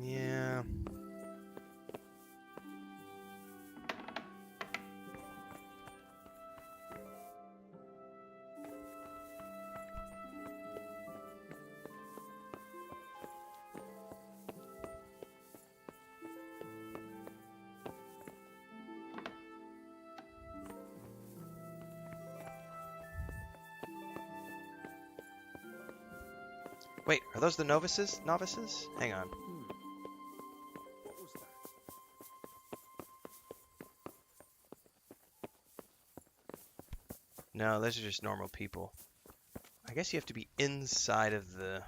Yeah. Wait, are those the novices? Novices? Hang on. What was that? No, those are just normal people. I guess you have to be inside of the...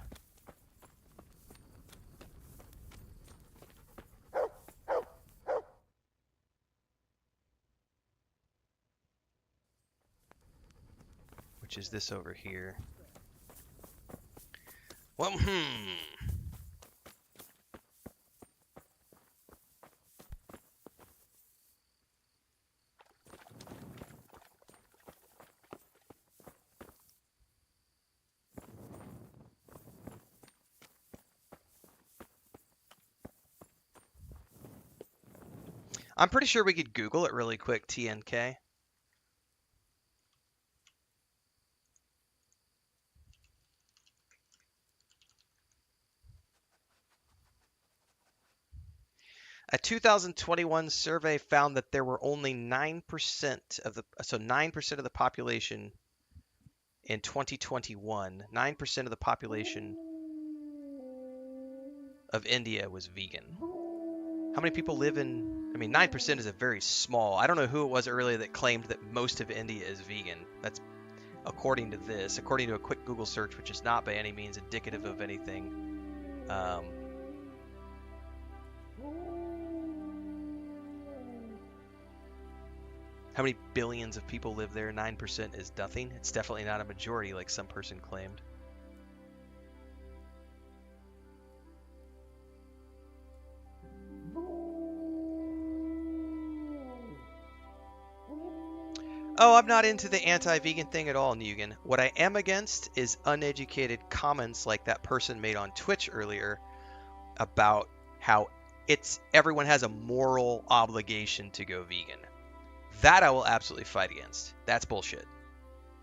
which is this over here. Well, I'm pretty sure we could Google it really quick, TNK. A 2021 survey found that there were only 9% of the population in 2021. 9% of the population of India was vegan. How many people live in? I mean, 9% is a very small. I don't know who it was earlier that claimed that most of India is vegan. That's according to this, according to a quick Google search, which is not by any means indicative of anything. How many billions of people live there? 9% is nothing. It's definitely not a majority like some person claimed. Oh, I'm not into the anti-vegan thing at all, Nugan. What I am against is uneducated comments like that person made on Twitch earlier about how everyone has a moral obligation to go vegan. That I will absolutely fight against. That's bullshit.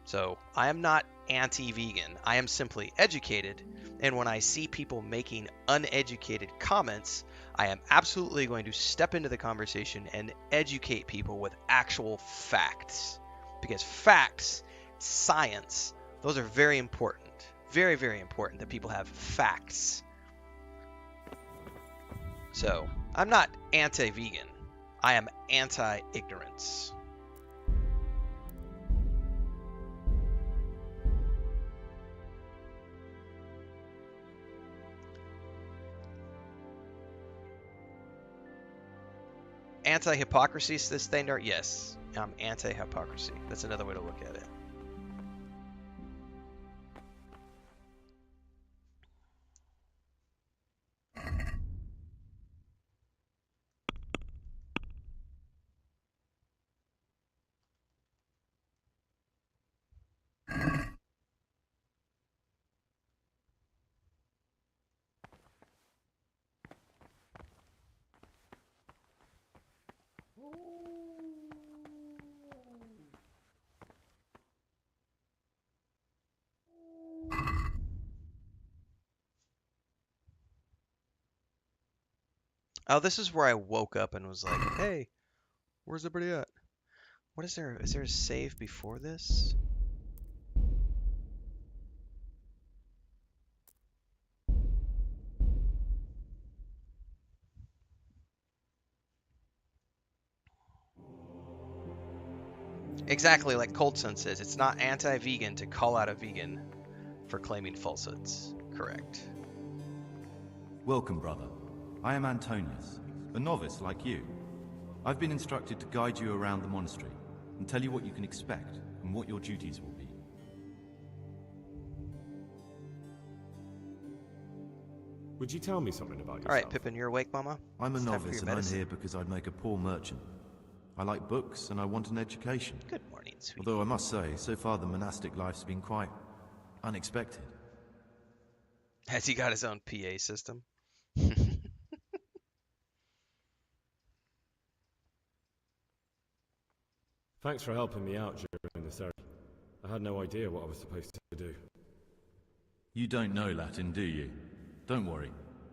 So I am not anti-vegan. I am simply educated. And when I see people making uneducated comments, I am absolutely going to step into the conversation and educate people with actual facts. Because facts, science, those are very important. Very, very important that people have facts. So I'm not anti-vegan. I am anti-ignorance. Anti-hypocrisy, says Thandar? Yes, I'm anti-hypocrisy. That's another way to look at it. Oh, this is where I woke up and was like, hey, where's everybody at? What is there? Is there a save before this? Exactly like Cold Sun says, it's not anti-vegan to call out a vegan for claiming falsehoods. Correct. Welcome, brother. I am Antonius, a novice like you. I've been instructed to guide you around the monastery and tell you what you can expect and what your duties will be. Would you tell me something about yourself? All right, Pippin, you're awake, Mama? I'm a It's time for novice your and I'm medicine. here because I'd make a poor merchant. I like books and I want an education. Good morning, sweet. Although I must say, so far the monastic life's been quite unexpected. Has he got his own PA system? Thanks for helping me out during the ceremony. I had no idea what I was supposed to do. You don't know Latin, do you? Don't worry.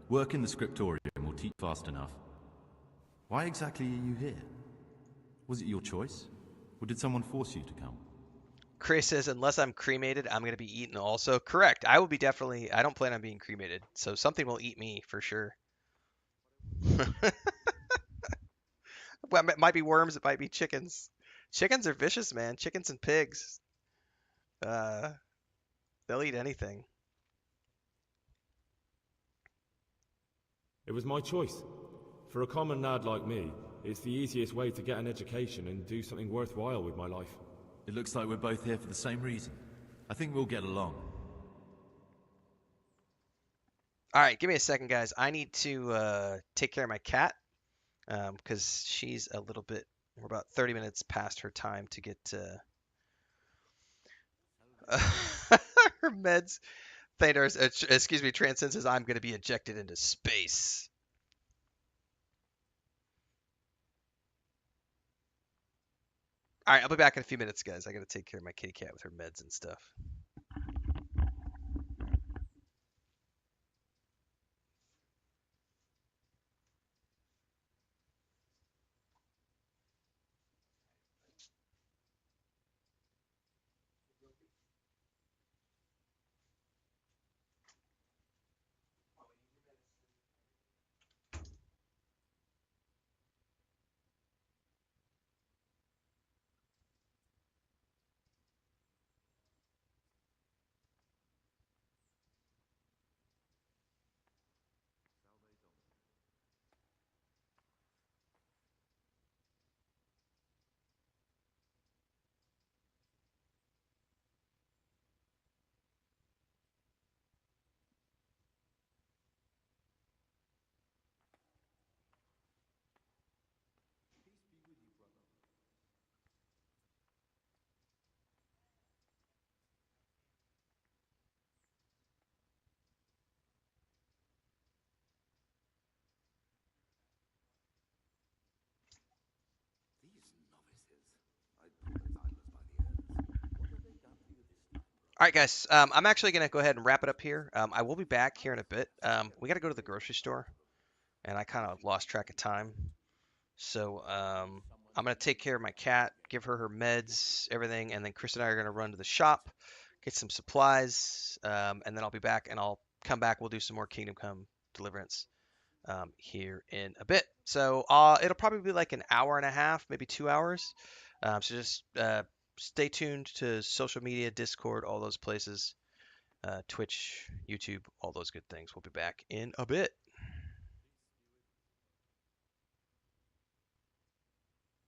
Work in the scriptorium will teach fast enough. Why exactly are you here? Was it your choice? Or did someone force you to come? Chris says, unless I'm cremated, I'm going to be eaten also. Correct. I will be definitely... I don't plan on being cremated, so something will eat me for sure. Well, it might be worms, it might be chickens. Chickens are vicious, man. Chickens and pigs. They'll eat anything. It was my choice. For a common lad like me, it's the easiest way to get an education and do something worthwhile with my life. It looks like we're both here for the same reason. I think we'll get along. All right, give me a second, guys. I need to take care of my cat because she's a little bit. We're about 30 minutes past her time to get her meds. Thanos, excuse me, Transcend says I'm going to be ejected into space. All right, I'll be back in a few minutes, guys. I got to take care of my kitty cat with her meds and stuff. All right, guys. I'm actually going to go ahead and wrap it up here. I will be back here in a bit. We got to go to the grocery store, and I kind of lost track of time. So I'm going to take care of my cat, give her her meds, everything, and then Chris and I are going to run to the shop, get some supplies, and then I'll be back, and I'll come back. We'll do some more Kingdom Come Deliverance here in a bit. So it'll probably be like an hour and a half, maybe 2 hours. So just stay tuned to social media, Discord, all those places, Twitch, YouTube, all those good things. We'll be back in a bit.